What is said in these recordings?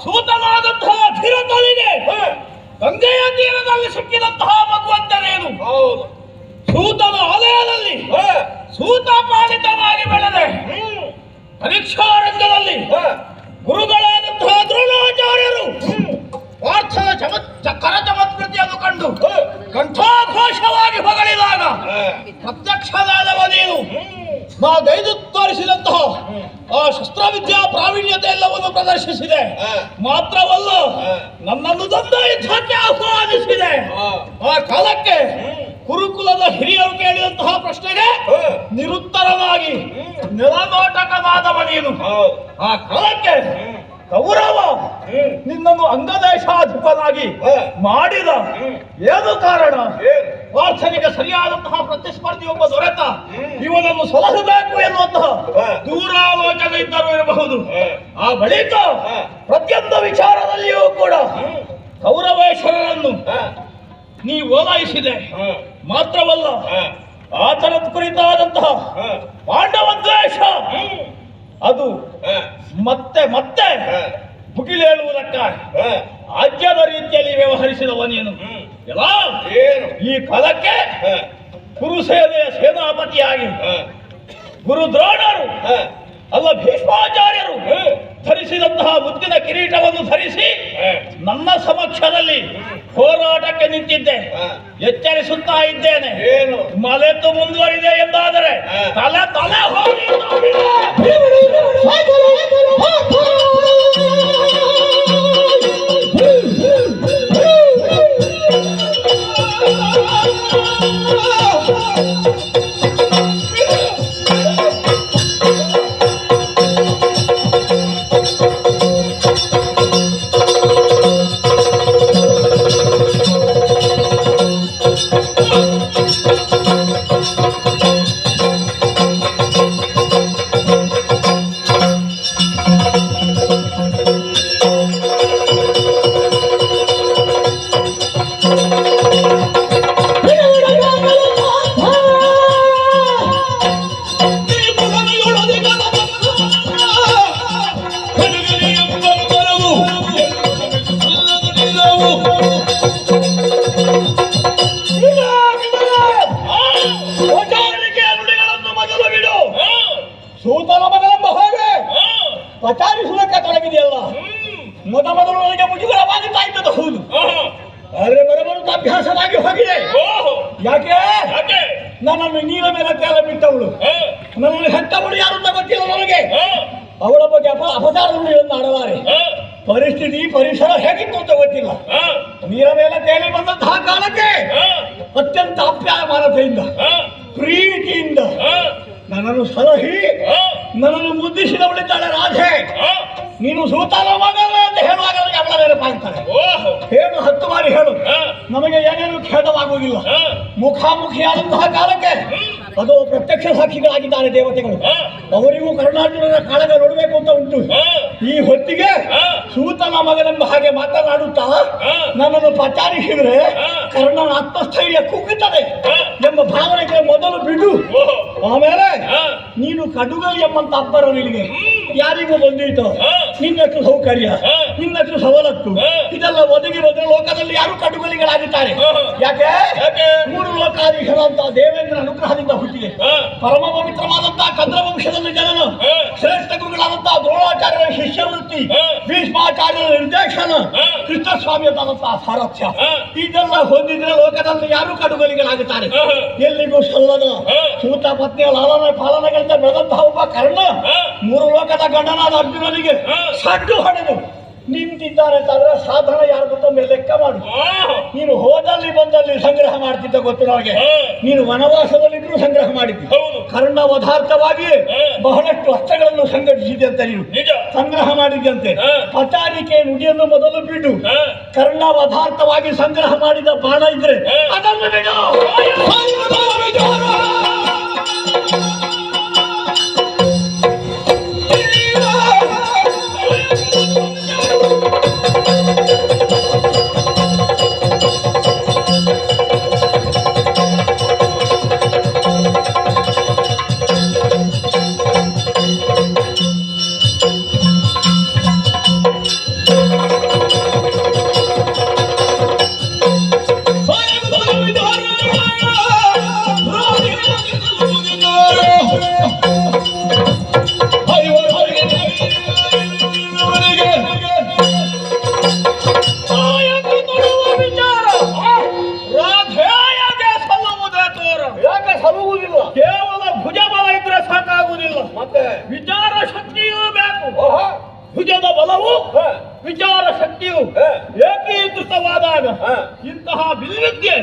ಸೂತನಾದಂತಹ ಧೀರತನಿಗೆ ಗಂಗೆಯ ತೀರದಲ್ಲಿ ಸಿಕ್ಕಿದಂತಹ ಮಗುವಂತನೇನು. ಸೂತನ ಆಲಯದಲ್ಲಿ ಸೂತ ಪಾಲಿತನಾಗಿ ಬೆಳೆದೆ. ಪರೀಕ್ಷಾ ರಂಗದಲ್ಲಿ ಗುರುಗಳಾದಂತಹ ದ್ರೋಣಾಚಾರ್ಯರು ಪಾರ್ಥನ ಕರ ಚಮತ್ಕೃತಿಯನ್ನು ಕಂಡು ಕಂಠಾಘೋಷವಾಗಿ ಹೊಗಳಿದಾಗ ಪ್ರತ್ಯಕ್ಷವಾದವ ನೀನು. ನಾ ಗೈದು ತೋರಿಸಿದಂತಹ ಆ ಶಸ್ತ್ರವಿದ್ಯಾ ಪ್ರಾವೀಣ್ಯತೆ ಎಲ್ಲವನ್ನು ಪ್ರದರ್ಶಿಸಿದೆ. ಮಾತ್ರವಲ್ಲ, ನನ್ನನ್ನು ತಂದ ಯುದ್ಧಕ್ಕೆ ಆಹ್ವಾನಿಸಿದೆ. ಆ ಕಾಲಕ್ಕೆ ಕುರುಕುಲದ ಹಿರಿಯರು ಕೇಳಿದಂತಹ ಪ್ರಶ್ನೆಗೆ ನಿರುತ್ತರನಾಗಿ ನಿರನಾಟಕನಾದವ ನೀನು. ಆ ಕಾಲಕ್ಕೆ ಕೌರವ ನಿನ್ನನ್ನು ಅಂಗದೇಶಾಧಿಪನಾಗಿ ಮಾಡಿದ ಏನು ಕಾರಣ? ಪಾರ್ಥನಿಗೆ ಸರಿಯಾದಂತಹ ಪ್ರತಿಸ್ಪರ್ಧಿ ಒಬ್ಬ ದೊರೆತ, ಇವನನ್ನು ಸಲಹಬೇಕು ಎನ್ನುವಂತಹ ದೂರಾಲೋಚನೆ ಇದ್ದರೂ ಇರಬಹುದು. ಆ ಬಳಿಕ ಪ್ರತಿಯೊಂದು ವಿಚಾರದಲ್ಲಿಯೂ ಕೂಡ ಕೌರವೇಶ್ವರರನ್ನು ನೀ ಓಲೈಸಿದೆ. ಮಾತ್ರವಲ್ಲ, ಆತನ ಕುರಿತಾದಂತಹ ಪಾಂಡವ ದ್ವೇಷ ಅದು ಮತ್ತೆ ಮತ್ತೆ ಭುಗಿಲೇಳುವುದಕ್ಕಾಗಿ ರಾಜ್ಯದ ರೀತಿಯಲ್ಲಿ ವ್ಯವಹರಿಸಿದವ ನೀನು. ಎಲ್ಲ ಈ ಕಾಲಕ್ಕೆ ಕುರುಸೇನೆಯ ಸೇನಾಪತಿಯಾಗಿ ಗುರು ದ್ರೋಣರು ಅಲ್ಲ ಭೀಷ್ಮಾಚಾರ್ಯರು ಧರಿಸಿದಂತಹ ಮುದ್ದಿನ ಕಿರೀಟವನ್ನು ಧರಿಸಿ ನನ್ನ ಸಮಕ್ಷದಲ್ಲಿ ಹೋರಾಟಕ್ಕೆ ನಿಂತಿದ್ದೆ. ಎಚ್ಚರಿಸುತ್ತಾ ಇದ್ದೇನೆ, ಮಲೆತು ಮುಂದುವರಿದೆ ಎಂದಾದರೆ ತಲೆ ತಲೆ ಹೋಗಿ ಸೂತನ ಮಗನೆಂಬ ಹಾಗೆ ಪ್ರಚಾರಿಸುವುದಕ್ಕೆ ತೊಡಗಿದೆಯಲ್ಲ. ಮೊದಲು ನನಗೆ ಮುಜುಗರವಾಗುತ್ತಾ ಇದ್ದದ್ದು ಹೌದು, ಆದ್ರೆ ಬರಬರುತ್ತ ಅಭ್ಯಾಸವಾಗಿ ಹೋಗಿದೆ. ಯಾಕೆ ನನ್ನನ್ನು ನೀರ ಮೇಲೆ ತೇಲ ಬಿಟ್ಟವಳು, ನನ್ನನ್ನು ಹೆತ್ತವಳು ಯಾರು ಅಂತ ಗೊತ್ತಿಲ್ಲ ನನಗೆ. ಅವಳ ಬಗ್ಗೆ ಅಪಚಾರಗಳನ್ನು ಆಡಲಾರೆ. ಪರಿಸ್ಥಿತಿ ಪರಿಸರ ಹೇಗಿತ್ತು ಅಂತ ಗೊತ್ತಿಲ್ಲ. ನೀರ ಮೇಲೆ ತೇಲಿ ಬಂದಂತಹ ಕಾಲಕ್ಕೆ ಅತ್ಯಂತ ಆಪ್ಯಾಯಮಾನತೆಯಿಂದ ಪ್ರೀತಿಯಿಂದ ನನ್ನನ್ನು ಸಲಹಿ ನನ್ನನ್ನು ಮುದ್ದಿಸಿದವಳಿದ್ದಾಳೆ ರಾಧೆ. ನೀನು ಸೂತನ ಮಗನ ಅಂತ ಹೇಳುವಾಗ ಅವಳ ನೆನಪಾಗ್ತಾನೆ. ಹೇಳು 10 ಬಾರಿ ಹೇಳು, ನಮಗೆ ಏನೇನು ಖೇದವಾಗುವುದಿಲ್ಲ. ಮುಖಾಮುಖಿಯಾದಂತಹ ಕಾಲಕ್ಕೆ ಅದು ಪ್ರತ್ಯಕ್ಷ ಸಾಕ್ಷಿಗಳಾಗಿದ್ದಾರೆ ದೇವತೆಗಳು. ಅವರಿಗೂ ಕರುಣಾರ್ಜುನನ ಕಾಳಗ ನೋಡಬೇಕು ಅಂತ ಉಂಟು. ಈ ಹೊತ್ತಿಗೆ ಸೂತನ ಮಗನೆಂಬ ಹಾಗೆ ಮಾತನಾಡುತ್ತಾ ನನ್ನನ್ನು ಪಚಾರಿಸಿದ್ರೆ ಕರ್ಣನ ಆತ್ಮಸ್ಥೈರ್ಯ ಕುಗ್ಗುತ್ತದೆ ಎಂಬ ಭಾವನೆಗೆ ಮೊದಲು ಬಿಡು. ಆಮೇಲೆ ನೀನು ಕಡುಗಲಿ ಎಂಬಂತ ಅಬ್ಬರ ನಿನಗೆ ಯಾರಿಗೂ ಬಂದಿತ್ತು. ನಿನ್ನಷ್ಟು ಸೌಕರ್ಯ, ನಿನ್ನಷ್ಟು ಸವಲತ್ತು ಇದೆಲ್ಲ ಒದಗಿ ಬಂದ್ರೆ ಲೋಕದಲ್ಲಿ ಯಾರು ಕಡುಗಲಿಗಳಾಗುತ್ತಾರೆ. ಯಾಕೆ? 3 ಲೋಕಾಧೀಶರಂತ ದೇವೇಂದ್ರ ಅನುಗ್ರಹದಿಂದ ಹುಟ್ಟಿದೆ. ಪರಮ ಪವಿತ್ರವಾದಂತಹ ಕಂದ್ರ ವಂಶದಲ್ಲಿ ಜನನ, ಶ್ರೇಷ್ಠ ಗುರುಗಳಾದಂತಹ ದ್ರೋಣಾಚಾರ್ಯರ ಶಿಷ್ಯವೃತ್ತಿ, ಭೀಷ್ಮಾಚಾರ್ಯರ ನಿರ್ದೇಶನ, ಕೃಷ್ಣಸ್ವಾಮಿಯಂತಹ ಸಾರಥ್ಯ ಇದೆಲ್ಲ ಹೊಂದಿದ್ರೆ ಲೋಕದಲ್ಲಿ ಯಾರು ಕಡುಗಲಿಗಳಾಗುತ್ತಾರೆ. ಎಲ್ಲಿಗೂ ಸಲ್ಲದ ಸೂತ ಪತ್ನಿಯ ಲಾಲನ ಪಾಲನೆಗಳಿಂದ ಬೆಳೆದಂತಹ ಒಬ್ಬ ಕರ್ಣ 3 ಲೋಕದ ಗಂಡನಾದ ಅರ್ಜುನನಿಗೆ ಸಡ್ಡು ಹೊಡೆದು ನಿಂತಿದ್ದಾರೆ ಅಂದ್ರೆ ಸಾಧನ ಯಾರು ಗೊತ್ತೊಮ್ಮೆ ಲೆಕ್ಕ ಮಾಡು. ನೀನು ಹೋದಲ್ಲಿ ಬಂದಲ್ಲಿ ಸಂಗ್ರಹ ಮಾಡ್ತಿದ್ದ ಗೊತ್ತು ನನಗೆ. ನೀನು ವನವಾಸದಲ್ಲಿದ್ರು ಸಂಗ್ರಹ ಮಾಡಿದ್ದಿ. ಕರ್ಣ ವಧಾರ್ಥವಾಗಿ ಬಹಳಷ್ಟು ಅಸ್ತ್ರಗಳನ್ನು ಸಂಘಟಿಸಿದೆ ಅಂತ ನೀನು ಸಂಗ್ರಹ ಮಾಡಿದ್ದಂತೆ. ಪಚಾರಿಕೆ ನುಡಿಯನ್ನು ಮೊದಲು ಬಿಡು. ಕರ್ಣ ವಧಾರ್ಥವಾಗಿ ಸಂಗ್ರಹ ಮಾಡಿದ ಬಾಣ ಇದ್ರೆ ಅದನ್ನು ಬಿಡು. ವಿಚಾರ ಶಕ್ತಿಯೂ ಬೇಕು. ಭುಜದ ಬಲವು ವಿಚಾರ ಶಕ್ತಿಯು ಏಕೀಕೃತವಾದಾಗ ಇಂತಹ ಬಿಲ್ವಿದ್ಯೆ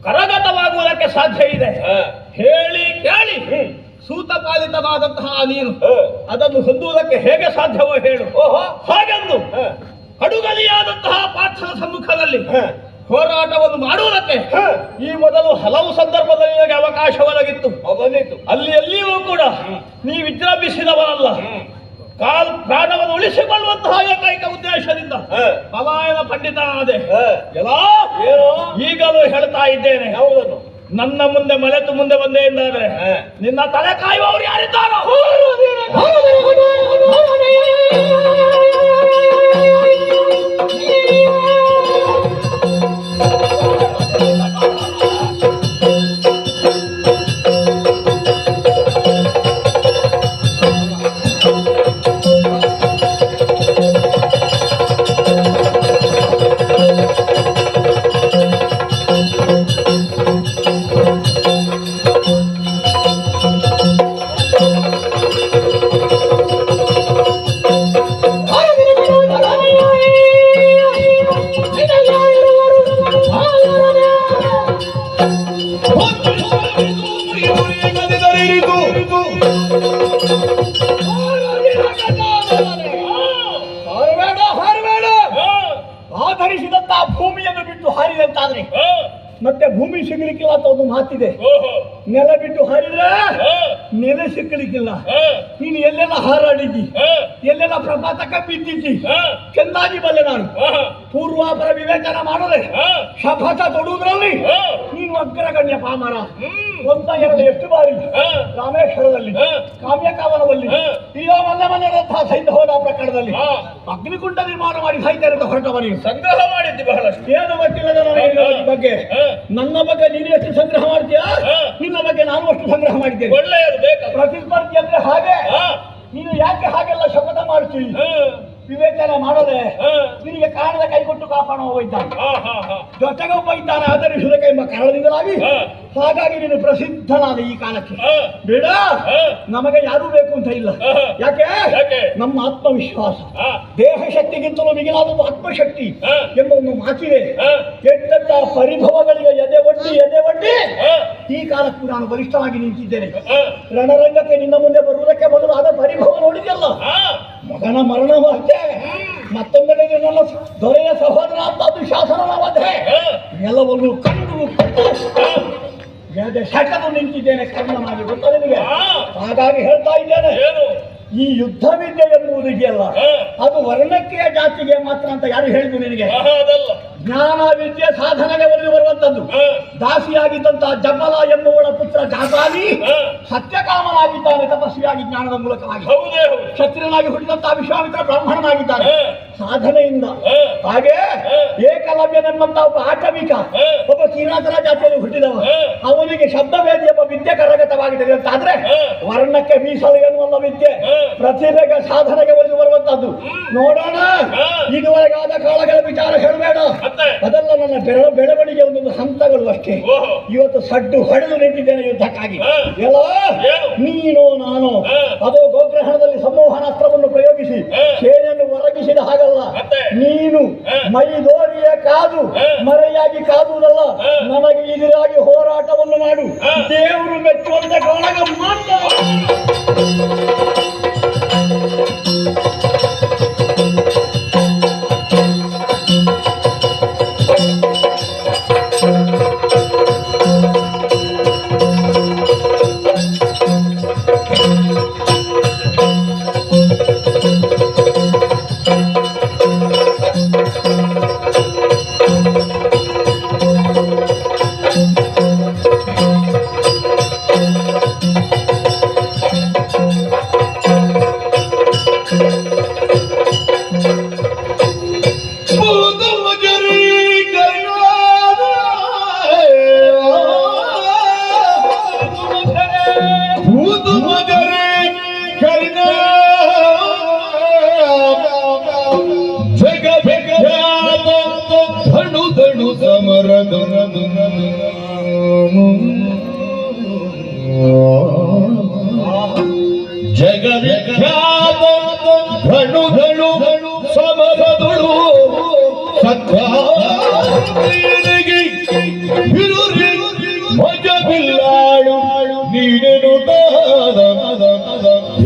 ಕರಗತವಾಗುವುದಕ್ಕೆ ಸಾಧ್ಯ ಇದೆ. ಹೇಳಿ ಕೇಳಿ ಸೂತಪಾಲಿತನಾದಂತಹ ನೀನು ಅದನ್ನು ಹೊಂದುವುದಕ್ಕೆ ಹೇಗೆ ಸಾಧ್ಯವೋ ಹೇಳು. ಹಾಗೆಂದು ಕಡುಗಲಿಯಾದಂತಹ ಪಾರ್ಥನ ಸಮ್ಮುಖದಲ್ಲಿ ಹೋರಾಟವನ್ನು ಮಾಡುವುದಕ್ಕೆ ಈ ಮೊದಲು ಹಲವು ಸಂದರ್ಭದಲ್ಲಿ ನನಗೆ ಅವಕಾಶ ಒದಗಿತ್ತು. ಅಲ್ಲಿಯೂ ಕೂಡ ನೀ ವಿಜೃಂಭಿಸಿದವನಲ್ಲ. ಪ್ರಾಣವನ್ನು ಉಳಿಸಿಕೊಳ್ಳುವಂತಹ ಏಕೈಕ ಉದ್ದೇಶದಿಂದ ಪಲಾಯನ ಪಂಡಿತನಾದೆ. ಈಗಲೂ ಹೇಳ್ತಾ ಇದ್ದೇನೆ, ನನ್ನ ಮುಂದೆ ಮಲೆತು ಮುಂದೆ ಬಂದೆ ಎಂದಾದ್ರೆ ನಿನ್ನ ತಲೆ ಕಾಯುವವರು ಯಾರಿದ್ದಾರೋ ಆಧರಿಸಿದಂತಹ ಭೂಮಿಯನ್ನು ಬಿಟ್ಟು ಹಾರಿದಂತಾದ್ರೆ ಮತ್ತೆ ಭೂಮಿ ಸಿಗ್ಲಿಕ್ಕಿಲ್ಲ ಅಂತ ಒಂದು ಮಾತಿದೆ. ನೆಲ ಬಿಟ್ಟು ಹಾರಿದ್ರೆ ನೆಲೆ ಸಿಕ್ಕಲಿಕ್ಕಿಲ್ಲ. ನೀನು ಎಲ್ಲೆಲ್ಲ ಹಾರಾಡಿದ್ದಿ, ಎಲ್ಲೆಲ್ಲ ಪ್ರಪಾತಕ್ಕೆ ಬಿದ್ದಿದ್ದಿ ಚೆಂದಾಗಿ ಬಲ್ಲೆ. ನಾನು ಪೂರ್ವಾಪರ ವಿವೇಚನ ಮಾಡದೆ ಶಪಥ ತೊಡುವುದರಲ್ಲಿ ನೀನು ಅಗ್ರಗಣ್ಯ ಪಾಮರ. ಒಂದ ಎರಡು ಎಷ್ಟು ಬಾರಿ ರಾಮೇಶ್ವರದಲ್ಲಿ, ಕಾಮ್ಯಕಾವನದಲ್ಲಿ, ಈಗ ಮೊನ್ನೆ ಸೈಂಧವದ ಪ್ರಕರಣದಲ್ಲಿ ಅಗ್ನಿಕುಂಡ ನಿರ್ಮಾಣ ಮಾಡಿ ಸಾಯ್ತಾರೆ ಅಂತ ಹೊರಟವನಿಗೆ ಸಂಗ್ರಹ ಮಾಡಿದ್ದಿ ಬಹಳಷ್ಟು. ಏನು ಗೊತ್ತಿಲ್ಲದ ನನಗೆ ಬಗ್ಗೆ. ನನ್ನ ಬಗ್ಗೆ ನೀನು ಎಷ್ಟು ಸಂಗ್ರಹ ಮಾಡ್ತೀಯಾ, ನಿನ್ನ ಬಗ್ಗೆ ನಾನು ಅಷ್ಟು ಸಂಗ್ರಹ ಮಾಡಿದ್ದೇನೆ. ಒಳ್ಳೆಯದು ಬೇಕು. ಪ್ರತಿಸ್ಪರ್ಧಿ ಅಂದ್ರೆ ಹಾಗೆ. ನೀನು ಯಾಕೆ ಹಾಗೆಲ್ಲ ಶಪಥ ಮಾಡ್ತೀವಿ? ವಿವೇಚನೆ ಮಾಡದೆ ನಿನಗೆ ಕಾರಣದ ಕೈಗೊಟ್ಟು ಕಾಪಾಡುವ ಹೋಯ್ತಾನೆ, ಜೊತೆಗೆ ಒಬ್ಬ ಇದ್ದಾನೆ ಆಧರಿಸುವುದಕ್ಕೆ ಎಂಬ ಕಾರಣದಿಂದಲಾಗಿ. ಹಾಗಾಗಿ ನೀನು ಪ್ರಸಿದ್ಧನಾದ ಈ ಕಾಲಕ್ಕೆ. ಬೇಡ, ನಮಗೆ ಯಾರೂ ಬೇಕು ಅಂತ ಇಲ್ಲ. ಯಾಕೆ? ನಮ್ಮ ಆತ್ಮವಿಶ್ವಾಸ ದೇಹ ಶಕ್ತಿಗಿಂತಲೂ ಮಿಗಿಲಾದದ್ದು ಆತ್ಮಶಕ್ತಿ ಎಂಬ ಒಂದು ಮಾತಿದೆ. ಕೆಟ್ಟಂತ ಪರಿಭವಗಳಿಗೆ ಎದೆ ಒಡ್ಡಿ ಈ ಕಾಲಕ್ಕೂ ನಾನು ಬಲಿಷ್ಠವಾಗಿ ನಿಂತಿದ್ದೇನೆ. ರಣರಂಗಕ್ಕೆ ನಿನ್ನ ಮುಂದೆ ಬರುವುದಕ್ಕೆ ಮೊದಲು ಆದ ಪರಿಭವ ನೋಡಿದೆಯಲ್ಲ, ಮಗನ ಮರಣ ಅಷ್ಟೇ, ಮತ್ತೊಂದೆಡೆ ನನ್ನ ದೊರೆಯ ಸಹೋದರ ಅಂತ ಶಾಸನ ವಧೆ ಎಲ್ಲವನ್ನು ಕಂಡು ಸೆಟದು ನಿಂತಿದ್ದೇನೆ ಕರ್ಣನಾಗಿ, ಗೊತ್ತಾ ನಿನಗೆ? ಹಾಗಾಗಿ ಹೇಳ್ತಾ ಇದ್ದೇನೆ, ಈ ಯುದ್ಧ ವಿದ್ಯೆ ಎಂಬುದು ಇದೆಯಲ್ಲ ಅದು ವರ್ಣಕ್ರಿಯ ಜಾತಿಗೆ ಮಾತ್ರ ಅಂತ ಯಾರು ಹೇಳಿದ್ರು ನಿನಗೆ? ಜ್ಞಾನ ವಿದ್ಯೆ ಸಾಧನೆಗೆ ಒಲಿದು ಬರುವಂತದ್ದು. ದಾಸಿಯಾಗಿದ್ದಂತಹ ಜಬಲ ಎಂಬುವಳ ಪುತ್ರ ಜಾಬಾಲಿ ಸತ್ಯಕಾಮನಾಗಿದ್ದಾನೆ ತಪಸ್ವಿಯಾಗಿ ಜ್ಞಾನದ ಮೂಲಕವಾಗಿ. ಕ್ಷತ್ರಿಯನಾಗಿ ಹುಟ್ಟಿದಂತಹ ವಿಶ್ವಾಮಿತ್ರ ಬ್ರಾಹ್ಮಣನಾಗಿದ್ದಾನೆ ಸಾಧನೆಯಿಂದ. ಹಾಗೆ ಏಕಲವ್ಯನೆಂಬಂತ ಒಬ್ಬ ಆಟವಿಕ, ಒಬ್ಬ ಕಿರಾತರ ಜಾತಿಯಲ್ಲಿ ಹುಟ್ಟಿದವ, ಅವನಿಗೆ ಶಬ್ದವೇದಿ ಎಂಬ ವಿದ್ಯೆ ಕರಗತವಾಗಿದೆ ಅಂತಾದ್ರೆ ವರ್ಣಕ್ಕೆ ಮೀಸಲು ಎನ್ನುವ ವಿದ್ಯೆ ಪ್ರತಿಭೆಗೆ ಸಾಧನೆಗೆ ಒಲಿದು ಬರುವಂತದ್ದು. ನೋಡೋಣ, ಇದುವರೆಗಾದ ಕಾಲಗಳ ವಿಚಾರ ಹೇಳಬೇಡ, ಅದೆಲ್ಲ ನನ್ನ ಬೆಳವಣಿಗೆ ಒಂದೊಂದು ಹಂತಗಳು ಅಷ್ಟೇ. ಇವತ್ತು ಸಡ್ಡು ಹೊಡೆದು ನಿಂತಿದ್ದೇನೆ ಯುದ್ಧಕ್ಕಾಗಿ. ಎಲ್ಲ ನೀನು ನಾನು ಅದು ಗೋಗ್ರಹಣದಲ್ಲಿ ಸಂಮೋಹನಾಸ್ತ್ರವನ್ನು ಪ್ರಯೋಗಿಸಿ ಸೇನೆಯನ್ನು ಹೊರಗಿಸಿದ ಹಾಗಲ್ಲ. ನೀನು ಮೈದೋರಿಯ ಕಾದು ಮರೆಯಾಗಿ ಕಾದುವುದಲ್ಲ, ನನಗೆ ಎದುರಾಗಿ ಹೋರಾಟವನ್ನು ಮಾಡು. ದೇವರು ಮೆಚ್ಚುವಂತೆ ಕಾಳಗ ಮಾತ್ರ.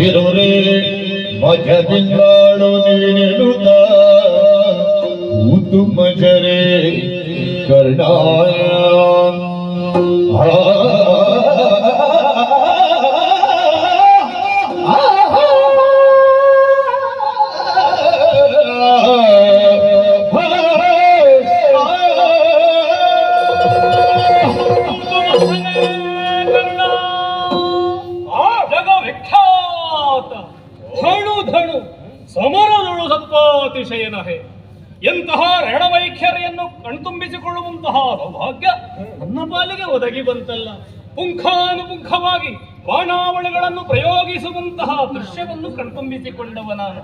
ಇರುರೇ ಮಜದಿಂದಾಳು ನೀನೆನುತ್ತ ಕೂತು ಮಜರೆ ಕರ್ಣಾಯ ಸಮರದೊಳು ಸತ್ವಾತಿಶಯನಹೆ. ಎಂತಹ ರಣವೈಖರಿಯನ್ನು ಕಣ್ತುಂಬಿಸಿಕೊಳ್ಳುವಂತಹ ಸೌಭಾಗ್ಯ ನನ್ನ ಪಾಲಿಗೆ ಒದಗಿ ಬಂತಲ್ಲ. ಪುಂಖಾನುಪುಂಖವಾಗಿ ಬಾಣಾವಳಿಗಳನ್ನು ಪ್ರಯೋಗಿಸುವಂತಹ ದೃಶ್ಯವನ್ನು ಕಣ್ತುಂಬಿಸಿಕೊಂಡವ ನಾನು.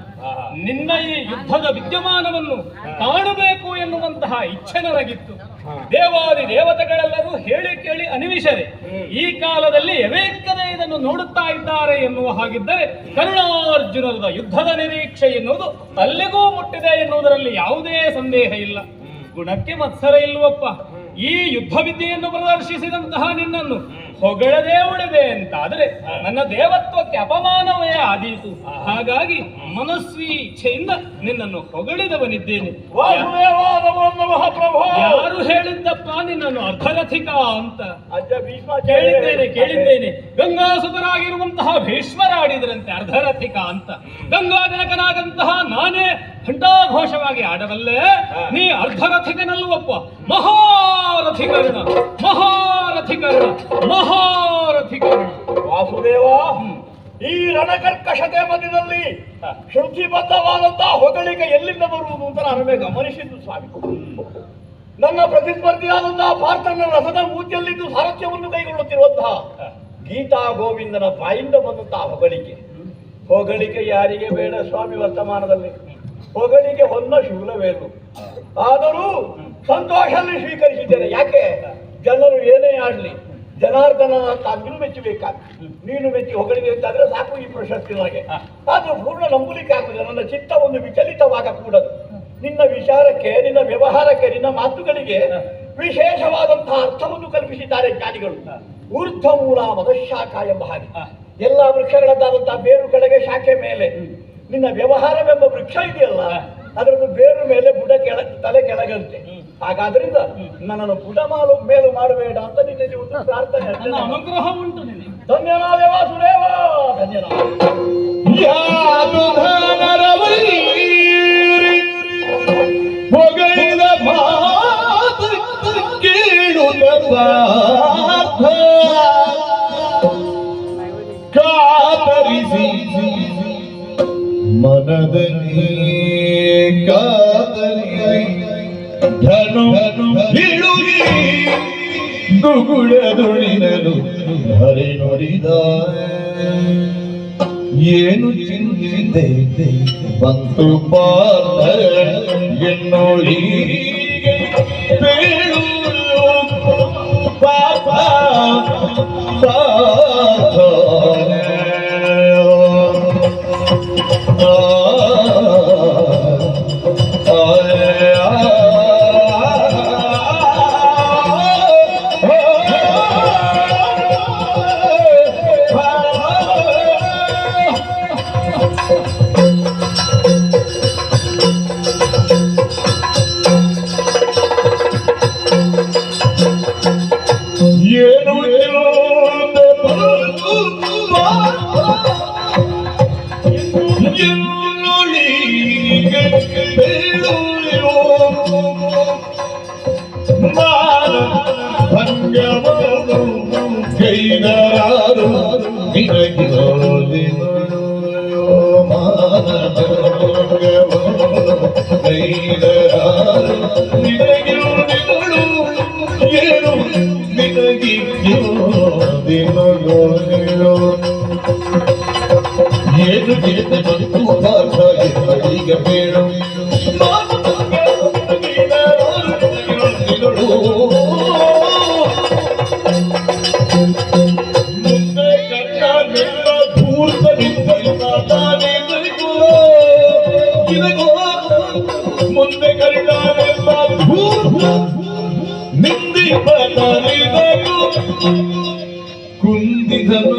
ನಿನ್ನ ಈ ಯುದ್ಧದ ವಿದ್ಯಮಾನವನ್ನು ಕಾಣಬೇಕು ಎನ್ನುವಂತಹ ಇಚ್ಛೆ ನನಗಿತ್ತು. ದೇವಾದಿ ದೇವತೆಗಳೆಲ್ಲರೂ ಹೇಳಿ ಕೇಳಿ ಅನಿಮಿಷರೇ. ಈ ಕಾಲದಲ್ಲಿ ಎವೇಕದೆ ಇದನ್ನು ನೋಡುತ್ತಾ ಇದ್ದಾರೆ ಎನ್ನುವ ಹಾಗಿದ್ದರೆ ಕರುಣಾರ್ಜುನರದ ಯುದ್ಧದ ನಿರೀಕ್ಷೆ ಎನ್ನುವುದು ಅಲ್ಲಿಗೂ ಮುಟ್ಟಿದೆ ಎನ್ನುವುದರಲ್ಲಿ ಯಾವುದೇ ಸಂದೇಹ ಇಲ್ಲ. ಗುಣಕ್ಕೆ ಮತ್ಸರ ಇಲ್ಲವಪ್ಪ. ಈ ಯುದ್ಧ ವಿದ್ಯೆಯನ್ನು ಪ್ರದರ್ಶಿಸಿದಂತಹ ನಿನ್ನನ್ನು ಹೊಗಳದೇ ಉಳಿದೆ ಅಂತಾದರೆ ನನ್ನ ದೇವತ್ವಕ್ಕೆ ಅಪಮಾನವೇ ಆದೀತು. ಹಾಗಾಗಿ ಮನಸ್ವಿ ಇಚ್ಛೆಯಿಂದ ನಿನ್ನನ್ನು ಹೊಗಳಿದವನಿದ್ದೇನೆ. ಯಾರು ಹೇಳಿದ್ದಪ್ಪ ನಿನ್ನನ್ನು ಅರ್ಧರಥಿಕ ಅಂತ? ಕೇಳಿದ್ದೇನೆ. ಗಂಗಾಸುತರಾಗಿರುವಂತಹ ಭೀಷ್ಮರಾಡಿದರಂತೆ ಅರ್ಧರಥಿಕ ಅಂತ. ಗಂಗಾಜನಕನಾದಂತಹ ನಾನೇ ಘಂಟಾಘೋಷವಾಗಿ ಆಡಬಲ್ಲೆ. ನೀ ಅರ್ಧರಥಿಕನಲ್ಲವಪ್ಪ, ಮಹಾರಥಿಕರಣ ವಾಸುದೇವ, ಈ ರಣಕರ್ಕಶತೆ ಮಧ್ಯದಲ್ಲಿ ಶುದ್ಧಿಬದ್ಧವಾದಂತಹ ಹೊಗಳಿಕೆ ಎಲ್ಲಿಂದ ಬರುವುದು ಅಂತ ನಾನೊಮ್ಮೆ ಗಮನಿಸಿದ್ದು ಸ್ವಾಮಿ. ನನ್ನ ಪ್ರತಿಸ್ಪರ್ಧಿಯಾದಂತಹ ಪಾರ್ಥನ ರಥದ ಮೂತಿಯಲ್ಲಿದ್ದು ಸಾರಥ್ಯವನ್ನು ಕೈಗೊಳ್ಳುತ್ತಿರುವಂತಹ ಗೀತಾ ಗೋವಿಂದನ ಬಾಯಿಂದ ಬಂದಂತಹ ಹೊಗಳಿಕೆ ಯಾರಿಗೆ ಬೇಡ ಸ್ವಾಮಿ? ವರ್ತಮಾನದಲ್ಲಿ ಹೊಗಳಿಕೆ ಹೊನ್ನ ಶೂಲವೇನು. ಆದರೂ ಸಂತೋಷದಲ್ಲಿ ಸ್ವೀಕರಿಸಿದ್ದೇನೆ. ಯಾಕೆ? ಜನರು ಏನೇ ಆಡ್ಲಿ ಜನಾರ್ದನ ತಾನು ಮೆಚ್ಚಬೇಕಾಗ್ತದೆ. ನೀನು ಮೆಚ್ಚಿ ಹೊಗಳಿದೆ ಅಂತಾದ್ರೆ ಸಾಕು ಈ ಪ್ರಶಸ್ತಿ ನನಗೆ. ಅದು ಪೂರ್ಣ ನಂಬಲಿಕ್ಕೆ ಆಗುದಿಲ್ಲ. ನನ್ನ ಚಿತ್ತ ಒಂದು ವಿಚಲಿತವಾಗಕೂಡದು. ನಿನ್ನ ವಿಚಾರಕ್ಕೆ, ನಿನ್ನ ವ್ಯವಹಾರಕ್ಕೆ, ನಿನ್ನ ಮಾತುಗಳಿಗೆ ವಿಶೇಷವಾದಂತಹ ಅರ್ಥವನ್ನು ಕಲ್ಪಿಸಿದ್ದಾರೆ ಜ್ಞಾನಿಗಳು. ಊರ್ಧ್ವ ಮೂಲ ಮದಶಾಖ ಎಂಬ ಹಾಗೆ ಎಲ್ಲ ವೃಕ್ಷಗಳದ್ದಾದಂತಹ ಬೇರು ಕೆಳಗೆ ಶಾಖೆ ಮೇಲೆ ನಿನ್ನ ವ್ಯವಹಾರವೆಂಬ ವೃಕ್ಷ ಇದೆಯಲ್ಲ, ಅದರದ್ದು ಬೇರು ಮೇಲೆ ಬುಡ ತಲೆ ಕೆಳಗಂತೆ. ಹಾಗಾದ್ರಿಂದ ನನ್ನನ್ನು ಬುಡ ಮೇಲು ಮಾಡಬೇಡ ಅಂತ ನಿನ್ನಲ್ಲಿ ಒಂದು ಪ್ರಾರ್ಥನೆ. ಅನುಗ್ರಹ ಉಂಟು. ಧನ್ಯನಾದ ವಾಸುದೇವ, ಧನ್ಯನಾದ. ಕಾತರಿಸಿ ಮನದಲ್ಲಿ ಕಾತರಿಸಿ ಧನು ಹಿಡುಗಿ ಗುಗುಳದುಳಿನಲು ಹರಿ ನುಡಿದ ಏನು ಚಿಂತೆ ಬಂತು ಪಾದ ಎನ್ನೋಳಿಗೆ ಬೇಳು ಪಾಪ ಏನು ಜೀತ ಬಂತು ಈಗ ಬೇಡು ಮುಂದೆ ಕಟ್ಟ ಧೂರ್ತದಿಂದ ಮುಂದೆ ಕರಿದಾರೆಲ್ಲ ನಿಂದಿ ಕುಂದಿದನು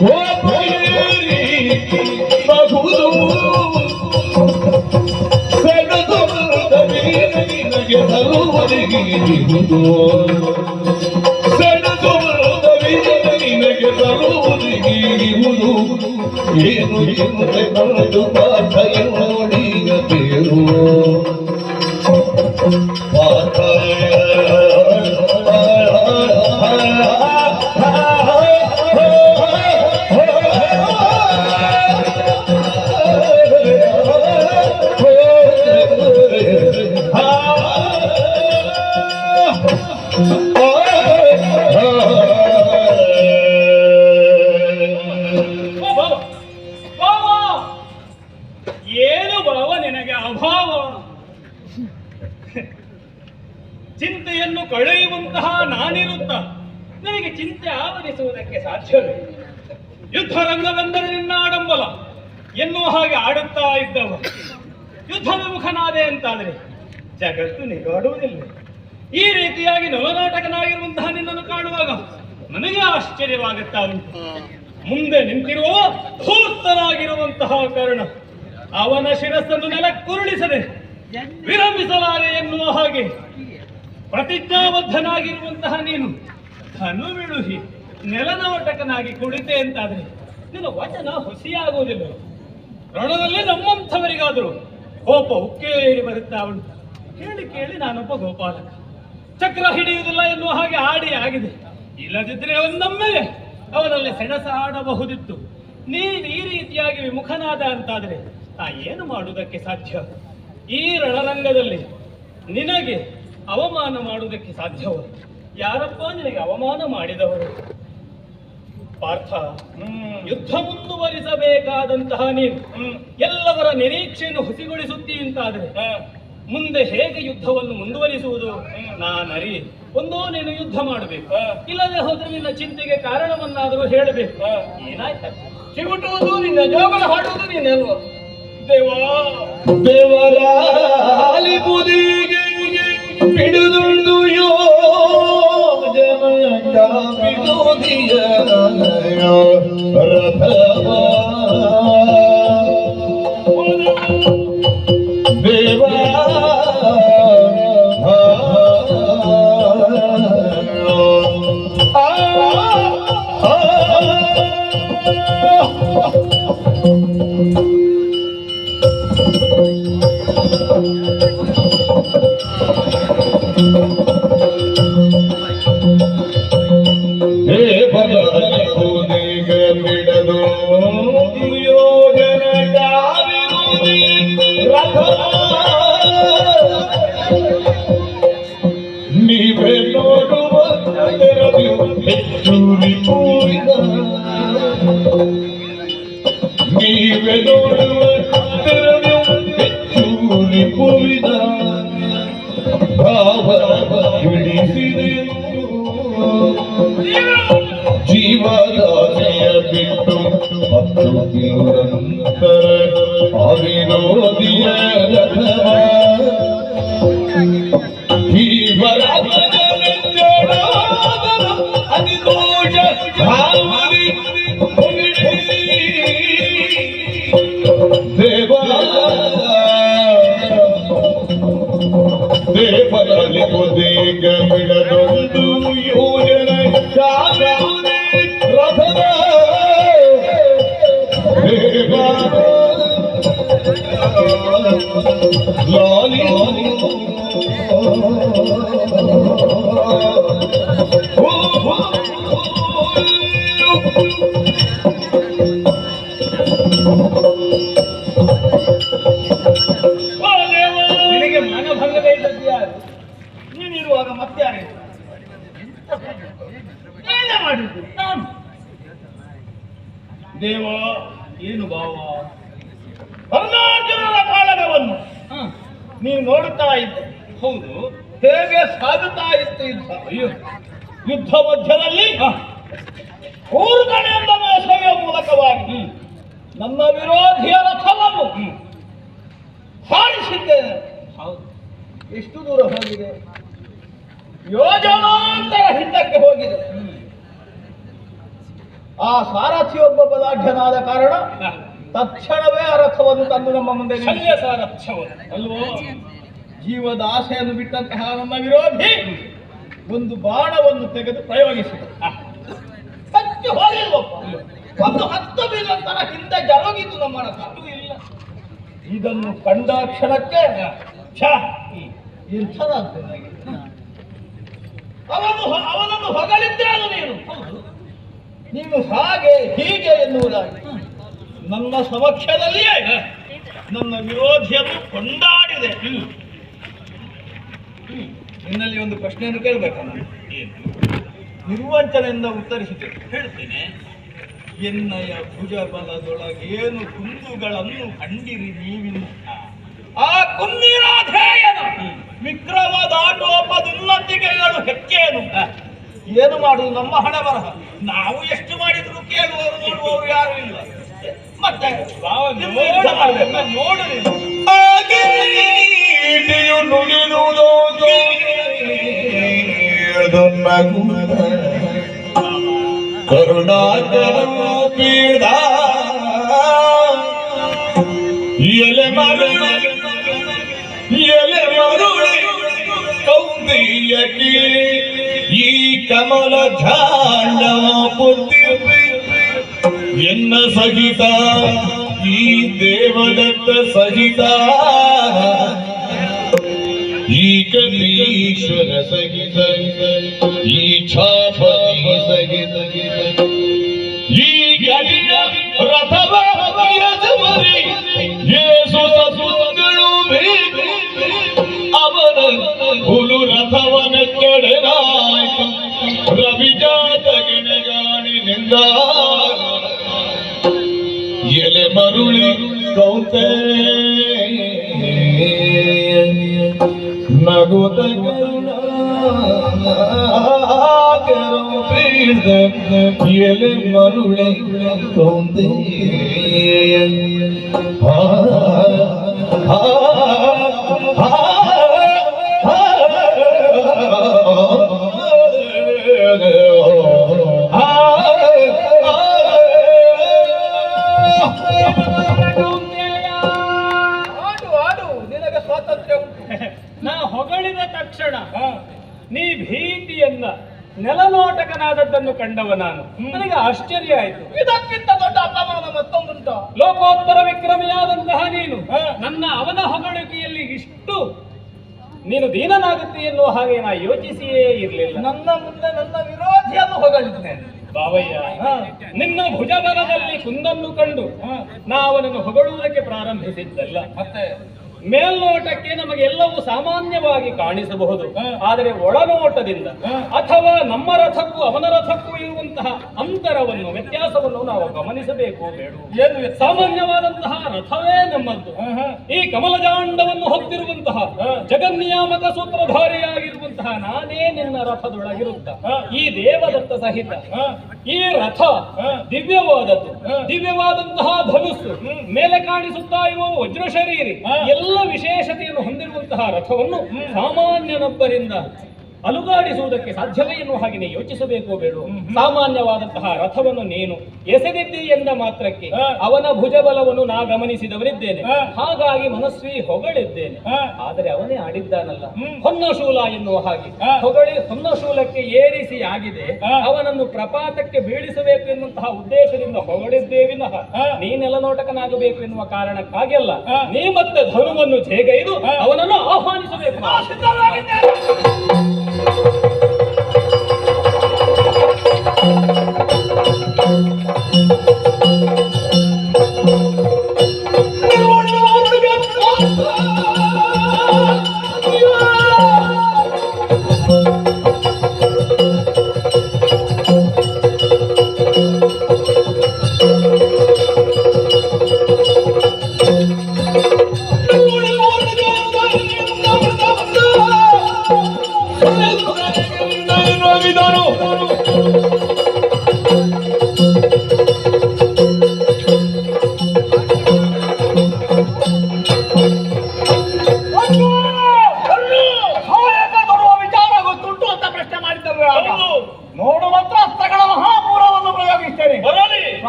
ಕೋಪೇರಿ ಬಹುದು ಸೆಳೆದು ನಿನಗೆ ತರುವುದಿಗಿರುವುದು ಸೆಳೆದು ನಿನಗೆ ತರುವುದಿಗಿರುವುದು ಏನು ಎಂತೆ ಕಳೆದು ಪಾಠ ನೋಡಿಗ ತೇರು ಪಾಠ ಏನು ಭಾವ ನಿನಗೆ ಅಭಾವ? ಚಿಂತೆಯನ್ನು ಕಳೆಯುವಂತಹ ನಾನಿರುತ್ತ ನನಗೆ ಚಿಂತೆ ಆವರಿಸುವುದಕ್ಕೆ ಸಾಧ್ಯವೇ? ಯುದ್ಧ ರಂಗವೆಂದರೆ ನಿನ್ನ ಆಡಂಬಲ ಎನ್ನುವ ಹಾಗೆ ಆಡುತ್ತಾ ಇದ್ದವ ಯುದ್ಧ ವಿಮುಖನಾದೆ ಅಂತಾದರೆ ಜಗತ್ತು ನಿಗಾಡುವುದಿಲ್ಲ. ಈ ರೀತಿಯಾಗಿ ನವನಾಟಕನಾಗಿರುವಂತಹ ನಿನ್ನನ್ನು ಕಾಣುವಾಗ ನನಗೆ ಆಶ್ಚರ್ಯವಾಗುತ್ತಾ ಉಂಟು. ಮುಂದೆ ನಿಂತಿರುವ ಧೂರ್ತನಾಗಿರುವಂತಹ ಕರ್ಣ ಅವನ ಶಿರಸ್ಸನ್ನು ನೆಲಕ್ಕುರುಳಿಸದೆ ವಿರಮಿಸಲಾರೆ ಎನ್ನುವ ಹಾಗೆ ಪ್ರತಿಜ್ಞಾಬದ್ಧನಾಗಿರುವಂತಹ ನೀನು ಧನು ಬಿಳುಹಿ ನೆಲನವಟಕನಾಗಿ ಕುಳಿತೆ ಅಂತಾದ್ರೆ ನಿನ್ನ ವಚನ ಹುಸಿಯಾಗುವುದಿಲ್ಲ. ರಣದಲ್ಲಿ ನಮ್ಮಂಥವರಿಗಾದರೂ ಕೋಪ ಉಕ್ಕೇರಿ ಬರುತ್ತಾ ಉಂಟು. ಕೇಳಿ ಕೇಳಿ ನಾನೊಬ್ಬ ಗೋಪಾಲಕ, ಚಕ್ರ ಹಿಡಿಯುವುದಿಲ್ಲ ಎನ್ನುವ ಹಾಗೆ ಆಡಿ ಆಗಿದೆ. ಇಲ್ಲದಿದ್ರೆ ಒಂದೊಮ್ಮೆಲೆ ಅವನಲ್ಲಿ ಸೆಣಸ ಆಡಬಹುದಿತ್ತು. ನೀನು ಈ ರೀತಿಯಾಗಿ ವಿಮುಖನಾದ ಅಂತಾದ್ರೆ ಏನು ಮಾಡುವುದಕ್ಕೆ ಸಾಧ್ಯ? ಈ ರಣರಂಗದಲ್ಲಿ ನಿನಗೆ ಅವಮಾನ ಮಾಡುವುದಕ್ಕೆ ಸಾಧ್ಯವೋ? ಯಾರಪ್ಪ ನಿನಗೆ ಅವಮಾನ ಮಾಡಿದವರು? ಪಾರ್ಥ, ಯುದ್ಧ ಮುಂದುವರಿಸಬೇಕಾದಂತಹ ನೀನು ಎಲ್ಲವರ ನಿರೀಕ್ಷೆಯನ್ನು ಹುಸಿಗೊಳಿಸುತ್ತೀ ಅಂತಾದ್ರೆ ಮುಂದೆ ಹೇಗೆ ಯುದ್ಧವನ್ನು ಮುಂದುವರಿಸುವುದು ನಾನರಿ. ಒಂದೋ ನೀನು ಯುದ್ಧ ಮಾಡಬೇಕು, ಇಲ್ಲದೆ ಹೋದ್ರೆ ನಿನ್ನ ಚಿಂತೆಗೆ ಕಾರಣವನ್ನಾದರೂ ಹೇಳಬೇಕು. ಏನಾಯ್ತ? ಚಿಗುಟುವುದು ನಿನ್ನ ಜೋಗನ ಹಾಡುವುದು ನೀನಲ್ವ? ದೇವರಾಲಿ ಬುದಿಗೆ ಪಿಡಿದುಂಡು ಯೋಜನ ಚಾಪಿದುದಿಯ ರಥವ ದೇವ ಬಿಡದು ಯೋಜನ ರಥ ನೀವೇ ನೋಡುವ ಹೆಚ್ಚೂರಿ ಪೂರಿದ ನೀವೇ ನೋಡುವ ಹೆಚ್ಚೂರಿ ಪೂರಿದ ಭಾವ ಬಿಡಿಸಿದೆನು ಜೀವರಾಶಿಯ ಬಿಟ್ಟು ಮತ್ತು ನಿರಂತರ ಅವಿರೋಧಿಯ ರಥವ ಅನಿದೋಷ ಭಾವನೆ ದೇವರಲ್ಲಿ ಕೊದೇಗ ಬಿಡದೊಂದು ಯೋಜನೆ ರಥದ ಲಾಲಿ ನಿನಗೆ ಮನಭಂಗವೇ ಇದ್ದದ್ದು ಯಾರು? ನೀನಿರುವಾಗ ಮತ್ತಾರೆ ಏನೇ ಮಾಡಿದ್ದು? ನಾನು ದೇವ ಏನು ಭಾವ? ಅರುಣಾಚಲದ ಕಾಳಗವನ್ನು ನೀವು ನೋಡುತ್ತಾ ಇದ್ದ. ಹೌದು, ಹೇಗೆ ಸಾಗುತ್ತಾ ಇತ್ತು ಯುದ್ಧ. ಅಯ್ಯೋ, ಯುದ್ಧ ಮಧ್ಯದಲ್ಲಿ ಮೂರು ಕಡೆಯಿಂದ ಮೇಸೆಯ ಮೂಲಕವಾಗಿ ನನ್ನ ವಿರೋಧಿಯ ರಥವನ್ನು ಹಾರಿಸಿದ್ದೇನೆ. ಹೌದು, ಎಷ್ಟು ದೂರ ಹೋಗಿದೆ? ಯೋಜನಾಂತರ ಹಿಂದಕ್ಕೆ ಹೋಗಿದೆ. ಆ ಸಾರಥಿಯೊಬ್ಬ ಬಲಾಢ್ಯನಾದ ಕಾರಣ ತಕ್ಷಣವೇ ಆ ರಥವನ್ನು ತಂದು ನಮ್ಮ ಮುಂದೆ ನಿಲ್ಲಿಸಿ, ಶಲ್ಯ ಸಾರಥ್ಯವನ್ನು ಅಲ್ವೋ ಜೀವದ ಆಸೆಯನ್ನು ಬಿಟ್ಟಂತಹ ನಮ್ಮ ವಿರೋಧಿ ಒಂದು ಬಾಣವನ್ನು ತೆಗೆದು ಪ್ರಯೋಗಿಸಿದ. ಸತ್ಯ ಹೋಗಿಲ್ವಪ್ಪ, ಒಂದು 10 ಬೀಲಂತರ ಹಿಂದೆ ಜರುಗಿತು ನಮ್ಮ ರಥ. ಇಲ್ಲ ಇದನ್ನು ಕಂಡ ಕ್ಷಣಕ್ಕೆ ಛ, ಎಂಥದಾಗ್ತದೆ ನನಗೆ. ಅವನನ್ನು ಹೊಗಳಿದ್ದೇನು ನೀನು ಹಾಗೆ ಹೀಗೆ ಎನ್ನುವುದಾಗಿ ನನ್ನ ಸಮಕ್ಷದಲ್ಲಿಯೇ ನನ್ನ ವಿರೋಧಿಯನ್ನು ಕೊಂಡಾಡಿದೆ. ನಿನ್ನಲ್ಲಿ ಒಂದು ಪ್ರಶ್ನೆಯನ್ನು ಕೇಳಬೇಕು ನಾನು. ನಿರ್ವಂಚನೆಯಿಂದ ಉತ್ತರಿಸಿದೆ. ಹೇಳ್ತೇನೆ. ಎನ್ನಯ ಭುಜ ಬಲದೊಳಗೇನು ಕುಂದುಗಳನ್ನು ಕಂಡಿರಿ ನೀವಿನ ಆ ಕುಂದಿರಾಧೇಯನ ವಿಕ್ರಮ ದಾಟೋಪದುನ್ನತಿಕೆಗಳು ಹೆಚ್ಚೇನು. ಏನು ಮಾಡುವುದು ನಮ್ಮ ಹಣೆ ಬರಹ. ನಾವು ಎಷ್ಟು ಮಾಡಿದ್ರು ಕೇಳುವವರು ನೋಡುವವರು ಯಾರು ಇಲ್ಲ. ಮತ್ತೆ ನೋಡು ಕರುಣಾಕರ ಪೀಡ ಎಲೆ ಮರುಳಿ ಕೌಂದಿಯಕ್ಕೆ ಈ ಕಮಲ ಝಾಂಡವ ಪುತ್ತಿರ್ಬಿ ಎನ್ನ ಸಹಿತ ಈ ದೇವದತ್ತ ಸಹಿತ ಈ ಕಪೀಶ್ವರ ಸಹಿತ ಈ ಛಾಪ ಸಹಿತ ಈ ಗಡಿಯ ರಥವ ಯಜಮರಿ ಯೇಸು ಸಸುಗಳು ಬೇಕು ಅವನ ಹುಲು ರಥವನ ಕಡೆನಾಯ್ತು ರವಿಜಾತ ಗಿಣಗಾಣಿನಿಂದ ಎಲೆ ಮರುಳಿ ಕೌತೆ ನಗುತ ಎಲೆ ಮರುಳಿ ಕೌತೆ ನಿನಗೆ ಸ್ವಾತಂತ್ರ್ಯ ಉಂಟು. ನಾ ಹೊಗಳಿದ ತಕ್ಷಣ ನೀ ಭೀತಿಯನ್ನ ನೆಲನೋಟಕನಾದದ್ದನ್ನು ಕಂಡವ ನಾನು. ನನಗೆ ಆಶ್ಚರ್ಯ ಆಯಿತು. ಇದಕ್ಕಿಂತ ದೊಡ್ಡ ಅಪಮಾನ ಮತ್ತೊಂದುಂಟ. ಲೋಕೋತ್ತರ ವಿಕ್ರಮಿಯಾದಂತಹ ನೀನು ನನ್ನ ಅವನ ಹೊಗಳಿಕೆಯಲ್ಲಿ ಇಷ್ಟು ನೀನು ದೀನನಾಗುತ್ತೆ ಎನ್ನುವ ಹಾಗೆ ನಾ ಯೋಚಿಸಿಯೇ ಇರಲಿಲ್ಲ. ನನ್ನ ಮುಂದೆ ನನ್ನ ವಿರೋಧಿಯನ್ನು ಹೊಗಳಿದ್ದೇನೆ. ಬಾವಯ್ಯ, ನಿನ್ನ ಭುಜಬಲದಲ್ಲಿ ಕುಂದನ್ನು ಕಂಡು ನಾ ಅವನನ್ನು ಹೊಗಳುವುದಕ್ಕೆ ಪ್ರಾರಂಭಿಸಿದ್ದಲ್ಲ. ಮತ್ತೆ ಮೇಲ್ನೋಟಕ್ಕೆ ನಮಗೆಲ್ಲವೂ ಸಾಮಾನ್ಯವಾಗಿ ಕಾಣಿಸಬಹುದು. ಆದರೆ ಒಳನೋಟದಿಂದ ಅಥವಾ ನಮ್ಮ ರಥಕ್ಕೂ ಅವನ ರಥಕ್ಕೂ ಇರುವಂತಹ ಅಂತರವನ್ನು, ವ್ಯತ್ಯಾಸವನ್ನು ನಾವು ಗಮನಿಸಬೇಕು. ಬೇಡ, ಏನು ಸಾಮಾನ್ಯವಾದಂತಹ ರಥವೇ ನಮ್ಮದ್ದು. ಈ ಕಮಲಜಾಂಡವನ್ನು ಹೊತ್ತಿರುವಂತಹ ಜಗನ್ನಿಯಾಮಕ ಸೂತ್ರಧಾರಿಯಾಗಿರುವಂತಹ ನಾನೇ ನಿನ್ನ ರಥದೊಳಗಿರುತ್ತ ಈ ದೇವದತ್ತ ಸಹಿತ ಈ ರಥ ದಿವ್ಯವಾದದ್ದು. ದಿವ್ಯವಾದಂತಹ ಧನುಸ್ಸು, ಮೇಲೆ ಕಾಣಿಸುತ್ತಾ ಇರುವ ವಜ್ರ ಶರೀರಿ, ಎಲ್ಲ ವಿಶೇಷತೆಯನ್ನು ಹೊಂದಿರುವಂತಹ ರಥವನ್ನು ಸಾಮಾನ್ಯನೊಬ್ಬರಿಂದ ಅಲುಗಾಡಿಸುವುದಕ್ಕೆ ಸಾಧ್ಯವೇ ಎನ್ನುವ ಹಾಗೆ ನೀ ಯೋಚಿಸಬೇಕು. ಬೇಡ, ಸಾಮಾನ್ಯವಾದಂತಹ ರಥವನ್ನು ನೀನು ಎಸೆದಿದ್ದಿ ಎಂದ ಮಾತ್ರಕ್ಕೆ ಅವನ ಭುಜಬಲವನ್ನು ನಾ ಗಮನಿಸಿದವರಿದ್ದೇನೆ. ಹಾಗಾಗಿ ಮನಸ್ವಿ ಹೊಗಳಿದ್ದೇನೆ. ಆದರೆ ಅವನೇ ಆಡಿದ್ದಾನಲ್ಲ ಹೊನ್ನಶೂಲ ಎನ್ನುವ ಹಾಗೆ ಹೊಗಳಿ ಹೊನ್ನಶೂಲಕ್ಕೆ ಏರಿಸಿ ಆಗಿದೆ. ಅವನನ್ನು ಪ್ರಪಾತಕ್ಕೆ ಬೀಳಿಸಬೇಕು ಎನ್ನುವಂತಹ ಉದ್ದೇಶದಿಂದ ಹೊಗಳಿದ್ದೇ ವಿನಃ ನೀ ನೆಲನೋಟಕನಾಗಬೇಕು ಎನ್ನುವ ಕಾರಣಕ್ಕಾಗಿ ಅಲ್ಲ. ನೀ ಮತ್ತೆ ಧನುವನ್ನು ಜೇಗೈದು ಅವನನ್ನು ಆಹ್ವಾನಿಸಬೇಕು.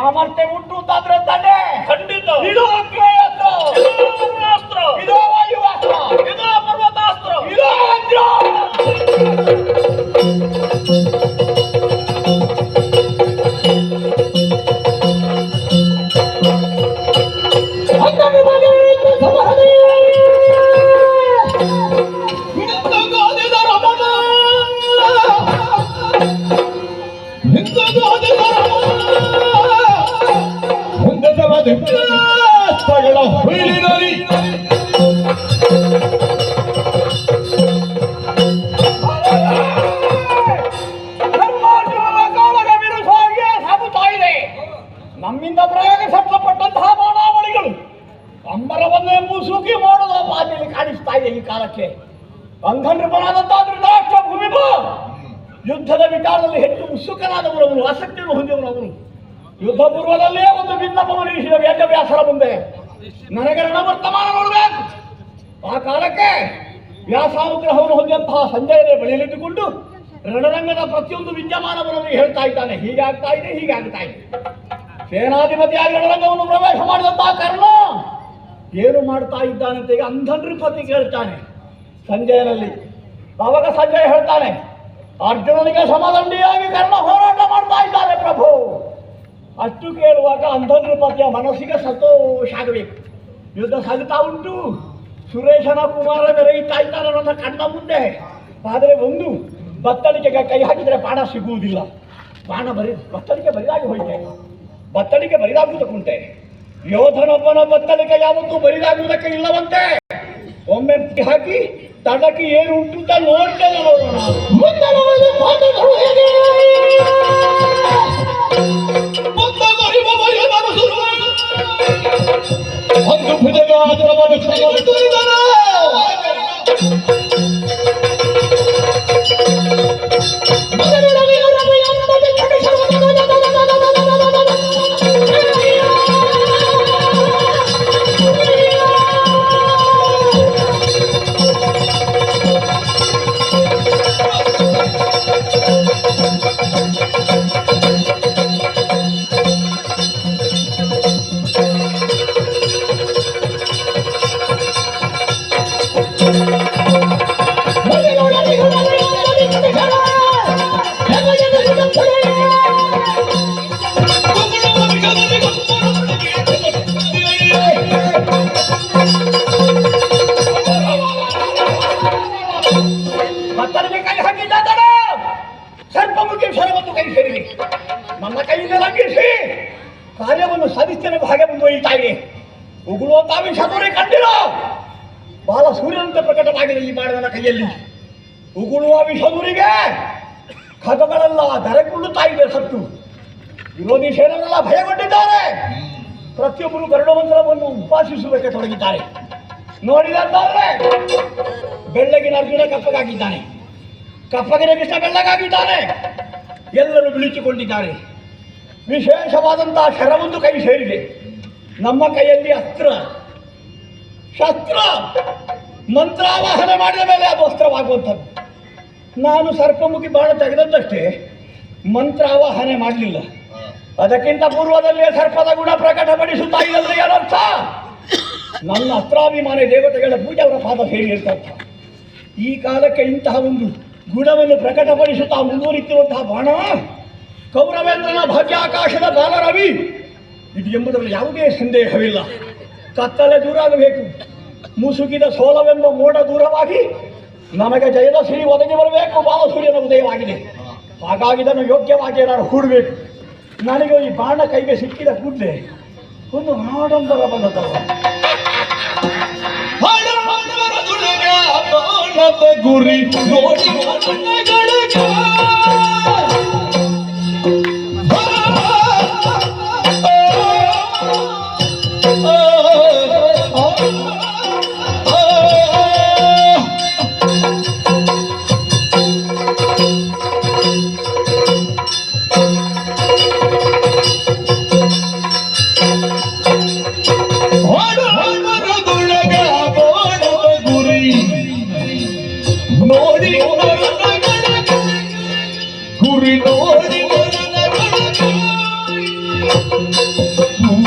ಸಾಮರ್ಥ್ಯ ಉಂಟು ಅಂತಾದ್ರೆ ತಾನೆ ಖಂಡಿತ ಇದು ಅಗ್ನೇಯಾಸ್ತ್ರ, ಅಸ್ತ್ರ, ಇದು ವಾಯುವಾಸ್ತ್ರ, ಇದು ಪರ್ವತಾಸ್ತ್ರ, ಇದು ವಜ್ರ. ನಮ್ಮಿಂದ ಪ್ರಯೋಗಿಸಲ್ಪಟ್ಟಂತಹ ಬಾಣಾವಳಿಗಳು ಅಂಬರವನ್ನೇ ಮುಸುಕಿ ಮಾಡುವ ಬಾಧ್ಯತೆ ಕಾಣಿಸ್ತಾ ಇದೆ ಈ ಕಾಲಕ್ಕೆ. ಅಂಧನೃಪನಾದಂತಹ ಧೃತರಾಷ್ಟ್ರ ಭೂಮಿಪ ಯುದ್ಧದ ವಿಚಾರದಲ್ಲಿ ಹೆಚ್ಚು ಉತ್ಸುಕನಾದವರು ಅವನು, ಆಸಕ್ತಿಯನ್ನು ಹೊಂದಿದವರು ಅವನು. ಯುದ್ಧ ಪೂರ್ವದಲ್ಲೇ ಒಂದು ಬಿನ್ನಪವನ್ನು ಇರಿಸಿದ ವೇದವ್ಯಾಸರ ಮುಂದೆ ನನಗೆ ರಣವರ್ತಮಾನ ನೋಡಬೇಕು. ಆ ಕಾಲಕ್ಕೆ ವ್ಯಾಸಾನುಗ್ರಹವನ್ನು ಹೊಂದಿದಂತಹ ಸಂಜಯನೇ ಬಳಿಯಲ್ಲಿದ್ದುಕೊಂಡು ರಣರಂಗದ ಪ್ರತಿಯೊಂದು ವಿದ್ಯಮಾನವನ್ನು ಹೇಳ್ತಾ ಇದ್ದಾನೆ. ಹೀಗಾಗ್ತಾ ಇದೆ, ಹೀಗಾಗ್ತಾ ಇದೆ. ಸೇನಾಧಿಪತಿಯಾಗಿ ರಣರಂಗವನ್ನು ಪ್ರವೇಶ ಮಾಡಿದಂತಹ ಕರ್ಣ ಏನು ಮಾಡ್ತಾ ಇದ್ದಾನಂತ ಈಗ ಅಂಧನೃಪತಿ ಕೇಳ್ತಾನೆ ಸಂಜಯನಲ್ಲಿ. ಅವಾಗ ಸಂಜಯ ಹೇಳ್ತಾನೆ, ಅರ್ಜುನನಿಗೆ ಸಮದಂಡಿಯಾಗಿ ಕರ್ಣ ಹೋರಾಟ ಮಾಡ್ತಾ ಇದ್ದಾನೆ ಪ್ರಭು. ಅಷ್ಟು ಕೇಳುವಾಗ ಅಂಧನೃಪತಿಯ ಮನಸ್ಸಿಗೆ ಸಂತೋಷ ಆಗಬೇಕು. ಯುದ್ಧ ಸಾಗುತ್ತಾ ಉಂಟು, ಸುರೇಶನ ಕುಮಾರ ಬೆರೆಯುತ್ತಾ ಇದ್ದಾನೆ ನನ್ನ ಕಣ್ಣ ಮುಂದೆ. ಆದರೆ ಒಂದು ಬತ್ತಳಿಕೆಗೆ ಕೈ ಹಾಕಿದರೆ ಬಾಣ ಸಿಗುವುದಿಲ್ಲ. ಬಾಣ ಬತ್ತಳಿಕೆ ಬರಿದಾಗಿ ಹೋಯ್ತೆ, ಬತ್ತಳಿಕೆ ಬರಿದಾಗುವುದಕ್ಕುಂಟೆ. ಯೋಧನೊಬ್ಬನ ಬತ್ತಳಿಕೆ ಯಾವತ್ತೂ ಬರಿದಾಗುವುದಕ್ಕೆ ಇಲ್ಲವಂತೆ. ಒಮ್ಮೆ ಹಾಕಿ ತಡಕಿ ಏನು ಉಂಟು ಅಂತ ನೋಡ್ತೇನೆ, ನೋಡೋಣ. ಒಂದು ಭುಜಗಾತ್ರವನ್ನು ಬತ್ತಳಿಗೆ ಕೈ ಹಾಕಿದ್ದಾನೆ. ಸರ್ಪಮುಖಿ ಶರವನ್ನು ಕೈ ಸೇರಿದೆ. ನನ್ನ ಕೈಯಿಂದ ಲಂಘಿಸಿ ಕಾರ್ಯವನ್ನು ಸಾಧಿಸ್ತೇನೆ ಹಾಗೆ ಮುಂದುವರಿತಾ ಇದೆ. ಉಗುಳುವಂತಹ ವಿಷದೂರಿ ಕಂಡಿರೋ ಬಾಲ ಸೂರ್ಯನಂತೆ ಪ್ರಕಟವಾಗಿದೆ ಈ ಮಾಡಿದ ಕೈಯಲ್ಲಿ. ಉಗುಳುವ ವಿಷದೂರಿಗೆ ಖಗಗಳೆಲ್ಲ ಧರೆಗುಳ್ಳುತ್ತಾ ಇದೆ ಸತ್ತು. ವಿರೋಧಿ ಸೇನೆಗಳೆಲ್ಲ ಭಯಗೊಂಡಿದ್ದಾರೆ. ಪ್ರತಿಯೊಬ್ಬರು ಗರುಡಮಂತ್ರವನ್ನು ಉಪಾಸಿಸುವುದಕ್ಕೆ ತೊಡಗಿದ್ದಾರೆ. ನೋಡಿದಂತಾದ್ರೆ ಬೆಳ್ಳಗಿನ ಅರ್ಜುನ ಕಪ್ಪಗಾಗಿದ್ದಾನೆ, ಕಪ್ಪಗಿನ ಕೃಷ್ಣ ಬೆಳ್ಳಗಾಗಿದ್ದಾನೆ. ಎಲ್ಲರೂ ಬಿಳಿಸಿಕೊಂಡಿದ್ದಾರೆ. ವಿಶೇಷವಾದಂತಹ ಶರವೊಂದು ಕೈ ಸೇರಿದೆ. ನಮ್ಮ ಕೈಯಲ್ಲಿ ಅಸ್ತ್ರ ಶಸ್ತ್ರ ಮಂತ್ರಾವಾಹನೆ ಮಾಡಿದ ಮೇಲೆ ಅದು ಅಸ್ತ್ರವಾಗುವಂಥದ್ದು. ನಾನು ಸರ್ಪಮುಖಿ ಬಾಣ ತೆಗೆದದ್ದಷ್ಟೇ, ಮಂತ್ರಾವಾಹನೆ ಮಾಡಲಿಲ್ಲ. ಅದಕ್ಕಿಂತ ಪೂರ್ವದಲ್ಲಿಯೇ ಸರ್ಪದ ಗುಣ ಪ್ರಕಟಪಡಿಸುತ್ತಾ ಇಲ್ಲದ್ರೆ ಏನರ್ಥ? ನನ್ನ ಅಸ್ತ್ರಾಭಿಮಾನಿ ದೇವತೆಗಳ ಪೂಜೆ ಅವರ ಪಾದ ಸೇರಿ ಇರ್ತರ್ಥ. ಈ ಕಾಲಕ್ಕೆ ಇಂತಹ ಒಂದು ಗುಣವನ್ನು ಪ್ರಕಟಪಡಿಸುತ್ತಾ ಮುಂದುವರಿತಿರುವಂತಹ ಬಾಣ ಕೌರವೇಂದ್ರನ ಭಾಗ್ಯಾಕಾಶದ ಬಾಲರವಿ ಇದು ಎಂಬುದರಲ್ಲಿ ಯಾವುದೇ ಸಂದೇಹವಿಲ್ಲ. ಕತ್ತಲೆ ದೂರ ಆಗಬೇಕು, ಮುಸುಕಿದ ಸೋಲವೆಂಬ ಮೋಡ ದೂರವಾಗಿ ನಮಗೆ ಜಯದ ಸಿರಿ ಒದಗಿ ಬರಬೇಕು. ಬಾಲಸೂರ್ಯನ ಉದಯವಾಗಿದೆ. ಹಾಗಾಗಿ ಇದನ್ನು ಯೋಗ್ಯವಾಗಿ ಏನಾದ್ರು ಹೂಡಬೇಕು. ನನಗೆ ಈ ಬಾಣ ಕೈಗೆ ಸಿಕ್ಕಿದ ಕೂಡಲೇ ಒಂದು ಆಡಂಬರ ಬಂದದಲ್ಲ. ಗುರಿ ನೋಡಿ ನೋಡಿ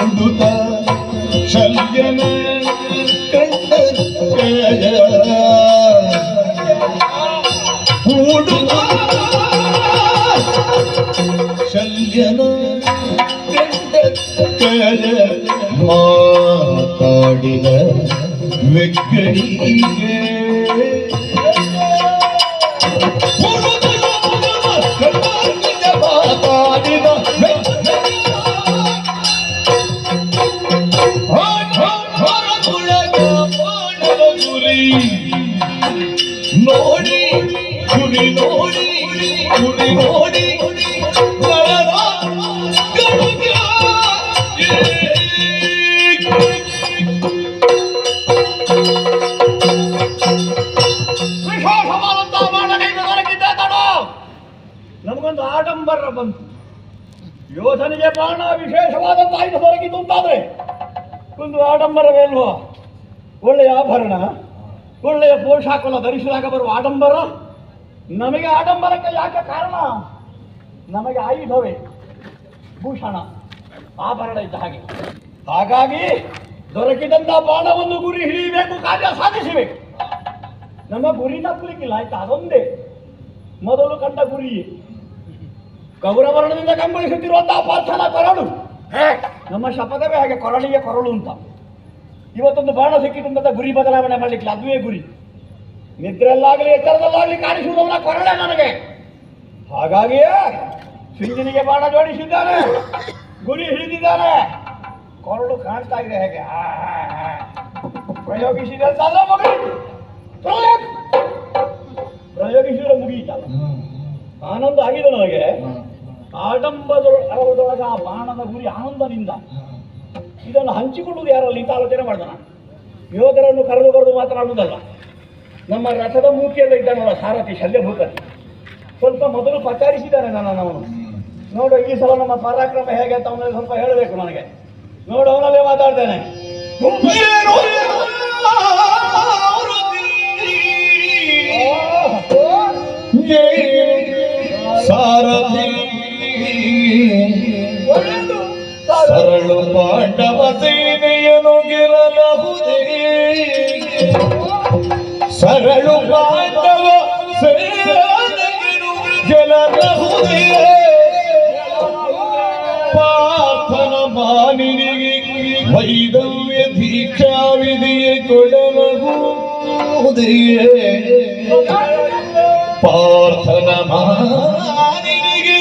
ಹೂಡುತ್ತ ಶಲ್ಯನ ಕಂಡ ಹೂಡುತ್ತ ಶಲ್ಯನ ಕಂಡ ಮಾತಾಡಿದ ವ್ಯಕ್ತಿಗೆ ನೋಡಿ ಗುರಿ ನೋಡಿ ಗುರಿ ನೋಡಿ ವಿಶೇಷವಾದಂತಹ ಬಾಣಗಳಿಗೆ ದೊರಕಿದ್ದೆ ತಡೋ ನಮಗೊಂದು ಆಡಂಬರ ಬಂತು. ಯೋಧನಿಗೆ ಬಾಣ ವಿಶೇಷವಾದಂತ ಆಯುಧ ದೊರಕಿತು ಅಂತಾದ್ರೆ ಒಂದು ಆಡಂಬರವೇ ಅಲ್ವಾ? ಒಳ್ಳೆಯ ಆಭರಣ, ಒಳ್ಳೆಯ ಪೋಷಾಕವನ್ನು ಧರಿಸಿದಾಗ ಬರುವ ಆಡಂಬರ. ನಮಗೆ ಆಡಂಬರಕ್ಕೆ ಯಾಕೆ ಕಾರಣ? ನಮಗೆ ಆಯುಧವೇ ಭೂಷಣ, ಆಭರಣ ಇದ್ದ ಹಾಗೆ. ಹಾಗಾಗಿ ದೊರಕಿದಂತ ಬಾಣವನ್ನು ಗುರಿ ಹಿಡಿಯಬೇಕು, ಕಾರ್ಯ ಸಾಧಿಸಬೇಕು. ನಮ್ಮ ಗುರಿ ತಪ್ಪಲಿಕ್ಕಿಲ್ಲ, ಆಯ್ತಾ? ಅದೊಂದೇ ಮೊದಲು ಕಂಡ ಗುರಿ. ಗೌರವರ್ಣದಿಂದ ಕಂಗೊಳಿಸುತ್ತಿರುವಂತಹ ಪಾರ್ಥನ ಕೊರಳು. ನಮ್ಮ ಶಪಥವೇ ಹಾಗೆ, ಕೊರಳಿಗೆ ಕೊರಳು ಅಂತ. ಇವತ್ತೊಂದು ಬಾಣ ಸಿಕ್ಕಿತು ಅಂತ ಗುರಿ ಬದಲಾವಣೆ ಮಾಡಲಿಕ್ಕಿಲ್ಲ, ಅದುವೇ ಗುರಿ. ನಿದ್ರೆಯಲ್ಲಾಗಲಿ ಎಚ್ಚರದಲ್ಲಾಗಲಿ ಕಾಣಿಸುವುದವನ ಕೊರಳೆ ನನಗೆ. ಹಾಗಾಗಿಯೇ ಸಿಂಜಿನಿಗೆ ಬಾಣ ಜೋಡಿಸಿದ್ದಾನೆ, ಗುರಿ ಹಿಡಿದಿದ್ದಾನೆ, ಕೊರಳು ಕಾಣ್ತಾ ಇದೆ ಹೇಗೆ. ಪ್ರಯೋಗಿಸಿದಂತಲ್ಲ ಮಗು, ಪ್ರಯೋಗಿಸಿದ್ರೆ ಮುಗಿಯಿತಲ್ಲ. ಆನಂದ ಆಗಿದೆ ನನಗೆ. ಆಡಂಬರದೊಳಗೆ ಆ ಬಾಣದ ಗುರಿ ಆನಂದದಿಂದ. ಇದನ್ನು ಹಂಚಿಕೊಳ್ಳುವುದು ಯಾರಲ್ಲಿ ಅಂತ ಆಲೋಚನೆ ಮಾಡಿದ ನಾನು. ಯೋಧರನ್ನು ಕರೆದು ಮಾತನಾಡುವುದಲ್ಲ. ನಮ್ಮ ರಥದ ಮೂಕಿಯಲ್ಲ ಇದ್ದಾನಲ್ಲ ಸಾರಥಿ ಶಲ್ಯಭೂತರು, ಸ್ವಲ್ಪ ಮೊದಲು ಪಚಾರಿಸಿದ್ದಾನೆ ನನ್ನನ್ನು ಅವನು. ನೋಡು ಈ ಸಲ ನಮ್ಮ ಪರಾಕ್ರಮ ಹೇಗೆ ಅಂತ ಅವನಲ್ಲಿ ಸ್ವಲ್ಪ ಹೇಳಬೇಕು ನನಗೆ. ನೋಡು ಅವನಲ್ಲೇ ಮಾತಾಡ್ತೇನೆ. ಸಾರಥಿ ಸರಳು ಪಾಂಡವ ಸೇನೆಯನ್ನು ಗೆಲ್ಲಬಹುದೇ? ಸರಳು ಪಾಂಡವ ಸೇನೆಯನ್ನು ಗೆಲ್ಲಬಹುದೇ? ಪಾರ್ಥನ ಮಾನಿನಿಗೆ ವೈದವ್ಯ ದೀಕ್ಷಾ ವಿಧಿಯೇ ಕೊಡಬಹುದೆಯೇ? ಪಾರ್ಥನ ಮಾನಿನಿಗೆ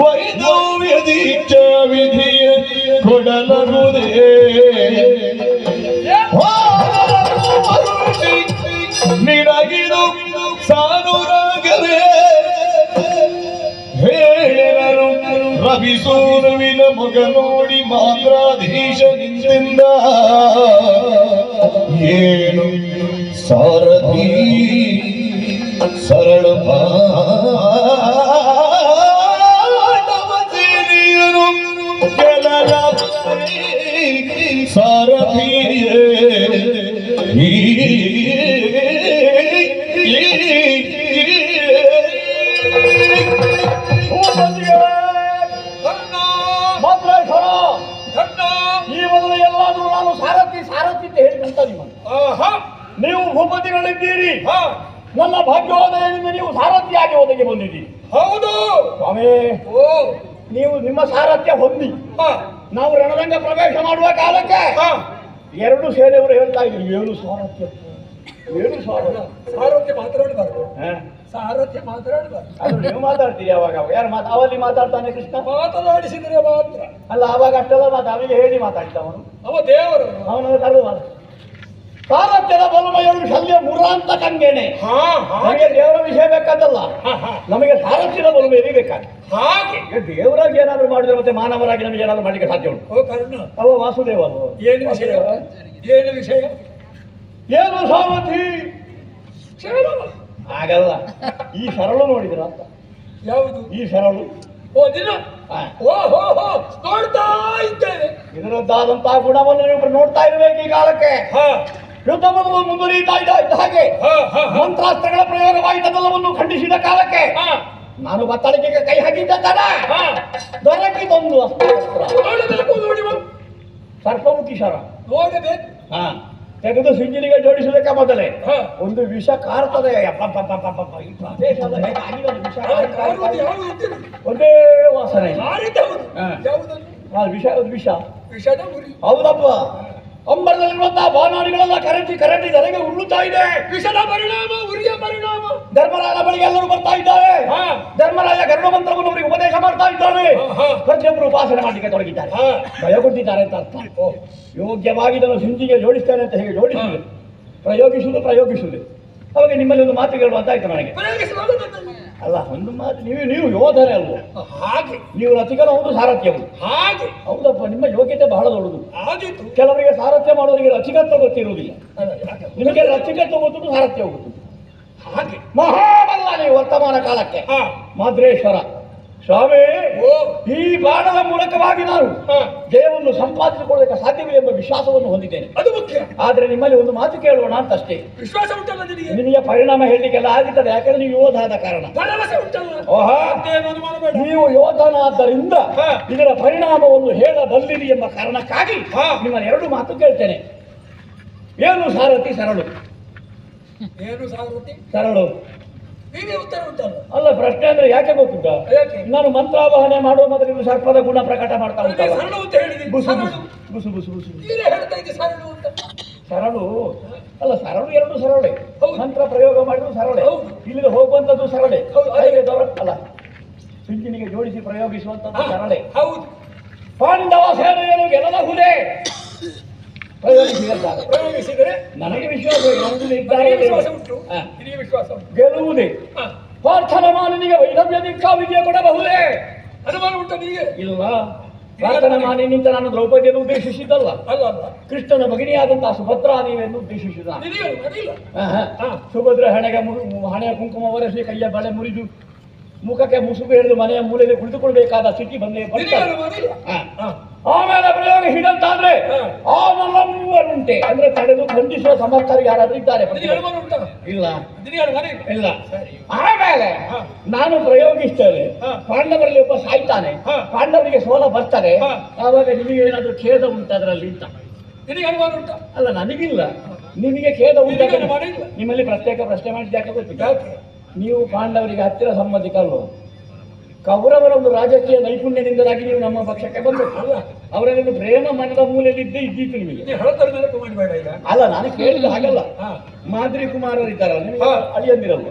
ವೈದವ್ಯ ದೀಕ್ಷಾ ವಿಧಿಯೇ ಕೊಡಲಗುದೇ? ನಿನಗಿದು ಸಾನುರಾಗವೇ ಹೇಳರು ರವಿಸೂರುವಿನ ಮಗ ನೋಡಿ ಮಾತ್ರಾಧೀಶ ನಿಂದ ಏನು ಸಾರಥಿ ಸರಳ ಪಾಂಡವ ಸೇನೆಯನ್ನು ಗೆಲ್ಲಲ ಸಾರಥಿಯೇ ಈ ಮೊದಲು ಎಲ್ಲಾದ್ರೂ ನಾನು ಸಾರಥಿ ಸಾರಥಿ ಅಂತ ಹೇಳಿದಂತ ನಿಮ್ಮನ್ನು. ನೀವು ಭೂಪತಿಗಳಿದ್ದೀರಿ, ನನ್ನ ಭಾಗ್ಯೋದಯದಿಂದ ನೀವು ಸಾರಥಿಯಾಗಿ ಒದಗಿ ಬಂದಿದ್ದೀರಿ. ಹೌದು ಸ್ವಾಮಿ, ನೀವು ನಿಮ್ಮ ಸಾರಥ್ಯ ಹೊಂದಿ ನಾವು ರಣರಂಗ ಪ್ರವೇಶ ಮಾಡುವ ಕಾಲಕ್ಕೆ ಎರಡು ಸೇನೆಯವರು ಹೇಳ್ತಾ ಇದ್ರು, ಏನು ಸಾರಥ್ಯ, ಏನು ಸಾರಥ್ಯ. ಸಾರಥ್ಯ ಮಾತಾಡಬಾರ್ದು, ಸಾರಥ್ಯ ಮಾತಾಡಬಾರ್ದು. ಅದು ನೀವು ಮಾತಾಡ್ತೀರಿ ಅವಾಗ. ಯಾರು ಅವಲ್ಲಿ ಮಾತಾಡ್ತಾನೆ ಕೃಷ್ಣ? ಮಾತನಾಡಿಸಿದರೆ ಮಾತ್ರ ಅಲ್ಲ, ಅವಾಗ ಅಷ್ಟೆಲ್ಲ ಅವನಿಗೆ ಹೇಳಿ ಮಾತಾಡ್ತ ಅವನು. ಅವ ದೇವರು, ಅವನನ್ನು ಕರೆದು ಸಾರಥ್ಯದ ಬಲಮಯರು ಶಲ್ಯ ಮುರಾಂತ ಕಂಗೆಣೆ. ನಮಗೆ ದೇವರ ವಿಷಯ ಬೇಕಾದಲ್ಲ, ನಮಗೆ ಸಾರಥ್ಯದ ಬಲಮ ಎರಿಬೇಕಾದ್ರೆ. ಹಾಗೆ ದೇವರಾಗಿ ಏನಾದ್ರು ಮಾಡಿದ್ರೆ ಮತ್ತೆ ಮಾನವರಾಗಿ ನಮಗೆ ಏನಾದ್ರು ಮಾಡ್ಲಿಕ್ಕೆ ಸಾಧ್ಯ ಉಂಟು? ಅವ ವಾಸುದೇವ ಅಲ್ವ? ಏನು ವಿಷಯ? ಏನು ವಿಷಯ? ಏನು ಸಾರಥಿ ಆಗಲ್ಲ. ಈ ಸರಳು ನೋಡಿದ್ರ ಅಂತ? ಯಾವುದು ಈ ಸರಳು? ಓ ದಿನ ನೋಡ್ತಾ ಇದ್ದೇನೆ. ಇದರದ್ದಾದಂತಹ ಗುಣವನ್ನು ನೀವು ನೋಡ್ತಾ ಇರಬೇಕು ಈ ಕಾಲಕ್ಕೆ. ಯುದ್ಧ ಮೊದಲು ಮುಂದುವರಿಯುತ್ತಾ ಇದ್ದ ಹಾಗೆ ಮಂತ್ರಾಸ್ತ್ರಗಳ ಪ್ರಯೋಗವಾಯಿತದೆಲ್ಲವನ್ನು ಖಂಡಿಸಿದ ಕಾಲಕ್ಕೆ ನಾನು ಬತ್ತಳಿಕೆಗೆ ಕೈ ಹಾಕಿದ್ದ ತಡ ದೊರಕಿದೊಂದು ಅಸ್ತ್ರ. ಸರ್ಪಮುಖಿ ಶರ ನೋಡಬೇಕು. ಹಾ ತೆಗೆದು ಸಿಂಜಿನಿಗೆ ಜೋಡಿಸಲಿಕ್ಕೆ ಮೊದಲೇ ಹ. ಒಂದು ವಿಷ ಕಾರ್ತದೆ ಅಪ್ಪಪ್ಪಪ್ಪಪ್ಪಪ್ಪ. ಈ ಪ್ರದೇಶದ ಹೇಗೆ ಆಗಿದೆ ಅದು ವಿಷ ಯಾವುದು ಯಾವುದು ಅಂತೀರಿ? ಒಂದೇ ವಾಸನೆ. ಮಾರಿದವರು. ಹ. ಯಾವುದದು? ವಿಷ ಅದು ವಿಷ ವಿಷದ ಉರಿ. ಹೌದಪ್ಪ. ಅಂಬರದಲ್ಲಿರುವಂತಹ ಬಾನಾಡಿಗಳೆಲ್ಲ ಕರೆಂಟಿ ನನಗೆ ಉರುಳುತ್ತಾ ಇದೆ. ವಿಷದ ಪರಿಣಾಮ, ಉರಿಯ ಪರಿಣಾಮ. ಧರ್ಮರಾಜ ಬಳಿಗೆ ಎಲ್ಲರೂ ಬರ್ತಾ ಇದ್ದಾರೆ. ಹ. ಧರ್ಮರಾಜ ಗರುಡ ಮಂತ್ರವನ್ನು ಅವರಿಗೆ ಉಪದೇಶ ಮಾಡ್ತಾ ಇದ್ದಾನೆ. ಹ. ಪ್ರತಿಯೊಬ್ಬರು ಉಪಾಸನೆ ಮಾಡಲಿಕ್ಕೆ ತೊಡಗಿದ್ದಾರೆ. ಹ. ಭಯಗೊಂಡಿದ್ದಾರೆ ಅಂತ ಅರ್ಥ. ಯೋಗ್ಯವಾಗಿ ಇದನ್ನು ಸಿಂಜಿಗೆ ಜೋಡಿಸ್ತೇನೆ ಅಂತ ಹೇಗೆ ಜೋಡಿಸುವುದು, ಪ್ರಯೋಗಿಸುವುದು. ಅವಾಗ ನಿಮ್ಮಲ್ಲಿ ಒಂದು ಮಾತು ಕೇಳುವ ಅಂತ ಆಯ್ತು ನನಗೆ. ಪ್ರಯೋಗಿಸುವಾಗ ಅಲ್ಲ, ಒಂದು ಮಾತು, ನೀವು ಯೋಧನೆ ಅಲ್ವೋ? ಹಾಗೆ ನೀವು ರಥಿಕನ ಹೌದು, ಸಾರಥ್ಯ ಹೌದು. ಹಾಗೆ ಹೌದಪ್ಪ, ನಿಮ್ಮ ಯೋಗ್ಯತೆ ಬಹಳ ದೊಡ್ಡದು. ಆಗಿತ್ತು. ಕೆಲವರಿಗೆ ಸಾರಥ್ಯ ಮಾಡೋರಿಗೆ ರಥಿಕತ್ವ ಗೊತ್ತಿರುವುದಿಲ್ಲ. ಅಲ್ಲ, ಯಾಕೆ? ನಿಮಗೆ ರಥಿಕತ್ವ ಗೊತ್ತುಂಟು, ಸಾರಥ್ಯ ಗೊತ್ತು. ಹಾಗೆ ಮಹಾಬಲ್ಲ ನೀವು ವರ್ತಮಾನ ಕಾಲಕ್ಕೆ. ಹ. ಮಾದ್ರೇಶ್ವರ ಸ್ವಾಮಿ, ಓ. ಈ ಬಾಣದ ಮೂಲಕವಾಗಿ ನಾನು ಹ. ಜಯವನ್ನು ಸಂಪಾದಿಸಿಕೊಳ್ಳಲಿಕ್ಕೆ ಸಾಧ್ಯವಿದೆ ಎಂಬ ವಿಶ್ವಾಸವನ್ನು ಹೊಂದಿದ್ದೇನೆ. ಅದು ಮುಖ್ಯ. ಆದ್ರೆ ನಿಮ್ಮಲ್ಲಿ ಒಂದು ಮಾತು ಕೇಳೋಣ ಅಂತಷ್ಟೇ. ವಿಶ್ವಾಸ ಉಂಟಲ್ಲ ನಿನಗೆ? ನಿಮಗೆ ಪರಿಣಾಮ ಹೇಳಲಿಕ್ಕೆಲ್ಲ ಆಗಿದ್ದಾರೆ, ಯಾಕಂದ್ರೆ ನೀವು ಯೋಧಾದ ಕಾರಣ. ಭರವಸೆ ಉಂಟಲ್ಲ? ಓಹಾ, ಮತ್ತೇನು ಅನುಮಾನ ಬೇಡ. ನೀವು ಯೋಧನಾದ್ದರಿಂದ ಹ. ಇದರ ಪರಿಣಾಮವನ್ನು ಹೇಳಬಲ್ಲಿರಿ ಎಂಬ ಕಾರಣಕ್ಕಾಗಿ ಹ. ನಿಮ್ಮ ಎರಡು ಮಾತು ಕೇಳ್ತೇನೆ. ಏನು ಸಾರಥಿ? ಏನು ಸಾರಥಿ? ಸರಳು. ನೀವೇ ಉತ್ತರ ಉಂಟಲ್ಲ? ಅಲ್ಲ, ಪ್ರಶ್ನೆ ಅಂದ್ರೆ ಯಾಕೆ ಗೊತ್ತುಂಟ? ಯಾಕೆ? ನಾನು ಮಂತ್ರಾವಾಹನೆ ಮಾಡುವ ಮೊದಲು ಸರ್ಪದ ಗುಣ ಪ್ರಕಟ ಮಾಡ್ತಾ ಅದೇ ಉಂಟಲ್ಲ. ಸರಳು ಅಂತ ಹೇಳಿದ್ದೀನಿ. ಬುಸು ಸರಳು. ಬುಸು ಬುಸು ಬುಸು ಬುಸು. ನೀನೇ ಹೇಳ್ತಾ ಇದ್ದೆ ಸರಳು ಅಂತ. ಸರಳು ಅಲ್ಲ, ಸರಳು ಎರಡು ಸರಳೆ. ಹೌದು. ಮಂತ್ರ ಪ್ರಯೋಗ ಮಾಡಿದ್ರು ಸರಳೆ, ಹೌದು. ಇಲ್ಲಿಗೆ ಹೋಗುವಂಥದ್ದು ಸರಳೆ. ಹೌದು, ಅದೇ. ಹಾಗೆ ಅಲ್ಲ, ಸಿಂಚಿನಿಗೆ ಜೋಡಿಸಿ ಪ್ರಯೋಗಿಸುವಂಥದ್ದು ಸರಳೆ. ಹೌದು. ಪಾಂಡವ ಸೇನೆಯನ್ನು ಗೆಲ್ಲಬಹುದೇ? ಪ್ರಯೋಗಿಸಿದ್ದಾರೆ. ಪ್ರಯೋಗಿಸಿದರೆ ನನಗೆ ವಿಶ್ವಾಸ ಇದೆ, ನನಗೆ ನಿರ್ಧಾರ ನನಗೆ ಇದೆ. ವಿಶ್ವಾಸ ಉಂಟು. ಹ. ನಿನಗೆ ವಿಶ್ವಾಸ ಉಂಟು. ಗೆಲ್ಲುವುದೇ. ಹ. ಪ್ರಾರ್ಥನಾ ಮಾನನಿಗೆ ವೈಧವ್ಯ ದೀಕ್ಷಾ ವಿದ್ಯೆ ಕೊಡಬಹುದೇ? ಅನುಮಾನ ಉಂಟ ನಿನಗೆ? ಇಲ್ಲ. ಪ್ರಾರ್ಥನಾ ಮಾನಿನಿಂದ ನಾನು ದ್ರೌಪದಿಯನ್ನು ಉದ್ದೇಶಿಸಿದ್ದಲ್ಲ, ಅಲ್ಲ ಅಲ್ಲ. ಕೃಷ್ಣನ ಭಗಿನಿಯಾದಂತಹ ಸುಭದ್ರಾ ನೀವೆಂದು ಉದ್ದೇಶಿಸಿದ. ನಿನಗೆ ಅದಿಲ್ಲ. ಸುಭದ್ರ ಹಣೆಯ ಕುಂಕುಮ ಒರೆಸಿ ಕೈಯ ಬಳೆ ಮುರಿದು ಮುಖಕ್ಕೆ ಮುಸುಕು ಹಿಡಿದು ಮನೆಯ ಮೂಲೆಯಲ್ಲಿ ಕುಳಿತುಕೊಳ್ಬೇಕಾದ ಸ್ಥಿತಿ ಬಂದೇ ನಿನಗೆ ಬಂತು. ಅನುಮಾನ ಇಲ್ಲ. ಆಮೇಲೆ ಪ್ರಯೋಗ ಹಿಡಂತಾದ್ರೆ ಆ ನಮ್ಮವರುಂಟೆ ಅಂದ್ರೆ ತಡೆದು ಖಂಡಿಸುವ ಸಮರ್ಥರು ಯಾರಾದ್ರೂ ಇದ್ದಾರೆ? ನಿನಗೆ ಅನುಮಾನ ಉಂಟಾ? ಇಲ್ಲ. ನಿನಗೆ ಅನುಮಾನ ಇಲ್ಲ. ಇಲ್ಲ. ಸರಿ. ಆಮೇಲೆ ಹ. ನಾನು ಪ್ರಯೋಗಿಸ್ತೇನೆ, ಹ. ಪಾಂಡವರಲ್ಲಿ ಒಬ್ಬ ಸಾಯ್ತಾನೆ, ಹ. ಪಾಂಡವರಿಗೆ ಸೋಲ ಬರ್ತಾರೆ, ಹ. ಆವಾಗ ನಿಮಗೆ ಏನಾದ್ರೂ ಖೇದ ಉಂಟದ್ರಲ್ಲಿ ಅಂತ. ನಿನಗೆ ಅನುಮಾನ ಉಂಟಾ? ಅಲ್ಲ, ನನಗಿಲ್ಲ, ನಿಮಗೆ ಖೇದ ಉಂಟ. ನಿನಗೆ ಅನುಮಾನ ಇಲ್ಲ. ನಿಮ್ಮಲ್ಲಿ ಪ್ರತ್ಯೇಕ ಪ್ರಶ್ನೆ ಮಾಡಿದ ಯಾಕೆ ಗೊತ್ತಿಲ್ಲ? ಯಾಕೆ? ನೀವು ಪಾಂಡವರಿಗೆ ಹತ್ತಿರ ಸಂಬಂಧಿಕಲ್ವ? ಕೌರವರ ಒಂದು ರಾಜಕೀಯ ನೈಪುಣ್ಯದಿಂದಾಗಿ ನೀವು ನಮ್ಮ ಪಕ್ಷಕ್ಕೆ ಬಂದದ್ದು ಅಲ್ಲ. ಅವರನ್ನು ಪ್ರೇಮ ಮನದ ಮೂಲೆಯಲ್ಲಿದ್ದೇ ಇದ್ದಿತ್ತು ನಿಮಗೆ. ನೀನು ಹಳತರ ನೆನಪು ಮಾಡಬೇಡ ಈಗ. ಅಲ್ಲ, ನಾನು ಕೇಳಿದ ಹಾಗಲ್ಲ. ಹ. ಮಾದ್ರಿ ಕುಮಾರರು ಇದ್ದಾರಲ್ಲ, ನಿಮಗೆ ಹ. ಅಳಿಯಂದಿರಲ್ಲ.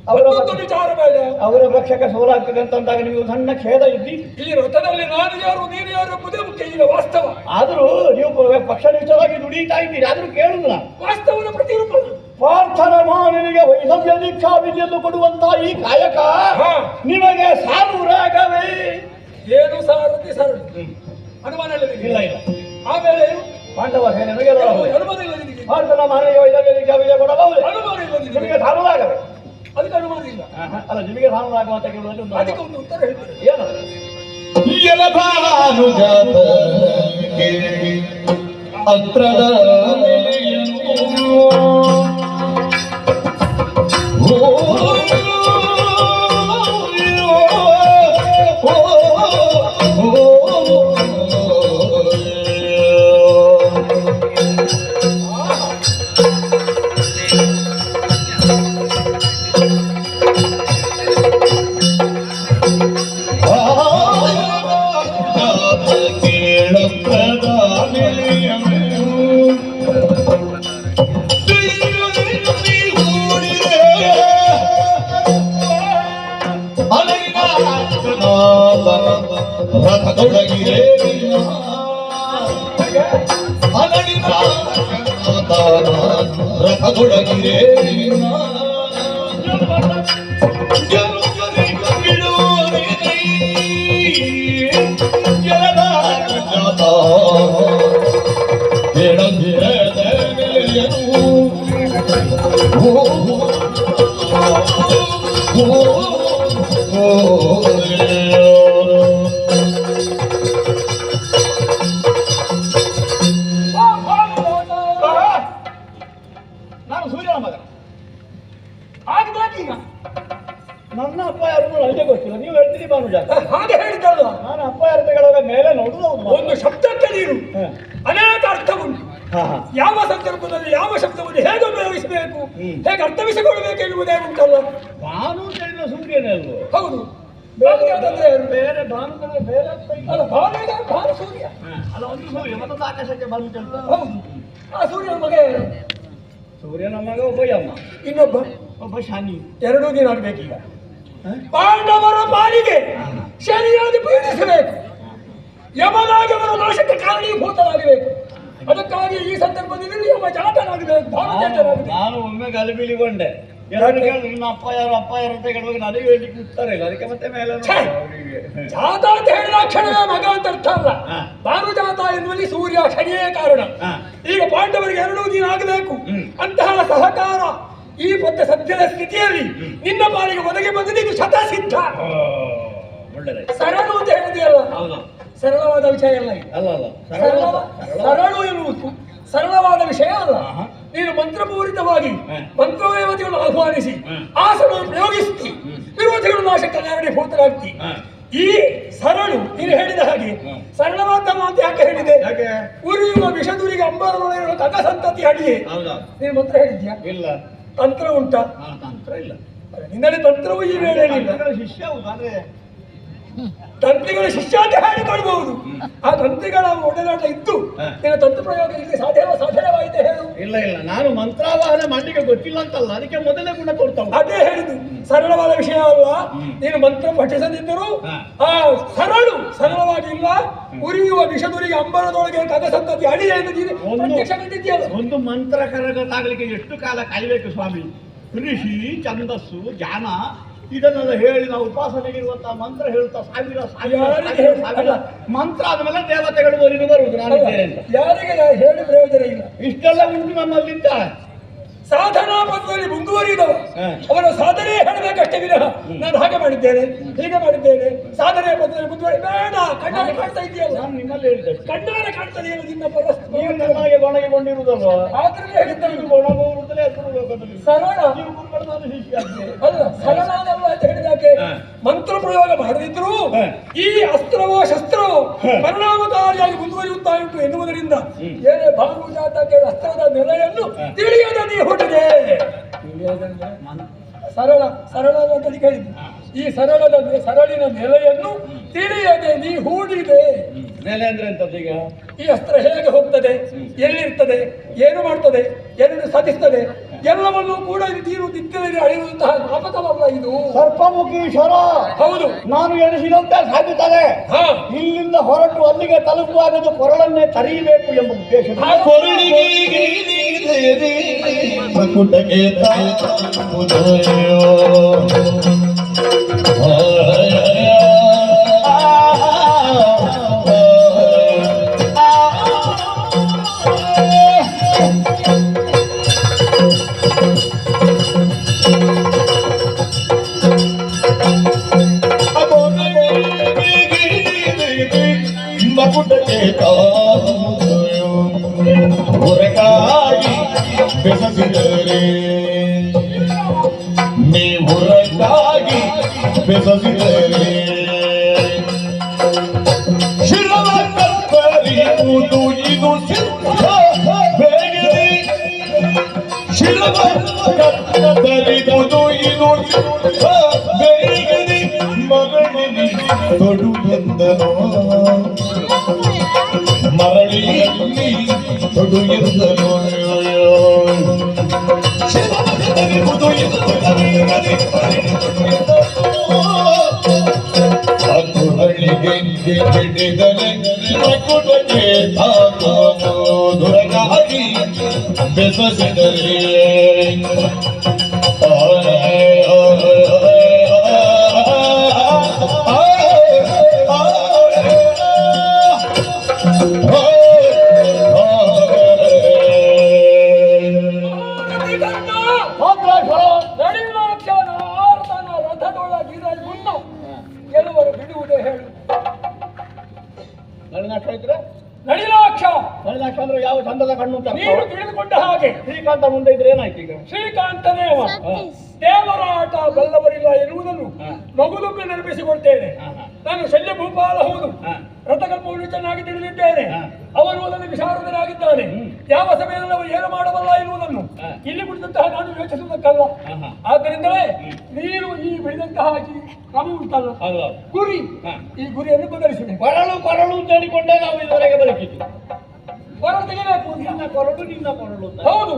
ಅವರ ಮತ್ತೊಂದು ವಿಚಾರ ಬೇಡ. ಅವರ ಪಕ್ಷಕ್ಕೆ ಸೋಲಾಗ್ತದೆ ಅಂತಂದಾಗ ನೀವು ಸಣ್ಣ ಖೇದ ಇದ್ದಿತ್ತು. ಈ ರಥದಲ್ಲಿ ನಾನು ಯಾರು ನೀನು ಯಾರು ಎಂಬುದೇ ಮುಖ್ಯ ಈಗ ವಾಸ್ತವ. ಆದರೂ ನೀವು ಪಕ್ಷನಿಷ್ಠರಾಗಿ ದುಡಿತಾ ಇದ್ದೀರಿ, ಆದ್ರೂ ಕೇಳುದಿಲ್ಲ. ವಾಸ್ತವದ ಪ್ರತಿರೂಪ. ಪ್ರಾರ್ಥನಾ ಮಾನನಿಗೆ ವೈಧವ್ಯ ದೀಕ್ಷಾ ವಿದ್ಯೆಯನ್ನು ಕೊಡುವಂತ ಈ ಕಾಯಕ ಹ. ನಿಮಗೆ ಸಾಲು ರಾಗವೇ? ಏನು ಸಾರಥಿ ಸರಳು. ಅನುಮಾನ ಇಲ್ಲ ನಿನಗೆ? ಇಲ್ಲ ಇಲ್ಲ. ಆಮೇಲೆ ಏನು? ಪಾಂಡವ ಸೇನೆ ಗೆಲ್ಲಬಹುದು. ಅನುಮಾನ ಇಲ್ಲ ನಿನಗೆ? ಪ್ರಾರ್ಥನಾ ಮಾನನಿಗೆ ವೈಧವ್ಯ ದೀಕ್ಷಾ ವಿದ್ಯೆ ಕೊಡಬಹುದು. ಅನುಮಾನ ಇಲ್ಲ ನಿಮಗೆ ನಿನಗೆ? ಸಾಲು ರಾಗವೇ? ಅದಕ್ಕೆ ಅನುಮಾನ ಇಲ್ಲ. ಅಲ್ಲ, ನಿಮಗೆ ಸಾಲು ರಾಗುವಂತ ಕೇಳುವುದರಲ್ಲಿ ಒಂದು ಅದಕ್ಕೆ ಒಂದು ಉತ್ತರ ಹೇಳ್ತೇನೆ. ಏನು? ಎಲಭಾನುಜಾತ ಅತ್ರದ ರಥದೊಳಗಿರೇ ರಥದೊಳಗಿರೇ ನಾನು ಸೂರ್ಯನ ಮಗ. ಆಗ್ಬೇಕು ಈಗ. ನನ್ನ ಅಪ್ಪ ಯಾರು ನನಗೆ ಗೊತ್ತಿಲ್ಲ, ನೀವು ಹೇಳ್ತೀರಿ ಭಾನುಜಾತ. ಹಾಗೆ ಹೇಳಿದ್ದಲ್ಲ. ನಾನು ಅಪ್ಪ ಯಾರು ಹೇಳುವಾಗ ಮೇಲೆ ನೋಡುದು ಒಂದು ಶಬ್ದಕ್ಕೆ ನೀನು ಅನೇಕ ಅರ್ಥ ಉಂಟು. ಯಾವ ಸಂದರ್ಭದಲ್ಲಿ ಯಾವ ಶಬ್ದವನ್ನು ಹೇಗೆ ಉಪಯೋಗಿಸಬೇಕು, ಹೇಗೆ ಅರ್ಥವಿಸಿಕೊಳ್ಳಬೇಕು ಎನ್ನುವುದೇ ಉಂಟಲ್ಲ. ಭಾನು ಹೇಳಿದ ಸೂರ್ಯನೇ ಅಲ್ವೋ? ಹೌದು. ಬೇರೆ ಯಾವ್ದಂದ್ರೆ ಬೇರೆ ಭಾನುಗಳು ಬೇರೆ ಅರ್ಥ ಇಲ್ಲ. ಅಲ್ಲ, ಭಾನು ಸೂರ್ಯ. ಅಲ್ಲ, ಒಂದು ಸೂರ್ಯ ಮತ್ತೊಂದು ಆಕಾಶಕ್ಕೆ ಬಂತು ಅಂತ. ಹೌದು. ಆ ಸೂರ್ಯನ ಮಗ ಯಾರು? ಸೂರ್ಯನ ಮಗ ಒಬ್ಬ ಯಮ, ಇನ್ನೊಬ್ಬ ಒಬ್ಬ ಶನಿ. ಎರಡೂ ದಿನ ಆಗ್ಬೇಕೀಗ. ಪಾಂಡವರ ಪಾಲಿಗೆ ಶನಿಯಾಗಿ ಪೀಡಿಸಬೇಕು, ಯಮನಾಗಿ ಅವರ ನಾಶಕ್ಕೆ ಕಾರಣೀಭೂತರಾಗಬೇಕು. ಅದಕ್ಕಾಗಿ ಈ ಸಂದರ್ಭದಲ್ಲಿ ಯಮ ಜಾತನಾಗಬೇಕು, ಭಾನುಜಾತನಾಗಬೇಕು. ನಾನು ಒಮ್ಮೆ ಗಲಿಬಿಲಿಗೊಂಡೆ. ಎಲ್ಲರೂ ಕೇಳಿದ್ರು ನಿಮ್ಮ ಅಪ್ಪ ಯಾರು ಅಂತ ಕೇಳುವಾಗ ನನಗೆ ಹೇಳಲಿಕ್ಕೆ ಉತ್ತರ ಇಲ್ಲ. ಅದಕ್ಕೆ ಮತ್ತೆ ಮೇಲೆ ಛೆ! ಜಾತ ಅಂತ ಹೇಳಿದ ಕ್ಷಣವೇ ಮಗ ಅಂತ ಅರ್ಥ ಅಲ್ಲ. ಭಾನುಜಾತ ಎನ್ನುವಲ್ಲಿ ಸೂರ್ಯ ಶನಿಯೇ ಕಾರಣ. ಈಗ ಪಾಂಡವರಿಗೆ ಎರಡೂ ದಿನ ಆಗಬೇಕು. ಅಂತಹ ಸಹಕಾರ ಈ ಸದ್ಯದ ಸ್ಥಿತಿಯಲ್ಲಿ ನಿನ್ನ ಪಾಲಿಗೆ ಒದಗಿ ಬಂದಿದ್ದು ಇದು ಶತಸಿದ್ಧ. ಒಳ್ಳೆದಾಯ್ತು. ಸರಳು ಅಂತ ಹೇಳಿದೆಯಲ್ಲ, ಹೌದು. ಸರಳವಾದ ವಿಷಯ ಅಲ್ಲ ಇದು. ಅಲ್ಲ ಅಲ್ಲ, ಸರಳು ಎನ್ನುವುದು ಸರಳವಾದ ವಿಷಯ ಅಲ್ಲ. ನೀನು ಮಂತ್ರಪೂರಿತವಾಗಿ ಮಂತ್ರದೇವತೆಗಳನ್ನು ಆಹ್ವಾನಿಸಿ ಆಸನವನ್ನು ಪ್ರಯೋಗಿಸ್ತಿ, ವಿರೋಧಿಗಳು ನಾಶಕ್ಕೆ ಕಾರಣೀಭೂತರಾಗ್ತಿ. ಈ ಸರಳು ನೀನು ಹೇಳಿದ ಹಾಗೆ ಸರಳವಾದ ಮಾತು ಯಾಕೆ ಹೇಳಿದೆ? ಉರಿಯುವ ವಿಷದುರಿಗೆ ಅಂಬರದೊಳಗಿರುವ ಕಗ ಸಂತತಿ ಅಡಿಯೇ ನೀನು ಮಂತ್ರ ಹೇಳಿದ್ಯಾ? ಇಲ್ಲ. ತಂತ್ರ ಉಂಟಾ? ತಂತ್ರ ಇಲ್ಲ. ನಿನ್ನಲ್ಲಿ ತಂತ್ರವೂ ಈ ವೇಳೆಯಲ್ಲಿ ಶಿಷ್ಯ ಹೌದು. ಆದ್ರೆ ತಂತ್ರಿಗಳ ಶಿಷ್ಯ ಅಂತ ಹೇಳಿಕೊಳ್ಬಹುದು. ಆ ತಂತ್ರಿಗಳ ಒಡನಾಟ ಇದ್ದು ನಿನ್ನ ತಂತ್ರ ಪ್ರಯೋಗ ಇಲ್ಲಿ ಸಾಧ್ಯವಾಯಿತೆ ಹೇಳು. ಇಲ್ಲ ಇಲ್ಲ, ನಾನು ಮಂತ್ರಾವಾಹನೆ ಮಾಡಲಿಕ್ಕೆ ಗೊತ್ತಿಲ್ಲ ಅಂತಲ್ಲ, ಅದಕ್ಕೆ ಮೊದಲೇ ಗುಣ ಕೊಡ್ತಾವ. ಅದೇ ಹೇಳಿದ್ದು ಸರಳವಾದ ವಿಷಯ ಅಲ್ಲ. ನೀನು ಮಂತ್ರ ಪಠಿಸದಿದ್ದರೂ ಆ ಸರಳವಾಗಿ ಇಲ್ಲ. ಉರಿಯುವ ವಿಷದುರಿಗೆ ಅಂಬರದೊಳಗೆ ಕಗ ಸಂತತಿ ಅಡಿ ಎಂದು ಪ್ರತ್ಯಕ್ಷ ಕಂಡಿದ್ದೀಯಲ್ಲ. ಒಂದು ಮಂತ್ರ ಕರಗತಾಗಲಿಕ್ಕೆ ಎಷ್ಟು ಕಾಲ ಕಾಯಬೇಕು ಸ್ವಾಮಿ? ಋಷಿ, ಛಂದಸ್ಸು, ಜ್ಞಾನ ಇದನ್ನೆಲ್ಲ ಹೇಳಿ ನಾವು ಉಪಾಸನೆಗೆ ಇರುವಂತಹ ಮಂತ್ರ ಹೇಳ್ತಾ ಸಾವಿರ ಮಂತ್ರ ಆದ್ಮೇಲೆ ದೇವತೆಗಳು ಬರುವುದು ನಾನಿದ್ದೇನೆ ಅಂತ ಯಾರಿಗೆ ಹೇಳಿ ಪ್ರಯೋಜನ ಇಲ್ಲ. ಇಷ್ಟೆಲ್ಲ ಉಂಟು ನಮ್ಮಲ್ಲಿಂದ. ಸಾಧನಾ ಪಥದಲ್ಲಿ ಮುಂದುವರಿದವ ಅವರ ಸಾಧನೆ ಹೇಳಬೇಕಷ್ಟೇ ವಿನಃ ನಾನು ಹಾಗೆ ಮಾಡಿದ್ದೇನೆ ಹೀಗೆ ಮಾಡಿದ್ದೇನೆ ಸಾಧನೆ ಪಥದಲ್ಲಿ ಮುಂದುವರಿ ಬೇಡ. ಕಣ್ಣಾರೆ ಕಾಣ್ತಾ ಇದೆಯಲ್ಲ, ನಾನು ನಿಮ್ಮಲ್ಲಿ ಹೇಳಿದೆ. ಕಣ್ಣಾರೆ ಕಾಣ್ತದೆ ನಿನ್ನ ಪರಸ್ಪರ ನೀವು ನಮಗೆ ಗೊಣಗಿಕೊಂಡಿರುವುದಲ್ವ? ಆದ್ರಲ್ಲಿ ಹೇಳಿದ್ದ ಗೊಣಗುವುದಲೇ ಸರಳ ನೀವು ಗುರುಗಳು ಶಿಷ್ಯ ಅಲ್ಲ, ಸರಳಾದಲ್ಲ ಅಂತ ಹೇಳಿದಾಕೆ ಮಂತ್ರ ಪ್ರಯೋಗ ಮಾಡದಿದ್ರು ಈ ಅಸ್ತ್ರವೋ ಶಸ್ತ್ರವೋ ಪರಿಣಾಮಕಾರಿಯಾಗಿ ಮುಂದುವರಿಯುತ್ತಾ ಉಂಟು ಎನ್ನುವುದರಿಂದ ಏನೇ ಭಾನುಜಾತಕ್ಕೆ ಅಸ್ತ್ರದ ನೆಲೆಯನ್ನು ತಿಳಿಯದ ನೀ ಹುಟ್ಟಿದೆ. ಸರಳ ಅಂತ ಹೇಳಿದ್ದು ಈ ಸರಳಿನ ನೆಲೆಯನ್ನು ತಿಳಿಯದೆ ನೀ ಹೂಡಿದೆ. ನೆಲೆ ಅಂದ್ರೆ ಎಂತದ್ದು? ಈಗ ಈ ಅಸ್ತ್ರ ಹೇಗೆ ಹೋಗ್ತದೆ, ಎಲ್ಲಿರ್ತದೆ, ಏನು ಮಾಡ್ತದೆ, ಏನನ್ನು ಸಾಧಿಸ್ತದೆ ಎಲ್ಲವನ್ನೂ ಕೂಡ ನೀನು ದಿಕ್ಕಿನಲ್ಲಿ ಅಳೆಯುವಂತಹ ಮಾಪಕವಲ್ಲ ಇದು. ಸರ್ಪಮುಖೀಶ್ವರ. ಹೌದು, ನಾನು ಎಣಿಸಿದಂತೆ ಸಾಗುತ್ತದೆ. ಇಲ್ಲಿಂದ ಹೊರಟು ಅಲ್ಲಿಗೆ ತಲುಪುವಾಗ ಕೊರಳನ್ನೇ ತರೀಬೇಕು ಎಂಬ ಉದ್ದೇಶ. ಹೊರಗಾಗಿ ಬೆಸಸಿದರೆ ನೀ ಹೊರಗಾಗಿ ಬೆಸಸಿದರೆ ಶಿರವ ಕತ್ತರಿಯುವುದು ಇದು ಸಿದ್ಧ ಬೇಗನೆ. ಶಿರವ ಕತ್ತರಿಯುವುದು ಇದು ಸಿದ್ಧ ಬೇಗನೆ. ಮರಳಿ ತೊಡು ಎಂದನೋ ಮರಳಿ ತೊಡು ಎಂದನೋ ಹಳ್ಳಿಗೆ ಬಿಡಿದರೆ ಮಕ್ಕಳಿಗೆ ದುರಗಾಗಿ ಬೆಸಸಿದರೆ ಗೆಲುವರು ಬಿಡುವುದೇ ಹೇಳು. ನಳಿನಾಕ್ಷ ಇದ್ರೆ ನಳಿನಾಕ್ಷ ಅಂದ್ರೆ ಯಾವ ಚಂದದ ಕಣ್ಣು ಅಂತ ನೀನು ತಿಳಿದುಕೊಂಡ ಹಾಗೆ ಶ್ರೀಕಾಂತ ಮುಂದೆ ಇದ್ರೆ ಏನಾಯ್ತು? ಈಗ ಶ್ರೀಕಾಂತನೇ ಅವ. ದೇವರ ಆಟ ಬಲ್ಲವರಿಲ್ಲ ಎನ್ನುವುದನ್ನು ಮಗುಲೊಮ್ಮೆ ನೆನಪಿಸಿಕೊಳ್ತೇನೆ. ನಾನು ಶಲ್ಯ ಭೂಪಾಲ ಹೌದು, ರಥಕಲ್ಪವನ್ನು ಚೆನ್ನಾಗಿ ತಿಳಿದಿದ್ದೇನೆ. ಹಾ. ಅವನು ಅದನ್ನು ವಿಶಾರದನಾಗಿದ್ದಾನೆ. ಯಾವ ಸಮಯದಲ್ಲಿ ಅವನು ಏನು ಮಾಡಬಲ್ಲ ಎನ್ನುವುದನ್ನು ಇಲ್ಲಿ ಬಿಡಿದಂತಹ ನಾನು ಯೋಚಿಸುವುದಕ್ಕಲ್ಲ. ಆಹಾ. ಆದ್ದರಿಂದಲೇ ನೀನು ಈ ಬಿಡಿದಂತಹ ಈ ಕ್ರಮ ಉಂಟಲ್ಲ, ಹೌದು. ಗುರಿ, ಹಾ. ಈ ಗುರಿಯನ್ನು ಬದಲಿಸಿದೆ. ಕೊರಳು ಕೊರಳು ಅಂತ ಹೇಳಿಕೊಂಡೇ ನಾವು ಇದುವರೆಗೆ ಬದುಕಿದ್ದು. ಹೊರ ತೆಗೆಯಬೇಕು ಅಂತ. ನಿನ್ನ ಕೊರಳು ನಿನ್ನ ಕೊರಳು ಅಂತ. ಹೌದು,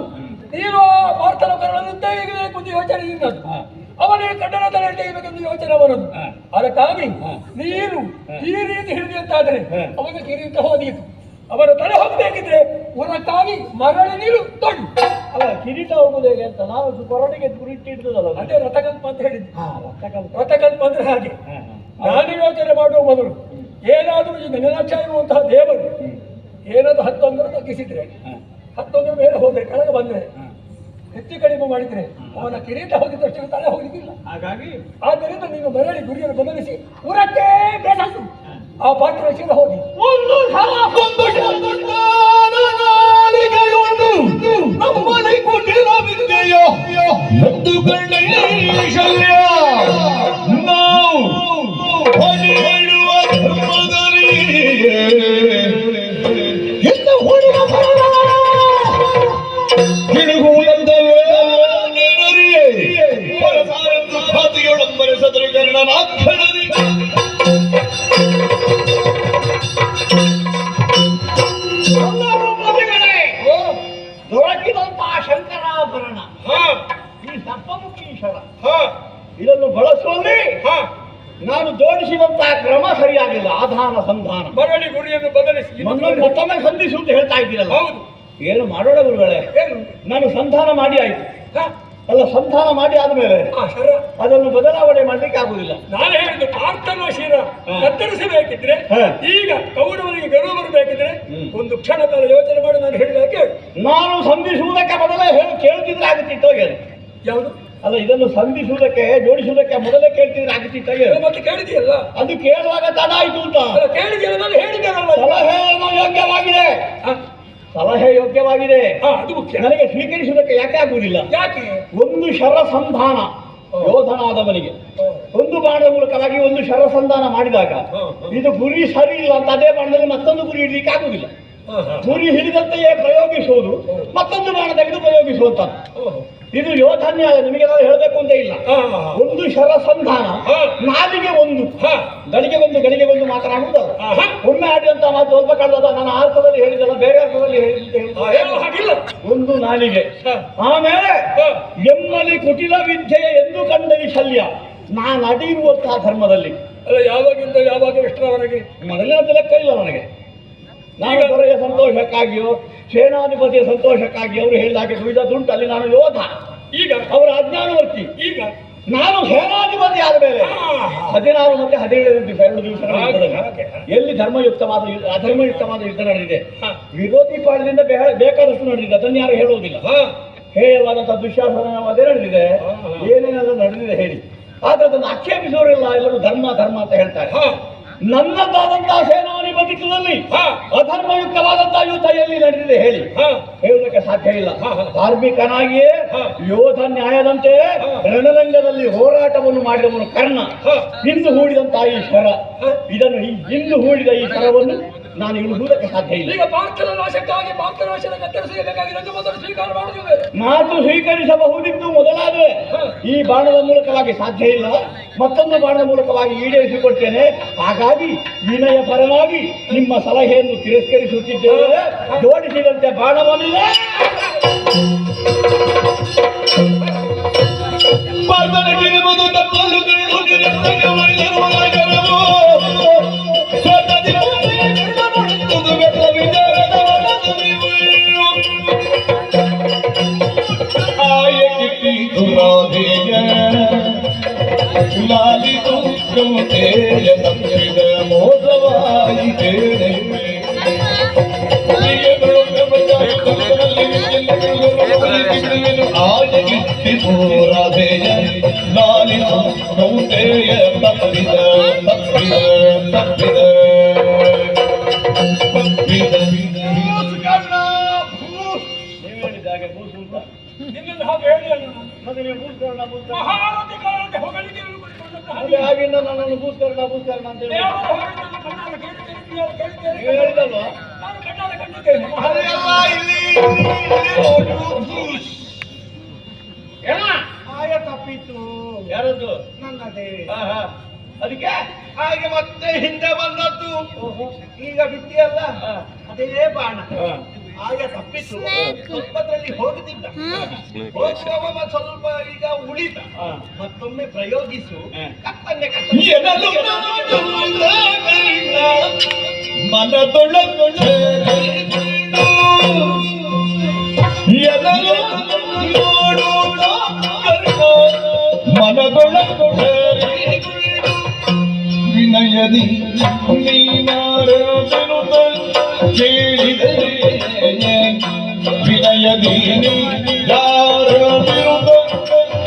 ನೀನು ಭಾರತದ ಕರಳನ್ನು ತೆಗೆಯಬೇಕು ಅಂತ ಯೋಚನೆ ನಿನ್ನದು. ಹಾ. ಅವನಿಗೆ ಕನ್ನಡ ತಲೆ ತೆಗೆಯಬೇಕೆಂದು ಯೋಚನೆ ಅವನದು. ಹಾ. ಅದಕ್ಕಾಗಿ ಹಾ. ನೀನು ಹಾ. ಈ ರೀತಿ ಹಿಡಿದಂತಾದರೆ ಹಾ. ಅವನ ಕಿರೀಟ ಹೋದೀತು. ಅವನ ತಲೆ ಹೋಗಬೇಕಿದ್ರೆ ಹೊರಕ್ಕಾಗಿ ಮರಳಿ ನೀರು ತೊಂಡು. ಅಲ್ಲ, ಕಿರೀಟ ಹೋಗುದು ಹೇಗೆ ಅಂತ ನಾವು ಕೊರಳಿಗೆ ಗುರಿಟ್ಟು ಇರ್ತದಲ್ಲ. ಅದೇ ರಥಕಲ್ಪ ಅಂತ ಹೇಳಿದ್ದು. ಹಾ, ರಥಕಲ್ಪ. ರಥಕಲ್ಪ ಅಂದ್ರೆ ಹಾಗೆ. ಹಾ, ಹಾ. ನಾನು ಯೋಚನೆ ಮಾಡುವ ಮೊದಲು ಏನಾದರೂ ಈ ಗಣನಾಕ್ಷ ಇರುವಂತಹ ದೇವರು ಏನಾದ್ರು 10 ತಗ್ಗಿಸಿದ್ರೆ, ಹಾ. 10 ಮೇಲೆ ಹೋದ್ರೆ, ಕೆಳಗೆ ಬಂದ್ರೆ, ಹಾ. ಹೆಚ್ಚು ಕಡಿಮೆ ಮಾಡಿದ್ರೆ ಅವನ ಕಿರೀಟ ಹೋಗಿದ್ದಷ್ಟು ತಲೆ ಹೋಗಿದ್ದಿಲ್ಲ. ಹಾಗಾಗಿ ಆದ್ದರಿಂದ ನೀನು ಮರಳಿ ಗುರಿಯನ್ನು ಬದಲಿಸಿ ಊರಕ್ಕೆ ಬೇಸತ್ತು ಆ ಪಾತ್ರ ಶಿರ ಹೋಗಿ ಒಂದು ನಾಲಿಗೆಯುಂಟು ನಮ್ಮನೆ ಕೊಟ್ಟಿರ ವಿದ್ಯೆಯ ಎಂದು ಶಲ್ಯ ನಾವು ಹೊಡೆಯುವ ಧರ್ಮದಲ್ಲಿ ಎಂತ ಹೊಡೆಯ ಗಿಡುಗುವುದಂತವೇ ನೆನರಿಯೇ ಪರಸಾರಂದು ಖಾತಿಗಳೊಂಬರೆ ಸದೃಕರಣನಾಥನದಿ ದೊರಕಿದಂತಹ ಶಂಕರಾಭರಣ ಈ ಸಪ್ತಮುಖೀಶ್ವರ ಇದನ್ನು ಬಳಸುವಲ್ಲಿ ನಾನು ಜೋಡಿಸಿದಂತಹ ಕ್ರಮ ಸರಿಯಾಗಿಲ್ಲ. ಆಧಾನ ಸಂಧಾನ ಮರಳಿ ಗುರಿಯನ್ನು ಬದಲಿಸಿ ನನ್ನನ್ನು ಮತ್ತೊಮ್ಮೆ ಸಂಧಿಸು ಅಂತ ಹೇಳ್ತಾ ಇದ್ದೀರಲ್ಲ. ಹೌದು. ಏನು ಮಾಡೋಣ ಗುರುಗಳೇ, ಏನು? ನಾನು ಸಂಧಾನ ಮಾಡಿ ಆಯ್ತು. ಹ? ಅಲ್ಲ, ಸಂಧಾನ ಮಾಡಿ ಆದ್ಮೇಲೆ ಆ ಶರ ಅದನ್ನು ಬದಲಾವಣೆ ಮಾಡ್ಲಿಕ್ಕೆ ಆಗುದಿಲ್ಲ. ನಾನು ಹೇಳಿದ್ದು ಪಾರ್ಥನ ಶಿರ ಹ. ಕತ್ತರಿಸಬೇಕಿದ್ರೆ, ಹ. ಈಗ ಕೌರವನಿಗೆ ಗರ್ವ ಬರಬೇಕಿದ್ರೆ ಹ್ಮ್. ಒಂದು ಕ್ಷಣ ಕಾಲ ಯೋಚನೆ ಮಾಡಿ ನಾನು ಹೇಳಿದ ಕೇಳು. ನಾನು ಸಂಧಿಸುವುದಕ್ಕೆ ಮೊದಲೇ ಕೇಳ್ತಿದ್ರೆ ಆಗುತ್ತಿತ್ತೋ ಏನು? ಯಾವುದು? ಅಲ್ಲ, ಇದನ್ನು ಸಂಧಿಸುವುದಕ್ಕೆ ಜೋಡಿಸುವುದಕ್ಕೆ ಮೊದಲೇ ಕೇಳ್ತಿದ್ರೆ ಆಗುತ್ತಿತ್ತ ಏನು? ಮತ್ತೆ ಕೇಳಿದೆಯಲ್ಲ, ಅದು ಕೇಳುವಾಗ ತಡ ಆಯ್ತು ಅಂತ. ಅಲ್ಲ ಕೇಳಿದೆಯಲ್ಲ, ನಾನು ಹೇಳಿದ್ದೇನಲ್ಲ. ಸಲಹೆ ಯೋಗ್ಯವಾಗಿದೆ, ಹ? ಸಲಹೆ ಯೋಗ್ಯವಾಗಿದೆ. ಅದು ಮುಖ್ಯ. ನನಗೆ ಸ್ವೀಕರಿಸುವುದಕ್ಕೆ ಯಾಕೆ ಆಗುವುದಿಲ್ಲ? ಯಾಕೆ? ಒಂದು ಶರಸಂಧಾನ ಯೋಧನಾದವನಿಗೆ ಒಂದು ಬಾಣದ ಮೂಲಕವಾಗಿ ಒಂದು ಶರಸಂಧಾನ ಮಾಡಿದಾಗ ಇದು ಗುರಿ ಸರಿ ಇಲ್ಲ ಅಂತ ಅದೇ ಬಾಣದಲ್ಲಿ ಮತ್ತೊಂದು ಗುರಿ ಹಿಡ್ಲಿಕ್ಕೆ ಆಗುದಿಲ್ಲ. ಗುರಿ ಹಿಡಿದಂತೆಯೇ ಪ್ರಯೋಗಿಸುವುದು, ಮತ್ತೊಂದು ಬಾಣ ತೆಗೆದು ಪ್ರಯೋಗಿಸುವಂತದ್ದು. ಇದು ಯೋಧನ್ಯಾಯ. ನಿಮಗೆ ನಾನು ಹೇಳಬೇಕು ಅಂತ ಇಲ್ಲ. ಒಂದು ಶರಸಂಧಾನ, ನಾಲಿಗೆ ಒಂದು, ಗಳಿಗೆ ಒಂದು ಮಾತನಾಡುವುದಲ್ಲ. ಒಮ್ಮೆ ಆಡಿದಂತ ಮಾತು ಸ್ವಲ್ಪ ಕಳೆದ ನಾನು ಆ ಅರ್ಥದಲ್ಲಿ ಹೇಳಿದಲ್ಲ, ಬೇರೆ ಅರ್ಥದಲ್ಲಿ ಹಾಗಿಲ್ಲ. ಒಂದು ನಾಲಿಗೆ. ಆಮೇಲೆ ಎಮ್ಮಲಿ ಕುಟಿಲ ವಿದ್ಯೆಯ ಎಂದು ಕಂಡ ಈ ಶಲ್ಯ. ನಾನು ಅಡಿರುವಂತಹ ಧರ್ಮದಲ್ಲಿ ಅಲ್ಲ, ಯಾವಾಗಿಂದ ಯಾವಾಗ ಎಷ್ಟರವರೆಗೆ? ಮೊದಲಿನ ಲೆಕ್ಕ ಇಲ್ಲ ನನಗೆ. ನಾನು ದೊರೆಯ ಸಂತೋಷಕ್ಕಾಗಿಯೋ ಸೇನಾಧಿಪತಿಯ ಸಂತೋಷಕ್ಕಾಗಿ ಅವರು ಹೇಳಿದ ಹಾಗೆ ದುಡಿದದುಂಟು. ಅಲ್ಲಿ ನಾನು ಯೋಧ, ಈಗ ಅವರ ಅಜ್ಞಾನವರ್ತಿ. ಈಗ ನಾನು ಸೇನಾಧಿಪತಿ ಆದ ಮೇಲೆ 16 ಮತ್ತೆ 17 ದಿವಸ 2 ದಿವಸಗಳ ಯುದ್ಧದಲ್ಲಿ ಎಲ್ಲಿ ಧರ್ಮಯುಕ್ತವಾದ ಅಧರ್ಮಯುಕ್ತವಾದ ಯುದ್ಧ ನಡೆದಿದೆ. ವಿರೋಧಿ ಪಾಳದಿಂದ ಬೇಕಾದಷ್ಟು ನಡೆದಿದೆ, ಅದನ್ನು ಯಾರು ಹೇಳುವುದಿಲ್ಲ. ಹೇಯವಾದಂತಹ ದುಶ್ಯಾಸನವಾದೇ ನಡೆದಿದೆ, ಏನೇನೆಲ್ಲ ನಡೆದಿದೆ ಹೇಳಿ. ಆದ್ರೆ ಅದನ್ನು ಆಕ್ಷೇಪಿಸುವವರೆಲ್ಲ ಎಲ್ಲರೂ ಧರ್ಮ ಧರ್ಮ ಅಂತ ಹೇಳ್ತಾರೆ. ನನ್ನದಾದಂತಹ ಸೇನಾಧಿಪತಿತ್ವದಲ್ಲಿ ಅಧರ್ಮಯುಕ್ತವಾದಂತಹ ಯುದ್ಧ ಎಲ್ಲಿ ನಡೆದಿದೆ ಹೇಳಿ? ಹೇಳುವುದಕ್ಕೆ ಸಾಧ್ಯ ಇಲ್ಲ. ಧಾರ್ಮಿಕನಾಗಿಯೇ ಯೋಧ ನ್ಯಾಯದಂತೆ ರಣರಂಗದಲ್ಲಿ ಹೋರಾಟವನ್ನು ಮಾಡಿದವನು ಕರ್ಣ. ಇಂದು ಹೂಡಿದಂತಹ ಈ ಶರ, ಇದನ್ನು ಇಂದು ಹೂಡಿದ ಈ ಶರವನ್ನು ನಾನು ಇಳಿಸುವುದಕ್ಕೆ ಸಾಧ್ಯ ಇಲ್ಲ. ಈಗ ಪಾರ್ಥನ ನಾಶಕ್ಕಾಗಿ ಪಾರ್ಥನಾಶನ ಕತ್ತರಿಸಬೇಕಾಗಿ ನನ್ನ ಮೊದಲು ಸ್ವೀಕಾರ ಮಾಡುತ್ತೇವೆ. ಮಾತು ಸ್ವೀಕರಿಸಬಹುದಿತ್ತು ಮೊದಲಾದ್ರೆ ಈ ಬಾಣದ ಮೂಲಕವಾಗಿ ಸಾಧ್ಯ ಇಲ್ಲ. ಮತ್ತೊಂದು ಬಾಣದ ಮೂಲಕವಾಗಿ ಈಡೇರಿಸಿಕೊಡ್ತೇನೆ. ಹಾಗಾಗಿ ವಿನಯ ಪರವಾಗಿ ನಿಮ್ಮ ಸಲಹೆಯನ್ನು ತಿರಸ್ಕರಿಸುತ್ತಿದ್ದೇವೆ. ಜೋಡಿಸಿದಂತೆ ಬಾಣವನ್ನಿಲ್ಲ ಲಾಲಿತು ಕೌಂತೆಯ ತಪ್ಪಿದ ಮೋಸವಾಯಿತೇನೆ ಆಗಿತ್ತಿ ಪೂರಾಧೆಯ ಲಾಲಿತು ಕೌಂತೆಯ ತಪ್ಪಿದ ತಪ್ಪಿದ ತಪ್ಪಿದ ನೀವು ಹೇಳಿದಾಗೆ ಭೂಸು ಅಂತ ನಿನ್ನಲ್ಲಿ ಹಾಗೆ ಹೇಳಿ ಅಲ್ಲ ನಾನು. ಮತ್ತೆ ನೀವು ಭೂಸ್ಕರಣ ಮಹಾರಥಿ ಕಾಲಕ್ಕೆ ಹೊಗಳಿಕೆಯನ್ನು ಮಾಡಿಕೊಂಡಂತಹ ಹಾಗೆ ಆಗಿಂದ ನನ್ನನ್ನು ಭೂಸ್ಕರಣ ಅಂತ ಹೇಳಿ ದೇವರು ಹೊರಟನ್ನು ಕಣ್ಣಾರೆ ಕೇಳಿದ್ದೇನೆ. ನೀವು ಹೇಳಿದಲ್ವಾ? ನಾನು ಕಣ್ಣಾರೆ ಕಂಡಿದ್ದೇನೆ. ಅದೆಲ್ಲ ಇಲ್ಲಿ ನೋಡು. ಏನ? ಆಯ ತಪ್ಪಿತ್ತು. ಯಾರದ್ದು? ನನ್ನದೇ. ಅದಕ್ಕೆ ಹಾಗೆ ಮತ್ತೆ ಹಿಂದೆ ಬಂದದ್ದು. ಈಗ ಬಿಟ್ಟಿಯಲ್ಲ, ಅದೇ ಬಾಣ. ಆಯ ತಪ್ಪಿತ್ತು. ಸ್ವಲ್ಪದಲ್ಲಿ ಹೋಗುತ್ತಿದ್ದ, ಹೋಗುವವ ಸ್ವಲ್ಪ ಈಗ ಉಳಿತ. ಮತ್ತೊಮ್ಮೆ ಪ್ರಯೋಗಿಸು. ಕತ್ತನ್ನೇ ಮನದೊಳಗೊಳ್ಳೆ ಮನದೊಳಗೊಳ್ಳೆ ವಿನಯದಿ ನೀನಾರವಿರುತ್ತ ಕೇಳಿದೆ ವಿನಯದಿ ಯಾರ ವಿರುದ್ಧ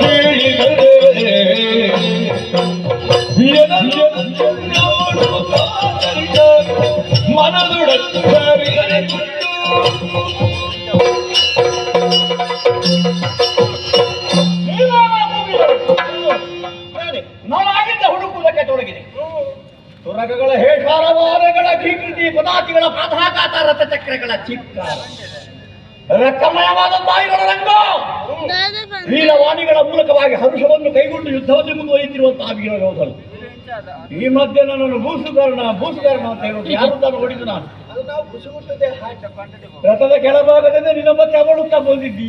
ಕೇಳಿದರೆ ನಾನಾಗಿದ್ದ ಹುಡುಕುವುದಕ್ಕೆ ತೊಡಗಿದೆ. ತುರಗಗಳ ಹೇಷಾರವಾರಗಳ ಘೀಕೃತಿ ಪದಾತಿಗಳ ಪಾದಾಘಾತ ರಥಚಕ್ರಗಳ ಚಿಕ್ಕಾರ ರಕ್ತಮಯವಾದ ತಾಯಿಗಳ ರಂಗ ವೀರವಾಣಿಗಳ ಮೂಲಕವಾಗಿ ಹರುಷವನ್ನು ಕೈಗೊಂಡು ಯುದ್ಧವನ್ನು ಮುಂದುವರಿಯುತ್ತಿರುವಂತಹ ವೀರ ಯೋಧರು. ಈ ಮಧ್ಯೆ ನನ್ನನ್ನು ಭೂಸುಕರ್ಣ ಅಂತ ಹೇಳುವುದು ಯಾರು ತಾನು ಹೊಡಿದು ನಾನು ರಥದ ಕೆಳಭಾಗದಿಂದ ನಿನ್ನ ಮತ್ತೆ ಅವಳುತ್ತಾ ಬಂದಿದ್ದಿ.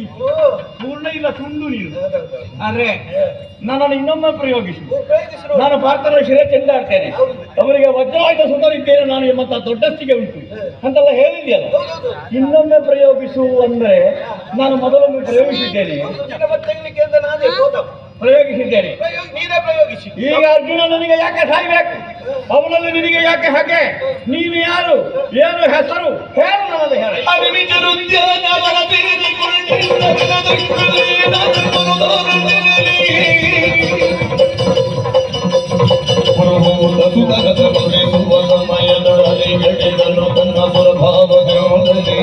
ಪೂರ್ಣ ಇಲ್ಲ ತುಂಡು ನೀನು. ಆದ್ರೆ ನನ್ನನ್ನು ಇನ್ನೊಮ್ಮೆ ಪ್ರಯೋಗಿಸು. ನಾನು ಭಾರತದ ಶಿರೆ ಚೆಂದಾಡ್ತೇನೆ, ಅವರಿಗೆ ವಜ್ರಾಯುಧ ಸುತ್ತಲಿದ್ದೇನೆ ನಾನು ಎಂಬಂತ ದೊಡ್ಡಸ್ತಿಗೆ ಉಂಟು ಅಂತೆಲ್ಲ ಹೇಳಿದ್ಯಲ್ಲ. ಇನ್ನೊಮ್ಮೆ ಪ್ರಯೋಗಿಸು ಅಂದ್ರೆ ನಾನು ಮೊದಲೊಮ್ಮೆ ಪ್ರಯೋಗಿಸಿದ್ದೇನೆ. ನೀನೇ ಪ್ರಯೋಗಿಸಿ. ಈಗ ಅರ್ಜುನ ನನಗೆ ಯಾಕೆ ಸಾಯ್ಬೇಕು? ಅವನಲ್ಲಿ ನಿನಗೆ ಯಾಕೆ ಹಾಗೆ? ನೀನು ಯಾರು? ಏನು ಹೆಸರು? ಹೇಳು ನನ್ನದು ಹೇಳ. ಸಮಯದೊಳಗೆ ಗೆಳೆದನು ತನ್ನ ಸ್ವಭಾವದೊಳಗೆ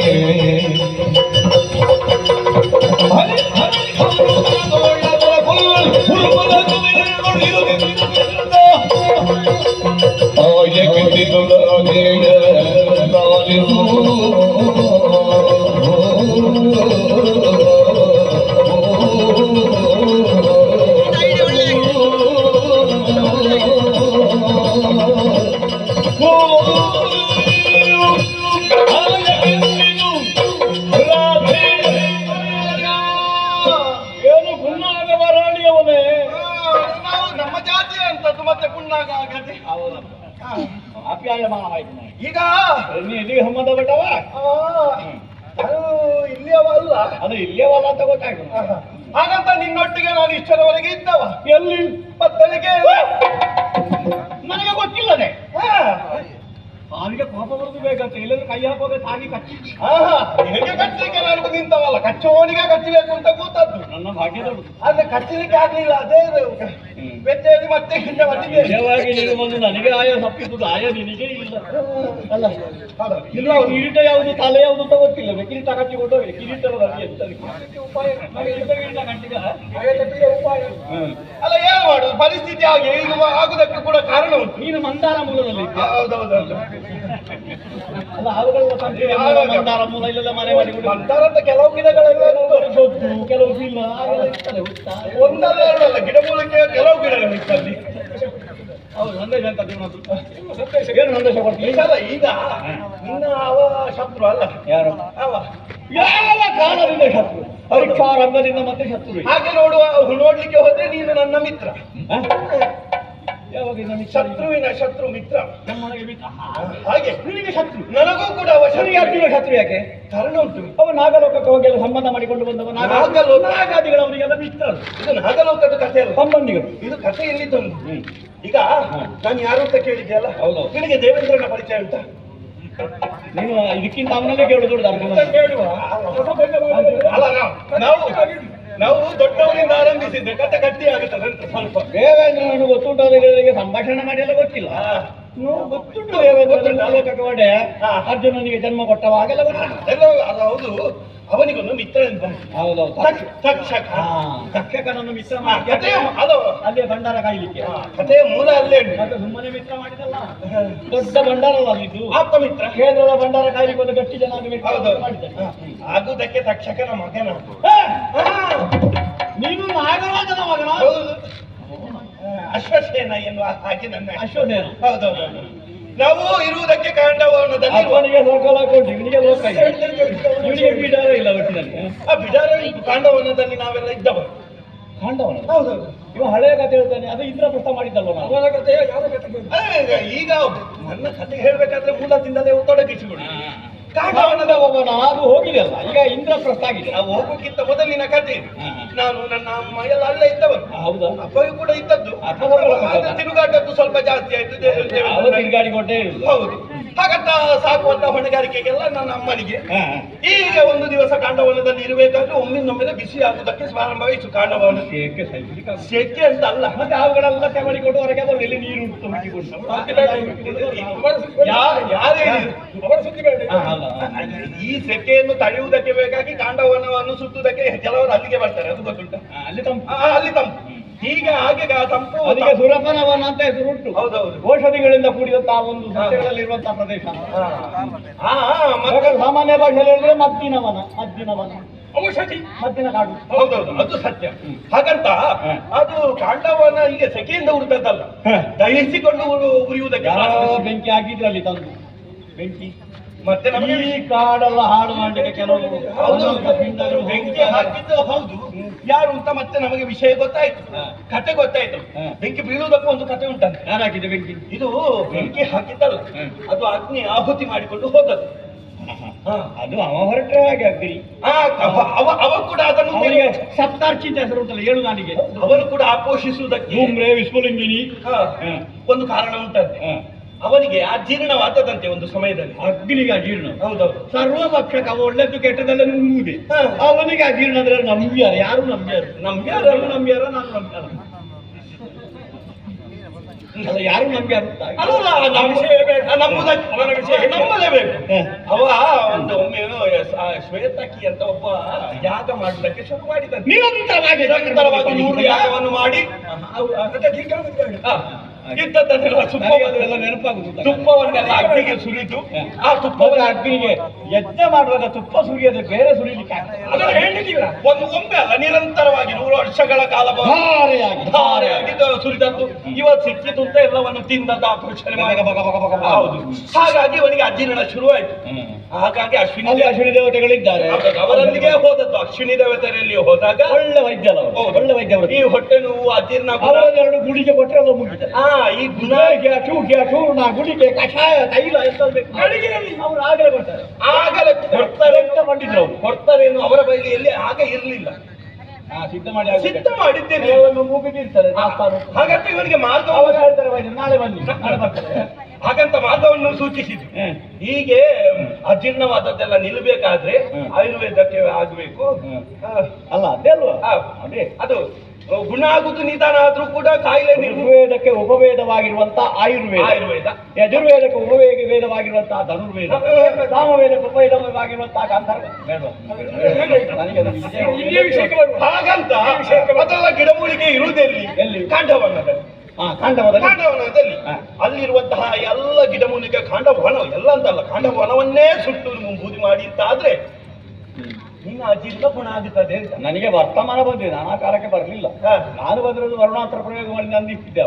ಏನು ಪುನ್ನಾಗ ಬರಾಣಿಯವನೇ? ನಾವು ನಮ್ಮ ಜಾತಿ ಅಂತದ್ದು ಮತ್ತೆ ಪುಣ್ಣಾಗ ಆಗದೆ. ಅಪ್ಯಾಯಮಾನವಾಯ್ತು. ಈಗ ನೀ ಎಲ್ಲಿಗೆ ಸಂಬಂಧ ಪಟ್ಟವ? ಅದು ಇಲ್ಲಿಯವ ಅಲ್ಲ. ಅದು ಇಲ್ಲೇವಲ್ಲ ಅಂತ ಗೊತ್ತಾಯ್ತು. ಹಾಗಂತ ನಿನ್ನೊಟ್ಟಿಗೆ ನಾನು ಇಷ್ಟರವರೆಗೆ ಇದ್ದವ. ಎಲ್ಲಿ? ಮತ್ತನಿಗೆ ನನಗೆ ಗೊತ್ತಿಲ್ಲದೆ ಅವನಿಗೆ ಕೋಪ ಬರುದು ಬೇಕಂತ ಇಲ್ಲದ್ರೆ ಕೈ ಹಾಕೋದೆ ತಾಗಿ ಕಚ್ಚಿ. ಹೇಗೆ ಕಚ್ಚಲಿಕ್ಕೆ ನಾನು ನಿಂತವಲ್ಲ, ಕಚ್ಚುವವನಿಗೆ ಕಚ್ಚಬೇಕು ಅಂತ ಕೂತದ್ದು. ನನ್ನ ಭಾಗ್ಯದ ಆದ್ರೆ ಕಚ್ಚಲಿಕ್ಕೆ ಆಗ್ಲಿಲ್ಲ. ಅದೇ ಬೆಚ್ಚಲ್ಲಿ ಮತ್ತೆ ಹಿಂದೆ ಬಂದಿದ್ದೆ. ನಿಜವಾಗಿ ನೀವು ಬಂದು ನನಗೆ ಆಯ ತಪ್ಪಿದ್ದು ಆಯ ನಿನಗೆ ಇಲ್ಲ ಅಲ್ಲ. ಇಲ್ಲ ಕಿರೀಟ ಯಾವುದು ತಲೆ ಯಾವುದು ಅಂತ ಗೊತ್ತಿಲ್ಲ. ಕಿರೀಟ ಕಟ್ಟಿಕೊಂಡು ಹೋಗಿ ಕಿರೀಟದ ಉಪಾಯ ಅಲ್ಲ, ಏನು ಮಾಡುದು? ಪರಿಸ್ಥಿತಿ ಹಾಗೆ ಈಗ ಆಗುದಕ್ಕೆ ಕೂಡ ಕಾರಣ ಉಂಟು. ನೀನು ಮಂದಾರ ಮೂಲದಲ್ಲಿ ಹೌದೌದೌದು. ಅಲ್ಲ ಅವುಗಳ ಸಂಖ್ಯೆ ಮಂದಾರ ಮೂಲ ಇಲ್ಲೆಲ್ಲ ಮನೆ ಮಾಡಿಕೊಂಡು ಮಂದಾರಂತ ಕೆಲವು ಗಿಡಗಳೆಲ್ಲ ಜೊದ್ದು ಕೆಲವು ಇಲ್ಲ ಹಾಗೆಲ್ಲ ಇರ್ತದೆ ಗೊತ್ತಾ? ಒಂದಲ್ಲ ಎರಡಲ್ಲ, ಗಿಡ ಮೂಲಕ್ಕೆ ಕೆಲವು ಗಿಡಗಳು ಇರ್ತಲ್ಲಿ. ಹೌದು ಸಂದೇಶ ಅಂತ ಏನು ಸಂದೇಶ ಕೊಡ್ತೀವಿ? ಈಗಲ್ಲ, ಈಗ ನಿನ್ನ ಅವ ಶತ್ರು ಅಲ್ಲ. ಯಾರು? ಅವ ಯಾವ ಕಾಲದಿಂದ ಶತ್ರು? ಪರೀಕ್ಷಾ ರಂಗದಿಂದ ಮತ್ತೆ ಶತ್ರು. ಹಾಗೆ ನೋಡ್ಲಿಕ್ಕೆ ಹೋದ್ರೆ ನೀನು ನನ್ನ ಮಿತ್ರ. ಯಾವಾಗ ಶತ್ರುವಿನ ಶತ್ರು ಮಿತ್ರ. ನಮ್ಮನೆಗೆ ಮಿತ್ರ. ಹಾಗೆ ನಿನಗೆ ಶತ್ರು. ನನಗೂ ಕೂಡ ಅವ ನಿನಗೆ ಅರ್ಜುನ ಶತ್ರು ಯಾಕೆ? ಕಾರಣ ಉಂಟು. ಅವ ನಾಗಲೋಕಕ್ಕೆ ಹೋಗಿ ಎಲ್ಲ ಸಂಬಂಧ ಮಾಡಿಕೊಂಡು ಬಂದವ. ನಾಗಲೋಕ ನಾಗಾದಿಗಳವರಿಗೆಲ್ಲ ಮಿತ್ರರು. ಇದು ನಾಗಲೋಕದ ಕಥೆ ಅಲ್ಲ, ಸಂಬಂಧಿಗಳು. ಇದು ಕಥೆ ಎಲ್ಲಿದ್ದೊಂದು. ಈಗ ನಾನು ಯಾರು ಅಂತ ಕೇಳಿದ್ಯಲ್ಲ, ಹೌದು. ನಿನಗೆ ದೇವೇಂದ್ರನ ಪರಿಚಯ ಉಂಟಾ? ನೀನು ಇದಕ್ಕಿಂತ ಅವನಲ್ಲೇ ಕೇಳುದು ಕೇಳುವ. ಅಲ್ಲ, ನಾವು ದೊಡ್ಡವರಿಂದ ಆರಂಭಿಸಿದ್ದೆ, ಕಥೆ ಗಟ್ಟಿ ಆಗುತ್ತದೆ ಅಂತ ಸ್ವಲ್ಪ. ದೇವೇಂದ್ರನಿಗೆ ಗೊತ್ತುಂಟಾದಗಳಿಗೆ ಸಂಭಾಷಣೆ ಮಾಡಿ ಎಲ್ಲ ಗೊತ್ತಿಲ್ಲ. ಗೊತ್ತುಂಟು ದೇವೇಂದ್ರ ಲೋಕಕ್ಕೆ ಒಡೆ ಅರ್ಜುನನಿಗೆ ಜನ್ಮ ಕೊಟ್ಟವಾಗೆಲ್ಲ ಅದೆಲ್ಲ ಅದು ಹೌದು. ಅವನಿಗೊಂದು ಮಿತ್ರ ಅಂತ ಹೌದೌದು ತಕ್ಷಕ. ತಕ್ಷಕನನ್ನು ಮಿತ್ರ ಕಥೆಯ ಅದು ಅಲ್ಲೇ ಭಂಡಾರ ಕಾಯ್ಲಿಕ್ಕೆ ಕಥೆಯ ಮೂಲ ಅಲ್ಲೇ ಉಂಟು. ಮತ್ತೆ ಸುಮ್ಮನೆ ಮಿತ್ರ ಮಾಡಿದಲ್ಲ, ದೊಡ್ಡ ಭಂಡಾರ ಅಲ್ಲಿದ್ದು ಆಪ್ತ ಮಿತ್ರ. ಕೇಂದ್ರದ ಭಂಡಾರ ಕಾಯ್ಲಿಕ್ಕೆ ಒಂದು ಗಟ್ಟಿ ಜನ ಹೌದು ಮಾಡಿದ್ದಾರೆ. ಆಗುದಕ್ಕೆ ತಕ್ಷಕನ ಮಗನ. ನೀನು ನಾಗರಾಜನ ಮಗನ? ಹೌದು. ಅಶ್ವಸೇನ ಎನ್ನುವ ಹಾಗೆ ನನ್ನ ಅಶ್ವಸೇನ. ಹೌದೌದು. ನಾವು ಇರುವುದಕ್ಕೆ ಕಾಂಡವನದಲ್ಲಿ ಅವನಿಗೆ ಲೋಕಲ ಕೊಟ್ಟು ಇವನಿಗೆ ಲೋಕ ಇದೆ, ಇವನಿಗೆ ಬಿಡಾರ ಇಲ್ಲ ಒಟ್ಟಿನಲ್ಲಿ. ಆ ಬಿಡಾರ ಕಾಂಡವನದಲ್ಲಿ ನಾವೆಲ್ಲ ಇದ್ದವರು. ಕಾಂಡವನ? ಹೌದೌದು. ಇವ ಹಳೆಯ ಕಥೆ ಹೇಳ್ತಾನೆ, ಅದು ಇಂದ್ರಪ್ರಸ್ಥ ಮಾಡಿದ್ದಲ್ವ ನಾವು? ಅವನ ಕಥೆ ಯಾರ ಕಥೆ? ಈಗ ನನ್ನ ಕಥೆ ಹೇಳ್ಬೇಕಾದ್ರೆ ಮೂಲದಿಂದಲೇ ತೊಡಗಿಸಿಕೊಂಡು ಕಾಂಡವನದ ಒಬ್ಬನ ಅದು ಹೋಗಿದೆಯಲ್ಲ, ಈಗ ಇಂದ್ರಪ್ರಸ್ಥ ಆಗಿದೆ. ನಾವು ಹೋಗೋಕ್ಕಿಂತ ಮೊದಲಿನ ಕಥೆ. ನಾನು ನನ್ನ ಅಮ್ಮ ಎಲ್ಲ ಅಲ್ಲೇ ಇದ್ದವರು. ಹೌದಾ? ಅಪ್ಪಯೂ ಕೂಡ ಇದ್ದದ್ದು. ಆದ್ರೆ ತಿರುಗಾಟದ್ದು ಸ್ವಲ್ಪ ಜಾಸ್ತಿ ಆಯ್ತು. ತಿರುಗಾಡಿಕೊಂಡೇ ಇರುದು. ಹೌದು. ಹಾಗಂತ ಸಾಕುವಂತ ಹೊಣೆಗಾರಿಕೆಗೆಲ್ಲ ನನ್ನ ಅಮ್ಮನಿಗೆ. ಈಗ ಒಂದು ದಿವಸ ಕಾಂಡವನದಲ್ಲಿ ಇರಬೇಕಾದ್ರೆ ಒಮ್ಮಿಂದೊಮ್ಮೆಲೆ ಬಿಸಿ ಆಗುವುದಕ್ಕೆ ಪ್ರಾರಂಭವಾಯಿತು. ಕಾಂಡವನ ಸೆಕೆ ಅಂತ ಅಲ್ಲ, ಮತ್ತೆ ಅವುಗಳೆಲ್ಲ ತೆವಳಿಕೊಂಡು ಹೊರಗೆ ಬರಲಿ, ಇಲ್ಲಿ ನೀರು ಉಂಟು ಯಾರೇ ಈ ಸೆಕೆಯನ್ನು ತಡೆಯುವುದಕ್ಕೆ ಬೇಕಾಗಿ ಕಾಂಡವನವನ್ನು ಸುತ್ತುವುದಕ್ಕೆ ಕೆಲವರು ಅಲ್ಲಿಗೆ ಬರ್ತಾರೆ. ಅದು ಗೊತ್ತುಂಟು. ಅಲ್ಲಿ ತಂಪು, ಅಲ್ಲಿ ತಂಪು. ಹೀಗೆ ಹಾಗೆ ತಂಪು. ಅದಕ್ಕೆ ಸುರಪನವನ ಅಂತ ಹೆಸರು ಉಂಟು. ಹೌದೌದು. ಔಷಧಿಗಳಿಂದ ಕೂಡಿದಂತಹ ಒಂದು ಸಸ್ಯಗಳಲ್ಲಿರುವಂತಹ ಪ್ರದೇಶ. ಮತ್ತೆ ಸಾಮಾನ್ಯ ಭಾಷೆಯಲ್ಲಿ ಹೇಳಿದ್ರೆ ಮದ್ದಿನವನ. ಔಷಧಿ ಮದ್ದಿನ ಕಾಡು. ಹೌದೌದು, ಅದು ಸತ್ಯ. ಹಾಗಂತ ಅದು ಕಾಂಡವನ ಈಗ ಸೆಕೆಯಿಂದ ಉರಿದದ್ದಲ್ಲ, ದಹಿಸಿಕೊಂಡು ಉರಿಯುವುದಕ್ಕೆ. ಬೆಂಕಿ ಹಾಕಿದ್ರಲ್ಲಿ ತಂದು ಬೆಂಕಿ ಮತ್ತೆ ನಮಗೆ ಈ ಕಾಡೆಲ್ಲ ಹಾಳು ಮಾಡಲಿಕ್ಕೆ ಕೆಲವರು ಬೆಂಕಿ ಹಾಕಿದ್ದು ಹೌದು. ಯಾರು ಅಂತ ಮತ್ತೆ ನಮಗೆ ವಿಷಯ ಗೊತ್ತಾಯ್ತು, ಕತೆ ಗೊತ್ತಾಯ್ತು. ಬೆಂಕಿ ಬೀಳುವುದಕ್ಕೂ ಒಂದು ಕತೆ ಉಂಟಂತೆ. ಯಾರು ಹಾಕಿದೆ ಬೆಂಕಿ? ಇದು ಬೆಂಕಿ ಹಾಕಿದ್ದಲ್ಲ, ಅದು ಅಗ್ನಿ ಆಹುತಿ ಮಾಡಿಕೊಂಡು ಹೋದದ್ದು. ಅದು ಅವ ಹೊರಟ್ರೆ ಹಾಗೆ ಅಗ್ನಿ. ಅವ ಕೂಡ ಅದನ್ನು ಅವನಿಗೆ ಸಪ್ತಾರ್ಚಿ ಅಂತ ಹೆಸರು ಉಂಟಲ್ಲ, ಏಳು ನಾನಿಗೆ. ಅವನು ಕೂಡ ಆಪೋಷಿಸುವುದಕ್ಕೆ ಧೂಮ್ರೆ ವಿಸ್ಫುಲಿಂಗಿನಿ ಒಂದು ಕಾರಣ ಉಂಟಂತೆ. ಅವನಿಗೆ ಅಜೀರ್ಣವಾದದಂತೆ ಒಂದು ಸಮಯದಲ್ಲಿ. ಅಗ್ನಿಗೆ ಅಜೀರ್ಣ? ಹೌದೌದು. ಸರ್ವಭಕ್ಷಕ, ಅವ ಒಳ್ಳೆದ್ದು ಕೆಟ್ಟದೆಲ್ಲ ನುಂಗುವುದೇ. ಅವನಿಗೆ ಅಜೀರ್ಣ ಅಂದ್ರೆ ನಂಬ್ಯಾರ? ಯಾರು ನಂಬ್ಯಾರ? ನಂಬ್ಯಾರ ನಾನು ನಂಬ್ಯಾರ. ಅಲ್ಲ, ಯಾರು ನಂಬ್ಯಾರ? ಅಲ್ಲ, ಅವನ ವಿಷಯ ನಂಬಲೇಬೇಕು. ಅವ ಒಂದು ಒಮ್ಮೆ ಶ್ವೇತಕಿ ಅಂತ ಒಬ್ಬ ಯಾಗ ಮಾಡುವುದಕ್ಕೆ ಶುರು ಮಾಡಿದ. ನಿರಂತರವಾಗಿ 100 ಯಾಗವನ್ನು ಮಾಡಿ ಇದ್ದದ್ದನ್ನೆಲ್ಲ ನೆನಪಾಗುದು. ತುಪ್ಪವನ್ನೆಲ್ಲ ಅಗ್ನಿಗೆ ಸುರಿದು, ಆ ತುಪ್ಪವನ್ನು ಅಗ್ನಿಗೆ ಯಜ್ಞ ಮಾಡುವಾಗ ತುಪ್ಪ ಸುರಿಯೋದು ಬೇರೆ ಸುರಿಲಿಕ್ಕೆ ಅದನ್ನು ಹೇಳಿದ್ದೀರ. ಒಂದು ಒಮ್ಮೆ ಅಲ್ಲ, ನಿರಂತರವಾಗಿ 100 ವರ್ಷಗಳ ಕಾಲ ಧಾರೆಯಾಗಿ ಸುರಿದದ್ದು. ಇವತ್ತು ಸಿಕ್ಕಿತು ಅಂತ ಎಲ್ಲವನ್ನು ತಿಂದದ್ದು ಆ ಪುರುಷನ. ಹೌದು. ಹಾಗಾಗಿ ಅವನಿಗೆ ಅಜೀರ್ಣ ಶುರುವಾಯಿತು. ಹಾಗಾಗಿ ಅಶ್ವಿನಿ ದೇವತೆಗಳಿದ್ದಾರೆ, ಅವರೊಂದಿಗೆ ಹೋದದ್ದು. ಅಶ್ವಿನಿ ದೇವತೆಯಲ್ಲಿ ಹೋದಾಗ ಒಳ್ಳೆ ವೈದ್ಯ ಅಲ್ಲ, ಒಳ್ಳೆ ವೈದ್ಯ. ಈ ಹೊಟ್ಟೆ ನೋವು ಅಜೀರ್ಣ ಎರಡು ಗುಡಿಗೆ ಕೊಟ್ಟರೆ ಎಲ್ಲ ಮುಗಿತಾರೆ. ಈ ಗುಣಗೆ ಚೂರ್ಣ ಗುಡಿಗೆ ಕಷಾಯ ತೈಲ ಎತ್ತಬೇಕು ಅಡಿಗೆಯಲ್ಲಿ ಅವರು ಆಗಲೇ ಬರ್ತಾರೆ. ಆಗಲೇ ಕೊಡ್ತಾರೆ ಅಂತ ಮಾಡಿದ್ರು. ಅವರು ಕೊಡ್ತಾರೇನು ಅವರ ಬೈಲಿಯಲ್ಲಿ ಆಗ ಇರಲಿಲ್ಲ. ಸಿದ್ಧ ಮಾಡಿದ್ದೇನೆ ಮುಗಿದಿರ್ತಾರೆ. ಹಾಗಂತ ಇವರಿಗೆ ಮಾರ್ಗ ಹೇಳ್ತಾರೆ, ನಾಳೆ ಬನ್ನಿ, ನಾಳೆ ಬರ್ತಾರೆ. ಹಾಗಂತ ಮಾರ್ಗವನ್ನು ಸೂಚಿಸಿದ್ರು. ಹೀಗೆ ಅಜೀರ್ಣವಾದದ್ದೆಲ್ಲ ನಿಲ್ಲಬೇಕಾದ್ರೆ ಆಯುರ್ವೇದಕ್ಕೆ ಆಗಬೇಕು. ಅಲ್ಲ ಅದೇ ಅಲ್ವಾ? ಅದೇ ಅದು ಗುಣ ಆಗುದು ನಿಧಾನ ಆದ್ರೂ ಕೂಡ ಕಾಯಿಲೆ ನಿರ್ವೇದಕ್ಕೆ ಉಪವೇದವಾಗಿರುವಂತಹ ಆಯುರ್ವೇದ, ಯಜುರ್ವೇದಕ್ಕೆ ಉಪವೇದವಾಗಿರುವಂತಹ ಧನುರ್ವೇದ, ಸಾಮವೇದಕ್ಕೆ ಉಪವೇದವಾಗಿರುವಂತಹ ಗಾಂಧಾರ. ಹಾಗಂತ ಅದೆಲ್ಲ ಗಿಡಮೂಲಿಕೆ ಇರುವುದೆಲ್ಲಿ? ಕಾಂಡವನದಲ್ಲಿ. ಕಾಂಡವನದಲ್ಲಿ ಅಲ್ಲಿರುವಂತಹ ಎಲ್ಲ ಗಿಡಮೂಲಿಕೆ ಕಾಂಡವನ ಎಲ್ಲ ಅಂತಲ್ಲ, ಕಾಂಡವನವನ್ನೇ ಸುಟ್ಟು ಬೂದಿ ಮಾಡಿ ಅಂತಾದ್ರೆ ನಿನ್ನ ಅಜೀರ್ಣ ಗುಣ ಆಗುತ್ತದೆ ಅಂತ ನನಗೆ ವರ್ತಮಾನ ಬಂದಿದೆ. ನಾನು ಆ ಕಾಲಕ್ಕೆ ಬರಲಿಲ್ಲ. ನಾನು ಬಂದಿರೋದು ವರ್ಣಾಂತರ ಪ್ರಯೋಗ ಮಾಡಿ ನಂದಿಟ್ಟಿದ್ದೆ.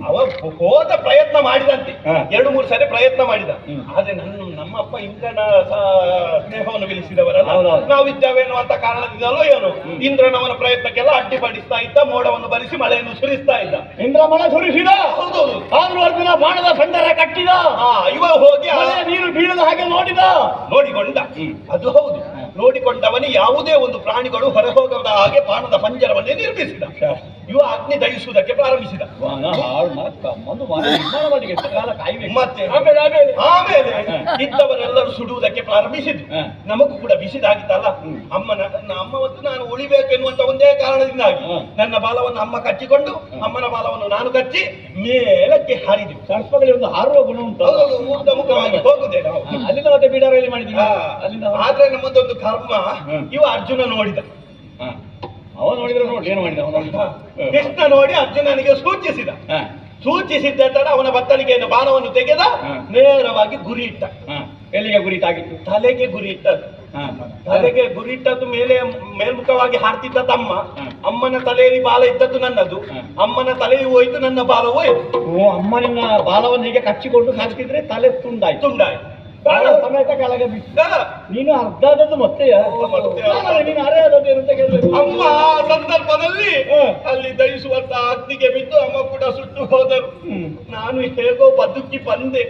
ಅವ ಹೋದ ಪ್ರಯತ್ನ ಮಾಡಿದಂತೆ 2-3 ಸರಿ ಪ್ರಯತ್ನ ಮಾಡಿದ. ಆದ್ರೆ ನಮ್ಮಪ್ಪ ಇಂದ್ರನ ಸ್ನೇಹವನ್ನು ಗೆಲ್ಲಿಸಿದವರಲ್ಲ, ನಾವಿದ್ದೇವೆ ಅನ್ನುವಂತ ಕಾರಣದಿಂದಲೋ ಏನು ಇಂದ್ರನವನ ಪ್ರಯತ್ನಕ್ಕೆಲ್ಲ ಅಡ್ಡಿಪಡಿಸ್ತಾ ಇದ್ದ. ಮೋಡವನ್ನು ಬರಿಸಿ ಮಳೆಯನ್ನು ಸುರಿಸ್ತಾ ಇದ್ದ. ಇಂದ್ರ ಮಳೆ ಸುರಿಸಿದ. ಹೌದೌದು. ಆದ್ರೂ ಅರ್ಜುನ ಬಾಣದ ಸಂಡರ ಕಟ್ಟಿದ. ಇವ ಹೋಗಿ ನೀರು ಬೀಳದ ಹಾಗೆ ನೋಡಿಕೊಂಡ. ಅದು ಹೌದು. ನೋಡಿಕೊಂಡವನು ಯಾವುದೇ ಒಂದು ಪ್ರಾಣಿಗಳು ಹೊರ ಹೋಗದ ಹಾಗೆ ಬಾಣದ ಪಂಜರವನ್ನೇ ನಿರ್ಮಿಸಿದ. ಇವ ಅಗ್ನಿ ದಹಿಸುವುದಕ್ಕೆ ಪ್ರಾರಂಭಿಸಿದ. ಮತ್ತೆ ಆಮೇಲೆ ಇದ್ದವರೆಲ್ಲರೂ ಸುಡುವುದಕ್ಕೆ ಪ್ರಾರಂಭಿಸಿದ್ರು. ಹ. ನಮಗೂ ಕೂಡ ಬಿಸಿದಾಗಿತ್ತಲ್ಲ. ಹ್ಮ್. ಅಮ್ಮ ಮತ್ತು ನಾನು ಉಳಿಬೇಕೆನ್ನುವಂತ ಒಂದೇ ಕಾರಣದಿಂದಾಗಿ ಹ. ನನ್ನ ಬಾಲವನ್ನು ಅಮ್ಮ ಕಚ್ಚಿಕೊಂಡು ಅಮ್ಮನ ಬಾಲವನ್ನು ನಾನು ಕಚ್ಚಿ ಮೇಲಕ್ಕೆ ಹಾರಿದ್ವಿ. ಸರ್ಪಗಳಿಗೆ ಒಂದು ಹಾರುವ ಗುಣ ಉಂಟು. ಹೌದೌದು, ಮುಖವಾಗಿ ಹೋಗುದೇ ನಾವು. ಅಲ್ಲಿಂದ ಮತ್ತೆ ಬೀಡಾರಲ್ಲಿ ಮಾಡಿದ್ದೀವಿ. ಹಾ. ಅಲ್ಲಿಂದ ಆದ್ರೆ ನಮ್ಮದೊಂದು ಕರ್ಮ ಇವ ಅರ್ಜುನ ನೋಡಿದ. ಹ. ಅವ ನೋಡಿದ್ರೆ ನೋಡಿ ಏನು ಮಾಡಿದ ಅವನು. ಕೃಷ್ಣ ನೋಡಿ ಅರ್ಜುನನಿಗೆ ಸೂಚಿಸಿದ. ಸೂಚಿಸಿದ್ದ ತಡ ಅವನ ಬತ್ತಳಿಕೆಯನ್ನು ಬಾಣವನ್ನು ತೆಗೆದ, ನೇರವಾಗಿ ಗುರಿ ಇಟ್ಟ. ಎಲ್ಲಿಗೆ ಗುರಿ ತಾಗಿತ್ತು? ತಲೆಗೆ ಗುರಿ ಇಟ್ಟದ್ದು. ತಲೆಗೆ ಗುರಿ ಇಟ್ಟದ್ದು ಮೇಲ್ಮುಖವಾಗಿ ಹಾರ್ತಿದ್ದ ತಮ್ಮ. ಅಮ್ಮನ ತಲೆಯಲ್ಲಿ ಬಾಲ ಇದ್ದದ್ದು ನನ್ನದು. ಅಮ್ಮನ ತಲೆಯು ಹೋಯ್ತು, ನನ್ನ ಬಾಲ ಹೋಯ್ತು. ಓ, ಅಮ್ಮನಿನ ಬಾಲವನ್ನು ಹೀಗೆ ಕಚ್ಚಿಕೊಂಡು ಹಾಕಿದ್ರೆ ತಲೆ ತುಂಡಾಯ್ತು. ತುಂಡಾಯ್ತು. ಬಾಲ ಸಮೇತ ಕೆಳಗೆ ಬಿಟ್ಟು ಹ. ನೀನು ಅರ್ಧದದ್ದು ಮತ್ತೆ ನೀನು ಅರೆಯಾದದ್ದು ಅಂತ ಕೇಳಬೇಕು. ಅಮ್ಮ ಆ ಸಂದರ್ಭದಲ್ಲಿ ಅಲ್ಲಿ ದಹಿಸುವಂತ ಅಗ್ನಿಗೆ ಬಿದ್ದು ಅಮ್ಮ ಕೂಡ ಸುಟ್ಟು ಹೋದರು. ನಾನು ಹೇಗೋ ಬದುಕಿ ಬಂದೆ.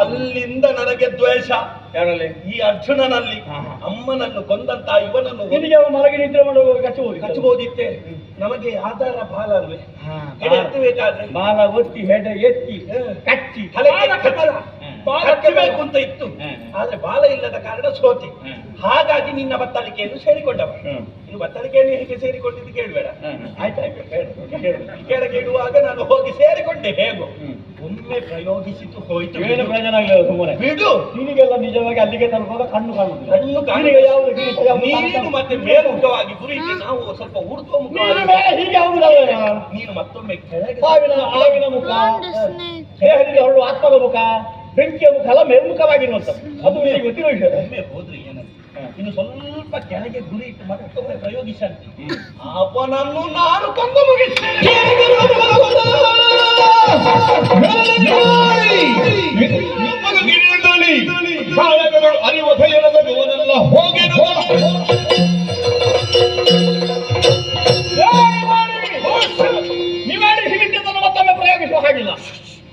ಅಲ್ಲಿಂದ ನನಗೆ ದ್ವೇಷ ಯಾರಲ್ಲಿ? ಈ ಅರ್ಜುನನಲ್ಲಿ. ಅಮ್ಮನನ್ನು ಕೊಂದಂತ ಇವನನ್ನು ನಿನಗೆ ಅವ ಮಲಗಿ ನಿದ್ರೆ ಮಾಡುವಾಗ ಕಚ್ಚಬಹುದಿತ್ತೆ. ನಮಗೆ ಆಧಾರ ಬಾಲ ಅಲ್ವೇ? ಹೆಡೆ ಎತ್ತಬೇಕಾದ್ರೆ ಬಾಲ ಒತ್ತಿ ಹೆಡೆ ಎತ್ತಿ ಕಚ್ಚಿ ಕಚ್ಚಬೇಕು ಅಂತ ಇತ್ತು. ಆದ್ರೆ ಬಾಲ ಇಲ್ಲದ ಕಾರಣ ಸೋತಿ. ಹಾಗಾಗಿ ನಿನ್ನ ಬತ್ತಳಿಕೆಯನ್ನು ಸೇರಿಕೊಂಡವ. ಇನ್ನು ಬತ್ತಳಿಕೆಯನ್ನು ಹೇಗೆ ಸೇರಿಕೊಂಡಿದ್ದು ಕೇಳಬೇಡ. ಆಯ್ತಾಯ್ತು, ಕೆಳಗೆ ಇಡುವಾಗ ನಾನು ಹೋಗಿ ಸೇರಿಕೊಂಡೆ. ಹೇಗೋ ಒಮ್ಮೆ ಪ್ರಯೋಗಿಸಿತು ಹೋಯ್ತು. ಏನು ಪ್ರಯೋಜನ ಆಗಲಿಲ್ಲ ಸುಮ್ಮನೆ ಬಿಡು. ನಿನಗೆಲ್ಲ ನಿಜವಾಗಿ ಅಲ್ಲಿಗೆ ತಲುಪುವಾಗ ಕಣ್ಣು ಕಾಣುವುದಿಲ್ಲ. ಕಣ್ಣು ನೀನು ಮತ್ತೆ ಮೇಲ್ಮುಖವಾಗಿ ಗುರಿ ಇಟ್ಟು ನಾವು ಸ್ವಲ್ಪ ಊರ್ಧ್ವ ಮುಖವಾಗಿ ಹೀಗೆ ಆಗುವುದಲ್ಲ. ನೀನು ಮತ್ತೊಮ್ಮೆ ಕೆಳಗೆ ಹಾವಿನ ಮುಖ, ದೇಹದಲ್ಲಿ ಹೊರಡುವ ಆತ್ಮದ ಮುಖ, ಬೆಂಕಿಯ ಮುಖ ಎಲ್ಲ ಮೇಲ್ಮುಖವಾಗಿರುವಂಥದ್ದು. ಅದು ನಿನಗೆ ಗೊತ್ತಿರೋ ವಿಷಯ. ಒಮ್ಮೆ ಹೋದ್ರೆ ಏನಂತ ಇನ್ನು ಸ್ವಲ್ಪ ಕೆಳಗೆ ಗುರಿ ಇಟ್ಟು ಮತ್ತೊಮ್ಮೆ ಪ್ರಯೋಗಿಸಂತೆ. ಅವನನ್ನು ನಾನು ಕೊಂದು ಮುಗಿಸ್ತೇನೆ. ನಿವಾಡಿ ಸಿಗಿದ್ದನ್ನು ಮತ್ತೊಮ್ಮೆ ಪ್ರಯೋಗಿಸುವ ಹಾಗಿಲ್ಲ.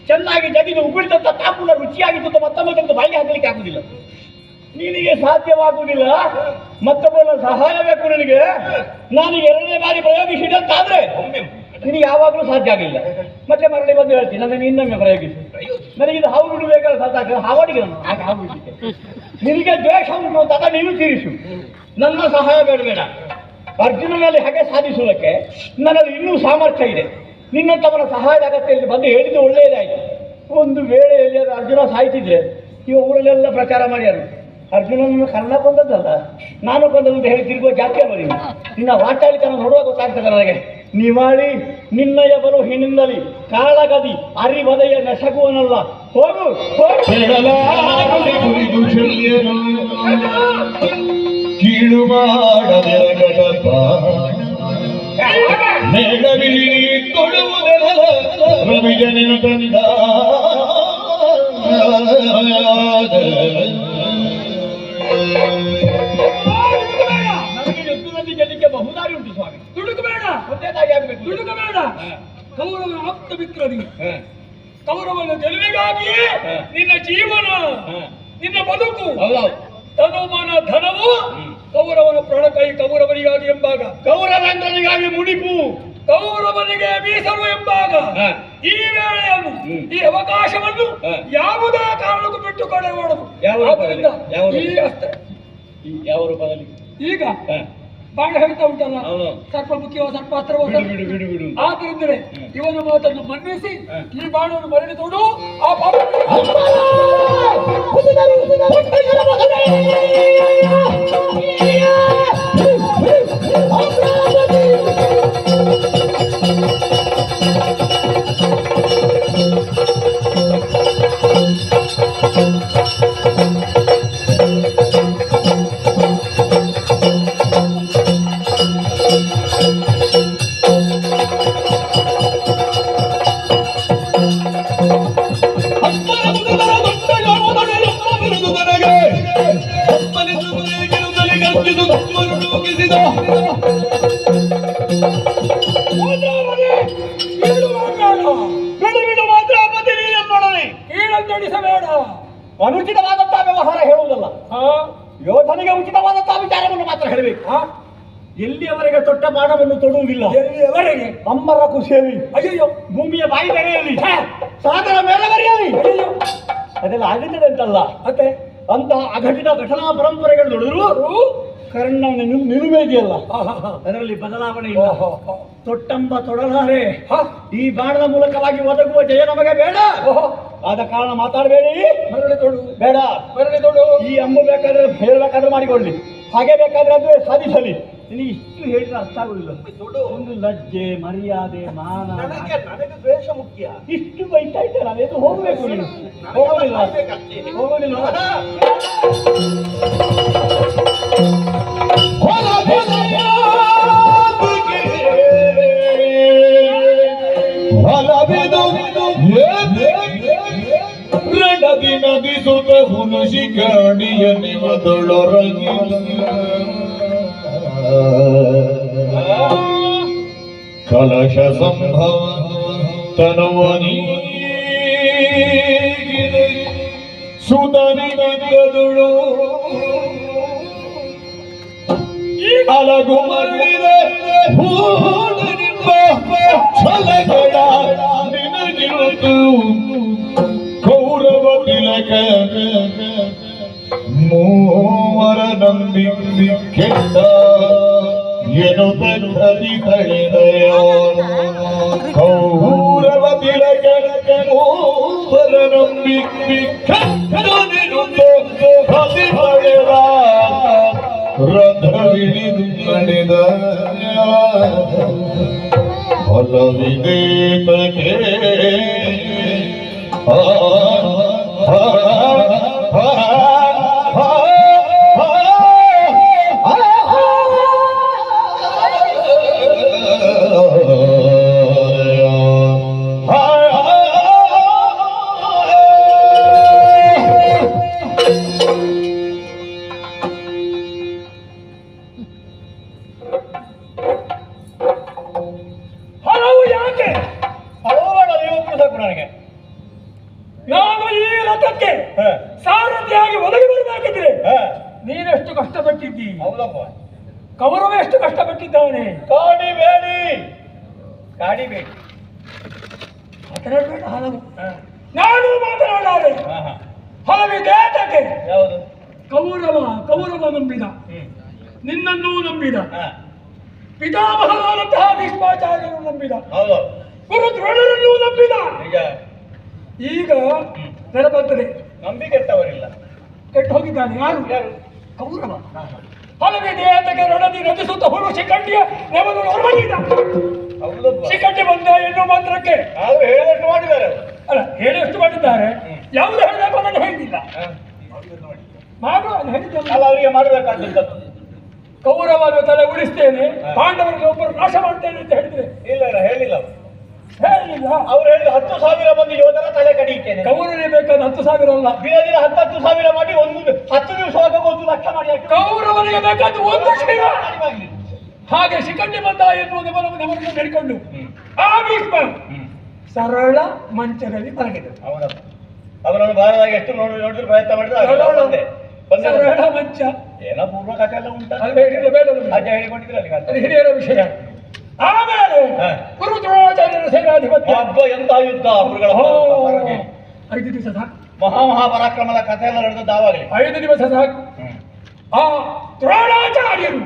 ಚೆನ್ನಾಗಿ ಜಗಿದು ಉಗುಳಿದಂತ ತಾಪುನ ರುಚಿಯಾಗಿದ್ದು ಮತ್ತೊಮ್ಮೆ ತೆಗೆದು ಬಾಯಿಗೆ ಹಾಕಲಿಕ್ಕೆ ಆಗುದಿಲ್ಲ. ನಿನಗೆ ಸಾಧ್ಯವಾಗುವುದಿಲ್ಲ. ಮತ್ತೊಬ್ಬನ ಸಹಾಯ ಬೇಕು ನಿನಗೆ. ನಾನು ಎರಡನೇ ಬಾರಿ ಪ್ರಯೋಗಿಸಿದಂತಾದ್ರೆ ನಿನಗೆ ಯಾವಾಗಲೂ ಸಾಧ್ಯ ಆಗಲಿಲ್ಲ. ಮತ್ತೆ ಮರಳಿ ಬಂದು ಹೇಳ್ತೀನಿ, ನಾನು ಇನ್ನೊಮ್ಮೆ ಪ್ರಯೋಗಿಸಿ. ನನಗಿದು ಹಾವು ಬಿಡಬೇಕಾದ್ರೆ ಸಾಧ್ಯ ಹಾವಾಡಿಗೆ ನಾನು ಹಾಗೆ ಹಾವು ಬಿಡ್ಲಿಕ್ಕೆ. ನಿನಗೆ ದ್ವೇಷ ಉಂಟು ಅಂತ ನೀನು ತೀರಿಸು. ನನ್ನ ಸಹಾಯ ಬೇಡ. ಅರ್ಜುನನಲ್ಲಿ ಹಾಗೆ ಸಾಧಿಸುವುದಕ್ಕೆ ನನ್ನಲ್ಲಿ ಇನ್ನೂ ಸಾಮರ್ಥ್ಯ ಇದೆ. ನಿನ್ನಂತವನ ಸಹಾಯದ ಅಗತ್ಯದಲ್ಲಿ ಬಂದು ಹೇಳಿದ್ದು ಒಳ್ಳೆಯದಾಯಿತು. ಒಂದು ವೇಳೆ ಎಲ್ಲಿಯಾದ್ರೂ ಅರ್ಜುನ ಸಾಯ್ತಿದ್ರೆ ಈ ಊರಲ್ಲೆಲ್ಲ ಪ್ರಚಾರ ಮಾಡ್ಯಾರು, ಅರ್ಜುನನನ್ನು ಕರ್ಣ ಕೊಂದದ್ದಲ್ಲ ನಾನು ಕೊಂದದ್ದು ಅಂತ ಹೇಳಿ ತಿರುಗುವ ಜಾತಿ ಅಲ್ಲ ನೀನು. ನಿನ್ನ ವಾಟಾಳಿತನ ನೋಡುವಾಗ ಗೊತ್ತಾಗ್ತದೆ ನನಗೆ. ನಿವಾಳಿ ನಿನ್ನಯ ಬಲು ಹಿನ್ನಿಂದಲಿ ಕಾಳಗದಿ ಅರಿವದೆಯ ನೆಸಗುವನಲ್ಲ. ಹೋಗು ಕೀಳು ಮಾಡದೆ ಮೇಳವಿಲಿ ಕೊಡುವುದಲ್ಲ ರವಿಜನ ತಂದ ನನಗೆ ಯುದ್ಧದಲ್ಲಿ ಗೆಲ್ಲಿಕ್ಕೆ ಬಹುದಾರಿ ಉಂಟು ಸ್ವಾಮಿ. ತುಡುಕಬೇಡ, ಒಂದೇದಾಗಿ ಆಗ್ಬೇಕು. ತುಡುಕಬೇಡ. ಕೌರವನ ಆಪ್ತ ಮಿತ್ರರಿ ಕೌರವನ ಗೆಲುವಿಗಾಗಿ ನಿನ್ನ ಜೀವನ, ನಿನ್ನ ಬದುಕು, ತನುಮಾನ ಧನವು ಕೌರವನ ಪ್ರಾಣಕೈ ಕೌರವನಿಗಾಗಿ ಎಂಬಾಗ, ಕೌರವೇಂದ್ರನಿಗಾಗಿ ಮುಡಿಪು ಕೌರವನಿಗೆ ಮೀಸಲು ಎಂಬಾಗ ಈ ವೇಳೆಯನ್ನು, ಈ ಅವಕಾಶವನ್ನು ಯಾವುದೇ ಕಾರಣಕ್ಕೂ ಬಿಟ್ಟುಕೊಡಬಾರದು. ಆದ್ದರಿಂದ ಈ ಅಸ್ತ್ರ ಯಾವ ರೂಪದಲ್ಲಿ ಈಗ ಬಾಣ ಹೇಳ್ತಾ ಉಂಟಲ್ಲ, ಸರ್ಪ ಮುಖ್ಯವೋ ಸರ್ಪಾಸ್ತ್ರವೋ, ಆದ್ದರಿಂದಲೇ ಇವನ ಮಾತನ್ನು ಮನ್ನಿಸಿ ಈ ಬಾಣವನ್ನು ಮರಳಿ ತೊಡು. ಆ ಅನುಚಿತವಾದಂತಹ ವ್ಯವಹಾರ ಹೇಳುವುದಲ್ಲ, ಯೋಧನಿಗೆ ಉಚಿತವಾದಂತಹ ವಿಚಾರವನ್ನು ಮಾತ್ರ ಹೇಳಬೇಕು. ಎಲ್ಲಿಯವರೆಗೆ ತೊಟ್ಟ ಬಾಣವನ್ನು ತೊಡುವುದಿಲ್ಲ, ಎಲ್ಲಿಯವರೆಗೆ ಅಮ್ಮರ ಕುಸಿಯಲಿ, ಅಯ್ಯೋ ಭೂಮಿಯ ಬಾಯಿ ತೆರೆಯಲಿ, ಸಾಗರ ಮೇಲೆ ಬರೆಯಲಿ, ಅದೆಲ್ಲ ಆಗುತ್ತದೆ ಅಂತಲ್ಲ. ಮತ್ತೆ ಅಂತಹ ಅಘಟಿತ ಘಟನಾ ಪರಂಪರೆಗಳು ದುಡಿದ್ರು ಕರ್ಣ ನಿಲುಮೆ ಇದೆಯಲ್ಲ ಅದರಲ್ಲಿ ಬದಲಾವಣೆ ಇಲ್ಲ. ತೊಟ್ಟಂಬ ತೊಡಲಾರೆ ಈ ಬಾಣದ ಮೂಲಕವಾಗಿ ಒದಗುವ ಜಯ ನಮಗೆ ಬೇಡ. ಆದ ಕಾರಣ ಮಾತಾಡಬೇಡಿ, ಬೇಡ ಈ ಅಂಬು ಬೇಕಾದ್ರೆ ಹೇಳ್ಬೇಕಾದ್ರೆ ಮಾಡಿಕೊಳ್ಳಿ, ಹಾಗೆ ಬೇಕಾದ್ರೆ ಅದು ಸಾಧಿಸಲಿ. ನಿನಗೆ ಇಷ್ಟು ಹೇಳಿದ್ರೆ ಅರ್ಥ ಆಗುದಿಲ್ಲ. ಒಂದು ಲಜ್ಜೆ ಮರ್ಯಾದೆ ಮಾನ ನನಗೆ ದ್ವೇಷ ಮುಖ್ಯ. ಇಷ್ಟು ಬೈತಾ ಇದ್ದೆ ನಾವೇನು ಹೋಗ್ಬೇಕು ನೀನು ಹೋಗೋದಿಲ್ಲ. ರಣದಿ ನದಿಸುತ್ತ ಹುಣಸಿ ಕಾಣಿಯ ನಿಮದೊಳೊರಗಿ ಕಲಶ ಸಂಭವ ತನುವನಿ ಸುತನಿಗದುಳು ಅಲಗು ಮರಳಿದ ಹೂಡನಿಂಬ ಛಲಗಳ ನಿನಗಿರುವುದು ಕೌರವ ತಿಲಕ ಮೂವರ ನಂಬಿ ಕೆಟ್ಟ ಏನು ತನ್ನದಿ ಕಳೆದೆಯೋ ಕೌರವ ತಿಲಕ ಮೂವರ ನಂಬಿ ಕೆಟ್ಟನಿರುವುದು ಹಸಿ ಪಡೆದ ರಥವಿಳಿದು ನಡೆದ ಫಲವಿದೇತಕ್ಕೆ ಹಲವು ಯಾಕೆ ಹಲವಾರು ನೀವು ಸಾಕು ನನಗೆ. ನಾನು ಈ ರಥಕ್ಕೆ ಸಾರಥಿಯಾಗಿ ಒದಗಿ ಬರಬೇಕಿದ್ರೆ ನೀನೆಷ್ಟು ಕಷ್ಟಪಟ್ಟಿದ್ದಿ, ಹೌದಪ್ಪ. ಕೌರವ ಎಷ್ಟು ಕಷ್ಟಪಟ್ಟಿದ್ದಾನೆ. ಕಾಡಿಬೇಡಿ ಮಾತನಾಡಬೇಡ ಹಲವು. ನಾನು ಮಾತನಾಡಾರೆ ಹಲವಿದೇತಕ್ಕೆ. ಯಾವುದು? ಕೌರವ ನಂಬಿದ, ನಿನ್ನನ್ನೂ ನಂಬಿದ, ಪಿತಾಮಹರಾದಂತಹ ಭೀಷ್ಮಾಚಾರ್ಯರು ನಂಬಿದ, ಹೌದು, ಗುರು ದ್ರೋಣರನ್ನೂ ನಂಬಿದ. ನಿಜ. ಈಗ ನೆನಪಂತದೆ ನಂಬಿಕೆಟ್ಟವರಿಲ್ಲ. ಕೆಟ್ಟು ಹೋಗಿದ್ದಾನೆ. ಯಾರು? ಯಾರು? ಕೌರವ. ಹಲವಿದೇತಕ್ಕೆ ರಣದಿ ರಚಿಸುತ್ತ ಹುರು ಶಿಖಂಡಿಯ ನೆವನು ಹೊರಬಂದಿದ್ದ. ಹೌದಪ್ಪ. ಶಿಖಂಡಿ ಬಂದ ಎನ್ನುವ ಮಂತ್ರಕ್ಕೆ ಆದ್ರೂ ಹೇಳಿದಷ್ಟು ಮಾಡಿದ್ದಾರೆ ಅವರು. ಅಲ್ಲ, ಹೇಳಷ್ಟು ಮಾಡಿದ್ದಾರೆ. ಯಾವುದು ಹೇಳಬೇಕು ಅದನ್ನು ಹೇಳಿಲ್ಲ. ಮಾಡು ಅದು ಹೇಳಿದ್ದಲ್ಲ. ಅಲ್ಲ, ಅವರಿಗೆ ಮಾಡಬೇಕಾದಂಥದ್ದು. ಕೌರವನ ತಲೆ ಉಳಿಸ್ತೇನೆ, ಪಾಂಡವರಿಗೆ ಒಬ್ಬರು ನಾಶ ಮಾಡ್ತೇನೆ ಅಂತ ಹೇಳಿದ್ರೆ ಇಲ್ಲ ಹೇಳಿಲ್ಲ ಅವರು. ಹೇಳಿಲ್ಲ. ಅವ್ರು ಹೇಳಿದ 10,000 ಮಂದಿ ಯೋಧರ ತಲೆ ಕಡಿಯುತ್ತೇನೆ. ಕೌರವರಿಗೆ ಬೇಕಾದ 10,000 ಅಲ್ಲ, ದಿನ 10,000 ಮಾಡಿ 10 ದಿವಸವಾಗ 1 ಲಕ್ಷ ಮಾಡಿ ಹಾಕಿ. ಕೌರವನಿಗೆ ಬೇಕಾದ ಒಂದು ಶಿರ. ಮಾಡಿವಾಗ್ಲಿ. ಹಾಗೆ ಶಿಖಂಡಿ ಬಂದ ಎನ್ನುವ ನೆವರನ್ನು ನಡ್ಕೊಂಡು ಆ ಭೀಷ್ಮ ಸರಳ ಮಂಚದಲ್ಲಿ ಮಲಗಿದರು. ಹೌದಪ್ಪ. ಅವರನ್ನು ಭಾರವಾಗಿ ಎಷ್ಟು ನೋಡಿದ್ರು ಪ್ರಯತ್ನ ಮಾಡಿದ್ರೆ ಸರಳ ಮಂಚ. ಏನೋ ಪೂರ್ವ ಕಥೆ ಎಲ್ಲ ಉಂಟ. ಅದು ಹೇಳಿದ್ರೆ ಬೇಡ ನಮಗೆ. ಅಜ್ಜ ಹೇಳಿಕೊಂಡಿದ್ರು ಅಲ್ಲಿ ಅದು ಹಿರಿಯರ ವಿಷಯ. ಆಮೇಲೆ ಗುರು ದ್ರೋಣಾಚಾರ್ಯರ ಸೇನಾಧಿಪತ್ಯ. ಹಬ್ಬ ಎಂತ ಯುದ್ಧ ಗುರುಗಳ 5 ದಿವಸ ಸಾಕು. ಮಹಾಪರಾಕ್ರಮದ ಕಥೆ ಎಲ್ಲ ನಡೆದದ್ದು ಆವಾಗಲೇ. 5 ದಿವಸ ಸಾಕು. ಆ ದ್ರೋಣಾಚಾರ್ಯರು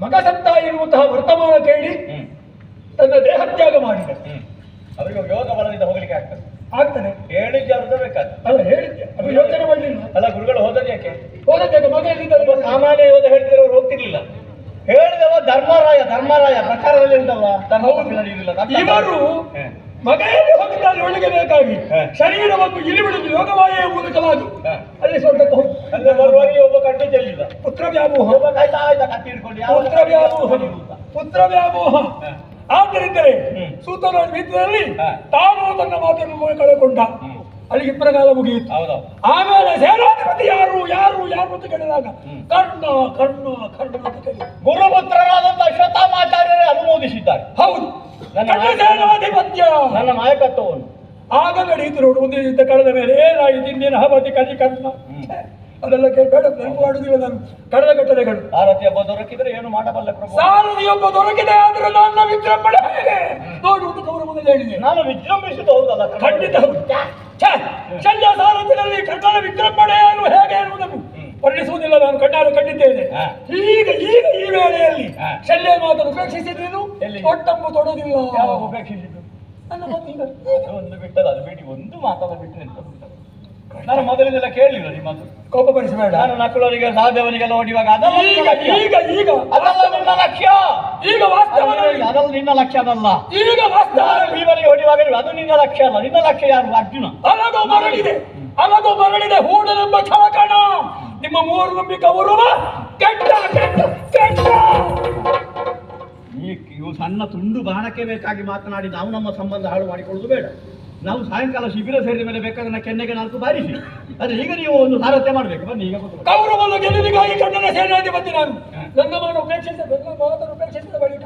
ಮಗಸಂತ ಎನ್ನುವಂತಹ ವರ್ತಮಾನ ಕೇಳಿ ತನ್ನ ದೇಹತ್ಯಾಗ ಮಾಡಿದ. ಅವರಿಗೆ ಯೋಗ ಬಲದಿಂದ ಹೋಗ್ಲಿಕ್ಕೆ ಆಗ್ತದೆ. ಹೇಳಿದ್ದೆ ಅರ್ಧ ಬೇಕಾದ್ರೆ. ಅಲ್ಲ, ಹೇಳಿದ್ದೆ, ಅದು ಯೋಚನೆ ಮಾಡಲಿಲ್ಲ. ಅಲ್ಲ, ಗುರುಗಳು ಹೋದದ್ದು ಯಾಕೆ? ಹೋದದ್ದಾಗ ಮಗ ಎಲ್ಲಿದ್ದ? ಸಾಮಾನ್ಯ ಯೋಧ ಹೇಳ್ತಿದ್ರೆ ಅವ್ರು ಹೋಗ್ತಿರ್ಲಿಲ್ಲ. ಹೇಳಿದವ ಧರ್ಮರಾಯ ಪ್ರಚಾರದಲ್ಲಿ ಉಂಟಲ್ಲ, ಇವರು ಮಗನಲ್ಲಿ ಹೋಗಿದ್ದಲ್ಲಿ ಒಳಗೆ ಬೇಕಾಗಿ ಶರೀರವನ್ನು ಇಲ್ಲಿ ಬಿಡುವುದು ಯೋಗವಾಯ ಮೂಲಕವಾಗಿ ಅಲ್ಲಿ ಸ್ವರ್ಗಕ್ಕೆ ಹೋಗಿ ಬರುವಾಗ ಒಬ್ಬ ಕಟ್ಟು ಚೆಲ್ಲಿದ. ಪುತ್ರ ವ್ಯಾಮೋಹ, ಕತ್ತಿ ಹಿಡ್ಕೊಂಡು ಪುತ್ರ ವ್ಯಾಮೋಹ. ಆದ್ದರಿಂದಲೇ ಸೂತನ ಮಿತ್ರರಲ್ಲಿ ತಾನು ತನ್ನ ಮಾತನ್ನು ಕಳೆಕೊಂಡ. ಅಲ್ಲಿ ಇಬ್ಬರಗಾಲ ಮುಗಿಯಿತು. ಆಮೇಲೆ ಸೇನಾಧಿಪತಿ ಯಾರು ಅಂತ ಕೇಳಿದಾಗ ಕರ್ಣ ಅಂತ ಕೇಳಿ ಗುರುಪುತ್ರರಾದಂತಹ ಶತಾಮಾಚಾರ್ಯರೇ ಅನುಮೋದಿಸಿದ್ದಾರೆ. ಹೌದು, ಸೇನಾಧಿಪತ್ಯ ನನ್ನ ನಾಯಕತ್ವವನ್ನು. ಆಗ ನಡೆಯಿತು ನೋಡು. ಒಂದು ಯುದ್ಧ ಕಳೆದ ಮೇಲೆ ಏನಾಯಿತು, ಇನ್ನೇನು ಹಬತಿ ಕಲಿ ಕರ್ಣ ಅದೆಲ್ಲ ಕೇಳಬೇಡ, ನೆನಪು ಮಾಡುದಿಲ್ಲ ನಾನು. ಕಳೆದ ಘಟನೆಗಳು. ಸಾರಥಿಯೊಬ್ಬ ದೊರಕಿದ್ರೆ ಏನು ಮಾಡಬಲ್ಲ ಪ್ರಭು. ಸಾರಥಿಯೊಬ್ಬ ದೊರಕಿದೆ ಆದ್ರೆ ನನ್ನ ವಿಜೃಂಭಣೆ ಹೇಗೆ ನೋಡುವುದು ಗೌರವದಲ್ಲಿ ಹೇಳಿದೆ. ನಾನು ವಿಜೃಂಭಿಸಿದ್ದು ಹೌದಲ್ಲ? ಖಂಡಿತ ಹೌದು. ಶಲ್ಯ ಸಾರಥಿಯಲ್ಲಿ ಕರ್ಣನ ವಿಜೃಂಭಣೆಯನ್ನು ಹೇಗೆ ಹೇಳಿದ್ದೇನೆ. ಹಾ. ಈಗ ಈಗ ಈ ವೇಳೆಯಲ್ಲಿ ಹಾ. ಶಲ್ಯ ಮಾತನ್ನು ಉಪೇಕ್ಷಿಸಿದ್ರೇನು ಎಲ್ಲಿ? ಒಟ್ಟಂಬು ತೊಡೋದಿಲ್ಲ. ಯಾವಾಗ ಉಪೇಕ್ಷಿಸಿದ್ದು? ನನ್ನ ಮಾತೀಗ. ಒಂದು ಬಿಟ್ಟದ ಅದು ಬಿಟ್ಟು ಒಂದು ಮಾತಾಡ ಬಿಟ್ಟರೆ ಎಂತ ಬಿಟ್ಟದ್ದು? ನಾನು ಮೊದಲಿಂದೆಲ್ಲ ಕೇಳಲಿಲ್ಲ ನಿಮ್ಮ ಮಾತು. ಕೋಪಪಡಿಸಬೇಡ. ನಾನು ನಕಲವರಿಗೆ ಸಹದೇವನಿಗೆಲ್ಲ ಹೊಡಿವಾಗ ಅದಲ್ಲ ನಿನ್ನ ಈಗ ಲಕ್ಷ್ಯ. ಈಗ ಈಗ ಅದಲ್ಲ ನಿನ್ನ ಲಕ್ಷ್ಯ. ಈಗ ವಾಸ್ತವದಲ್ಲಿ ಅದಲ್ಲ ನಿನ್ನ ಲಕ್ಷ್ಯ ಅದಲ್ಲ. ಈಗ ವಾಸ್ತವ ನಾನು ಭೀಮನಿಗೆ ಹೊಡಿವಾಗ ಅದು ನಿನ್ನ ಲಕ್ಷ್ಯ ಅಲ್ಲ. ನಿನ್ನ ಲಕ್ಷ್ಯ ಯಾರು? ಅರ್ಜುನ. ಅಲಗೋ ಮರಳಿದೆ ಹೂಡನೆಂಬ ಕ್ಷಣಕಣ ನಿಮ್ಮ ಮೂವರು ನಂಬಿ ಕೌರವ ಕೆಟ್ಟ ಕೆಟ್ಟ ಕೆಟ್ಟ. ಇವು ಸಣ್ಣ ತುಂಡು ಬಾಣಕ್ಕೆ ಬೇಕಾಗಿ ಮಾತನಾಡಿ ನಾವು ನಮ್ಮ ಸಂಬಂಧ ಹಾಳು ಮಾಡಿಕೊಳ್ಳುವುದು ಬೇಡ. ನಾವು ಸಾಯಂಕಾಲ ಶಿಬಿರ ಸೇರಿದ ಮೇಲೆ ಬೇಕಾದ್ರೆ ನನ್ನ ಕೆನ್ನೆಗೆ 4 ಬಾರಿಸಿ. ಅದೇ ಈಗ ನೀವು ಒಂದು ಸಾರಥ್ಯ ಮಾಡ್ಬೇಕು. ಬನ್ನಿ ಈಗ ಕೂತ್ಕೊಳ್ಳಿ. ಕೌರವನ ಗೆಲುವಿಗಾಗಿ ಕಣ್ಣನ ಸೇನಾಧಿಪತಿ ನಾನು. ನನ್ನ ಮಾತನ್ನು ಉಪೇಕ್ಷಿಸಿದ ಬಳಿಕ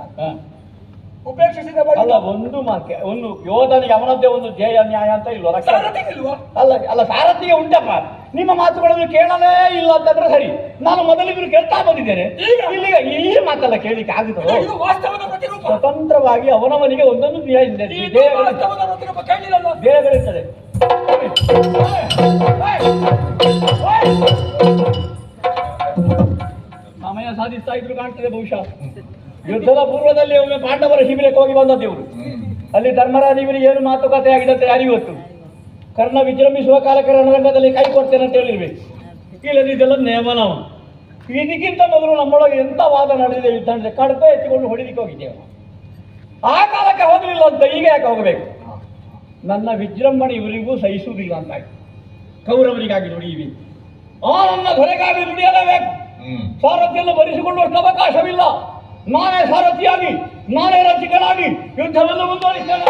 ಅಲ್ಲ, ಒಂದು ಮಾಕೆ ಒಂದು ಯೋಧನಿಗೆ ಅವನದ್ದೇ ಒಂದು ಧ್ಯೇಯ ನ್ಯಾಯ ಅಂತ ಇಲ್ವ? ಸಾರಥಿಗಿಲ್ವಾ? ಅಲ್ಲ ಸಾರಥಿಗೆ ಉಂಟಪ್ಪ. ನಿಮ್ಮ ಮಾತುಗಳನ್ನು ಕೇಳಲೇ ಇಲ್ಲ ಅಂತಂದ್ರೆ ಸರಿ. ನಾನು ಮೊದಲಿದ್ರು ಕೇಳ್ತಾ ಬಂದಿದ್ದೇನೆ. ಇಲ್ಲಿಗ ಈ ಮಾತೆಲ್ಲ ಕೇಳಿಕ್ಕೆ ಆಗುತ್ತೋ? ಇದು ವಾಸ್ತವದ ಪ್ರತಿರೂಪ. ಸ್ವತಂತ್ರವಾಗಿ ಅವನವನಿಗೆ ಒಂದೊಂದು ಧ್ಯೇಯ ಇದೆ. ಇದು ವಾಸ್ತವದ ಪ್ರತಿರೂಪ ಕೇಳಿಲ್ಲಲ್ಲ? ಧ್ಯೇಯಗಳಿರ್ತದೆ. ಸಮಯ ಸಾಧಿಸ್ತಾ ಇದ್ರು ಕಾಣ್ತದೆ ಬಹುಶಃ. ಯುದ್ಧದ ಪೂರ್ವದಲ್ಲಿ ಒಮ್ಮೆ ಪಾಂಡವರ ಶಿಬಿರಕ್ಕೆ ಹೋಗಿ ಬಂದದ್ದೇವರು. ಅಲ್ಲಿ ಧರ್ಮರಾಜ ಇವರಿಗೆ ಏನು ಮಾತುಕತೆ ಆಗಿದೆ ಅಂತ ಯಾರಿಗೂ ಗೊತ್ತು. ಕರ್ಣ ವಿಜೃಂಭಿಸುವ ಕಾಲಕ್ಕೆ ರಣರಂಗದಲ್ಲಿ ಕೈ ಕೊಡ್ತೇನೆ ಅಂತ ಹೇಳಿರ್ಬೇಕು. ಇಲ್ಲದಿದ್ದೆಲ್ಲ ನೇಮನವ. ಇದಕ್ಕಿಂತ ಮೊದಲು ನಮ್ಮೊಳಗೆ ಎಂತ ವಾದ ನಡೆದಿದೆ ಯುದ್ಧ ಅಂದರೆ ಕಡಪ ಎತ್ತಿಕೊಂಡು ಹೊಡಿಲಿಕ್ಕೆ ಹೋಗಿದ್ದೇವೆ. ಆ ಕಾಲಕ್ಕೆ ಹೋಗಲಿಲ್ಲ ಅಂತ ಈಗ ಯಾಕೆ ಹೋಗಬೇಕು? ನನ್ನ ವಿಜೃಂಭಣೆ ಇವರಿಗೂ ಸಹಿಸುವುದಿಲ್ಲ ಅಂತಾಯ್ತು. ಕೌರವರಿಗಾಗಿ ನುಡಿಯಿವಿ, ನನ್ನ ದೊರೆಗಾಗಿ ನುಡಿಯಲೇಬೇಕು. ಸಾರಥಿಯನ್ನು ಭರಿಸಿಕೊಳ್ಳುವಷ್ಟು ಅವಕಾಶವಿಲ್ಲ. ನಾನೇ ಸಾರಥಿಯಾಗಿ, ನಾನೇ ರಥಿಕನಾಗಿ ಯುದ್ಧವನ್ನು ಮುಂದುವರಿಸ್ತೇನೆ.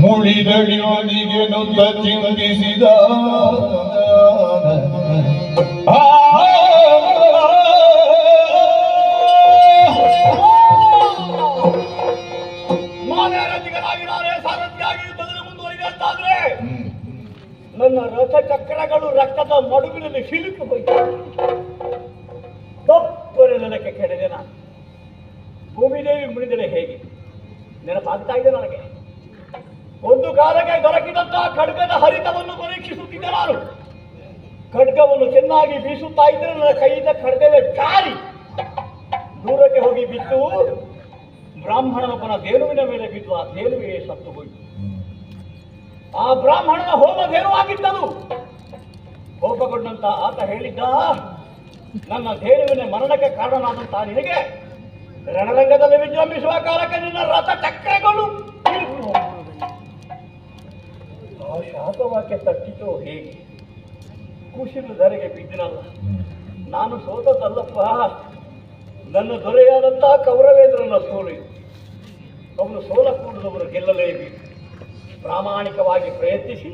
ಮುಳಿದಡಿಯೊಳಗೆ ನುಗ್ಗ ಚಿಂತಿಸಿದ ನಾನೇ ರಥಿಕನಾಗಿ, ನಾನೇ ಸಾರಥಿಯಾಗಿ ಯುದ್ಧದಲ್ಲಿ ಮುಂದುವರಿದೆ ಅಂತಾದ್ರೆ ನನ್ನ ರಥ ಚಕ್ರಗಳು ರಕ್ತದ ಮಡುವಿನಲ್ಲಿ ಸಿಲುಕಿ ಹೋಯ್ತು. ತಪ್ಪರೆ ನೆಲಕ್ಕೆ ಕೆಡದೆ ನಾನು. ಭೂಮಿದೇವಿ ಮುಳಿದರೆ ಹೇಗೆ ನೆನಪಾಗ್ತಾ ಇದೆ ನನಗೆ. ಒಂದು ಕಾಲಕ್ಕೆ ದೊರಕಿದಂತಹ ಖಡ್ಗದ ಹರಿತವನ್ನು ಪರೀಕ್ಷಿಸುತ್ತಿದ್ದೆ ನಾನು. ಖಡ್ಗವನ್ನು ಚೆನ್ನಾಗಿ ಬೀಸುತ್ತಾ ಇದ್ರೆ ನನ್ನ ಕೈಯಿಂದ ಖಡ್ಗವೇ ಜಾರಿ ದೂರಕ್ಕೆ ಹೋಗಿ ಬಿದ್ದು ಬ್ರಾಹ್ಮಣನೊಬ್ಬನ ಧೇನುವಿನ ಮೇಲೆ ಬಿದ್ದು ಆ ಧೇನುವಿಗೆ ಸತ್ತು ಹೋಯಿತು. ಆ ಬ್ರಾಹ್ಮಣನ ಹೋಮ ಧೇನುವಾಗಿದ್ದದು. ಕೋಪಗೊಂಡಂತ ಆತ ಹೇಳಿದ್ದ, ನನ್ನ ಧೇನುವಿನ ಮರಣಕ್ಕೆ ಕಾರಣನಾದಂತ ನಿನಗೆ ರಣರಂಗದಲ್ಲಿ ವಿಜೃಂಭಿಸುವ ಕಾಲಕ್ಕೆ ನಿನ್ನ ರಥ ಚಕ್ರಗಳು ಆ ಶಾಪವಾಕ್ಯ ತಟ್ಟಿತೋ ಹೇಗೆ? ಕುಶಿಲು ಧರೆಗೆ ಬಿದ್ದನಲ್ಲ. ನಾನು ಸೋತದ್ದಲ್ಲಪ್ಪ, ನನ್ನ ದೊರೆಯಾದಂತಹ ಕೌರವೇಂದ್ರನ ಸೋಲು. ಅವನು ಸೋಲಕೂಡದವರು ಗೆಲ್ಲಲೇಬೇಕು. ಪ್ರಾಮಾಣಿಕವಾಗಿ ಪ್ರಯತ್ನಿಸಿ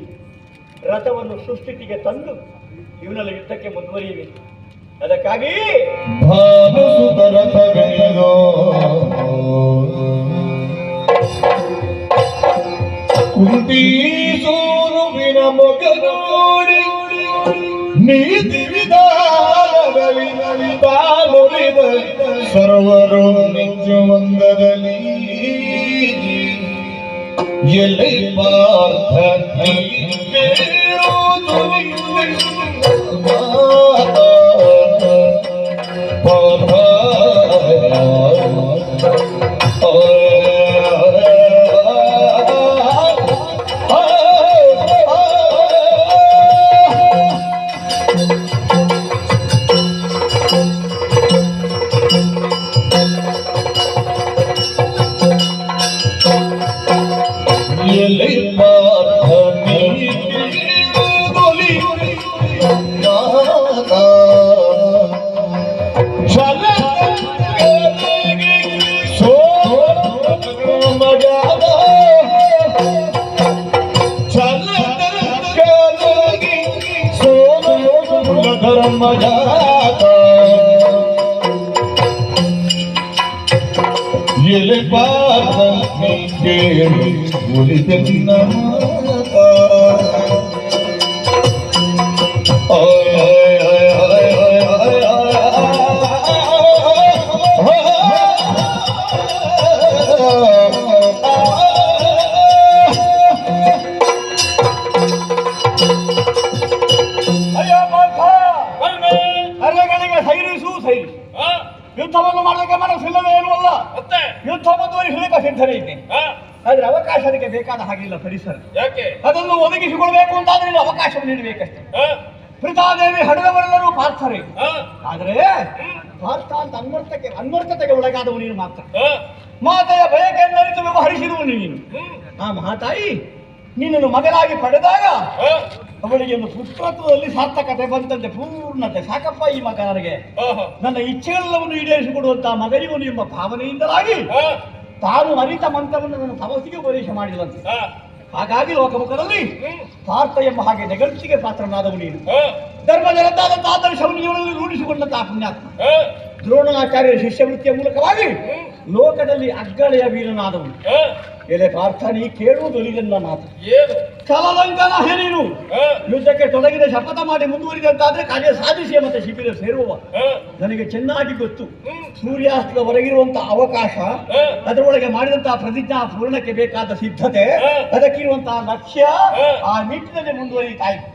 ರಥವನ್ನು ಸುಸ್ಥಿತಿಗೆ ತಂದು ಇವನಲ್ಲಿ ಯುದ್ಧಕ್ಕೆ ಮುಂದುವರಿಯಬೇಕು. ಅದಕ್ಕಾಗಿ ಭಾನುಸುತರಥಗೈದೋ ಕುಂತಿ ಸೂರುವಿನ ಮೊಗ ನೋಡಿ ನೀತಿ ವಿಧಾನದಲ್ಲಿ ತಾನುರಿದ ಸರ್ವರು ನಿಜವಂದದಲ್ಲಿ ಎಲೆ ಪಾರ್ಥ ಎಲೆ ಪಾರ್ಥ ಜಾತ ಎಲೆ ಪಾರ್ಥ ನೀ ಕೇಳು ಉಳಿದೆನ್ನ ಮಾತ ಅಯ್ಯೋ ಪಾರ್ಥ, ಅರೆಗಳಿಗೆ ಸೈರಿಸು ಸೈರಿಸು. ಯುದ್ಧವನ್ನು ಮಾಡಲಿಕ್ಕೆ ಮನಸ್ಸಿಲ್ಲದೆ ಏನೂ ಅಲ್ಲ. ಮತ್ತೆ ಯುದ್ಧ ಮುಂದುವರಿಸಲಿಕ್ಕೆ ಸಿದ್ಧನೇ ಇದ್ದೆ. ಆದ್ರೆ ಅವಕಾಶ ಅದಕ್ಕೆ ಬೇಕಾದ ಹಾಗಿಲ್ಲ ಪರಿಸರ. ಯಾಕೆ? ಅದನ್ನು ಒದಗಿಸಿಕೊಳ್ಬೇಕು ಅಂತಾದ್ರೆ ಇಲ್ಲಿ ಅವಕಾಶವನ್ನು ನೀಡಬೇಕಷ್ಟೇ. ಪೃಥಾದೇವಿ ಹಡೆದವರೆಲ್ಲರೂ ಪಾರ್ಥರೇ. ಆದ್ರೆ ಪಾರ್ಥ ಅಂತ ಅನ್ವರ್ಥತೆಗೆ ಒಳಗಾದವು ನೀನು ಮಾತ್ರ. ಮಾತೆಯ ಬಯಕೆಯನ್ನು ಅರಿತು ವ್ಯವಹರಿಸಿದವು ನೀನು. ಆ ಮಹಾತಾಯಿ ನಿನ್ನನ್ನು ಮಗನಾಗಿ ಪಡೆದಾಗ ಅವಳಿಗೆ ಒಂದು ಪುತ್ರತ್ವದಲ್ಲಿ ಸಾರ್ಥಕತೆ ಬಂತಂತೆ, ಪೂರ್ಣತೆ. ಸಾಕಪ್ಪ ಈ ಮಗ ನನಗೆ ನನ್ನ ಇಚ್ಛೆಗಳೆಲ್ಲವನ್ನು ಈಡೇರಿಸಿಕೊಡುವಂತಹ ಮಗನಿವನು ಎಂಬ ಭಾವನೆಯಿಂದಲಾಗಿ ತಾನು ಅರಿತ ಮಂತ್ರವನ್ನು ನನ್ನ ತಪಸ್ಸಿಗೆ ಉಪದೇಶ ಮಾಡಿದಂತೆ. ಹಾಗಾಗಿ ಲೋಕಮುಖದಲ್ಲಿ ಪಾರ್ಥ ಎಂಬ ಹಾಗೆ ನೆಗಳ್ಚಿಗೆ ಪಾತ್ರನಾದವು ನೀನು. ಧರ್ಮಜನತಾದಂತಹ ಆದರ್ಶವನ್ನು ಇವರಲ್ಲಿ ರೂಢಿಸಿಕೊಂಡಂತಹ ಪುಣ್ಯಾತ್ಮ. ದ್ರೋಣಾಚಾರ್ಯರ ಶಿಷ್ಯವೃತ್ತಿಯ ಮೂಲಕವಾಗಿ ಲೋಕದಲ್ಲಿ ಅಗ್ಗಳೆಯ ವೀರನಾದವನು. ಎಲೆ ಪಾರ್ಥ, ನೀ ಕೇಳುವುದು ಇದೆಲ್ಲ ಮಾತು. ಕಲಲಂಕನ ನೀನು ಯುದ್ಧಕ್ಕೆ ತೊಡಗಿದ ಶಪಥ ಮಾಡಿ ಮುಂದುವರಿದಂತಾದ್ರೆ ಕಾರ್ಯ ಸಾಧಿಸಿ ಮತ್ತೆ ಶಿಬಿರ ಸೇರುವ. ನನಗೆ ಚೆನ್ನಾಗಿ ಗೊತ್ತು ಸೂರ್ಯಾಸ್ತದವರೆಗಿರುವಂತಹ ಅವಕಾಶ, ಅದರೊಳಗೆ ಮಾಡಿದಂತಹ ಪ್ರತಿಜ್ಞಾ ಪೂರ್ಣಕ್ಕೆ ಬೇಕಾದ ಸಿದ್ಧತೆ, ಅದಕ್ಕಿರುವಂತಹ ಲಕ್ಷ್ಯ, ಆ ನಿಟ್ಟಿನಲ್ಲಿ ಮುಂದುವರಿತಾ ಇತ್ತು.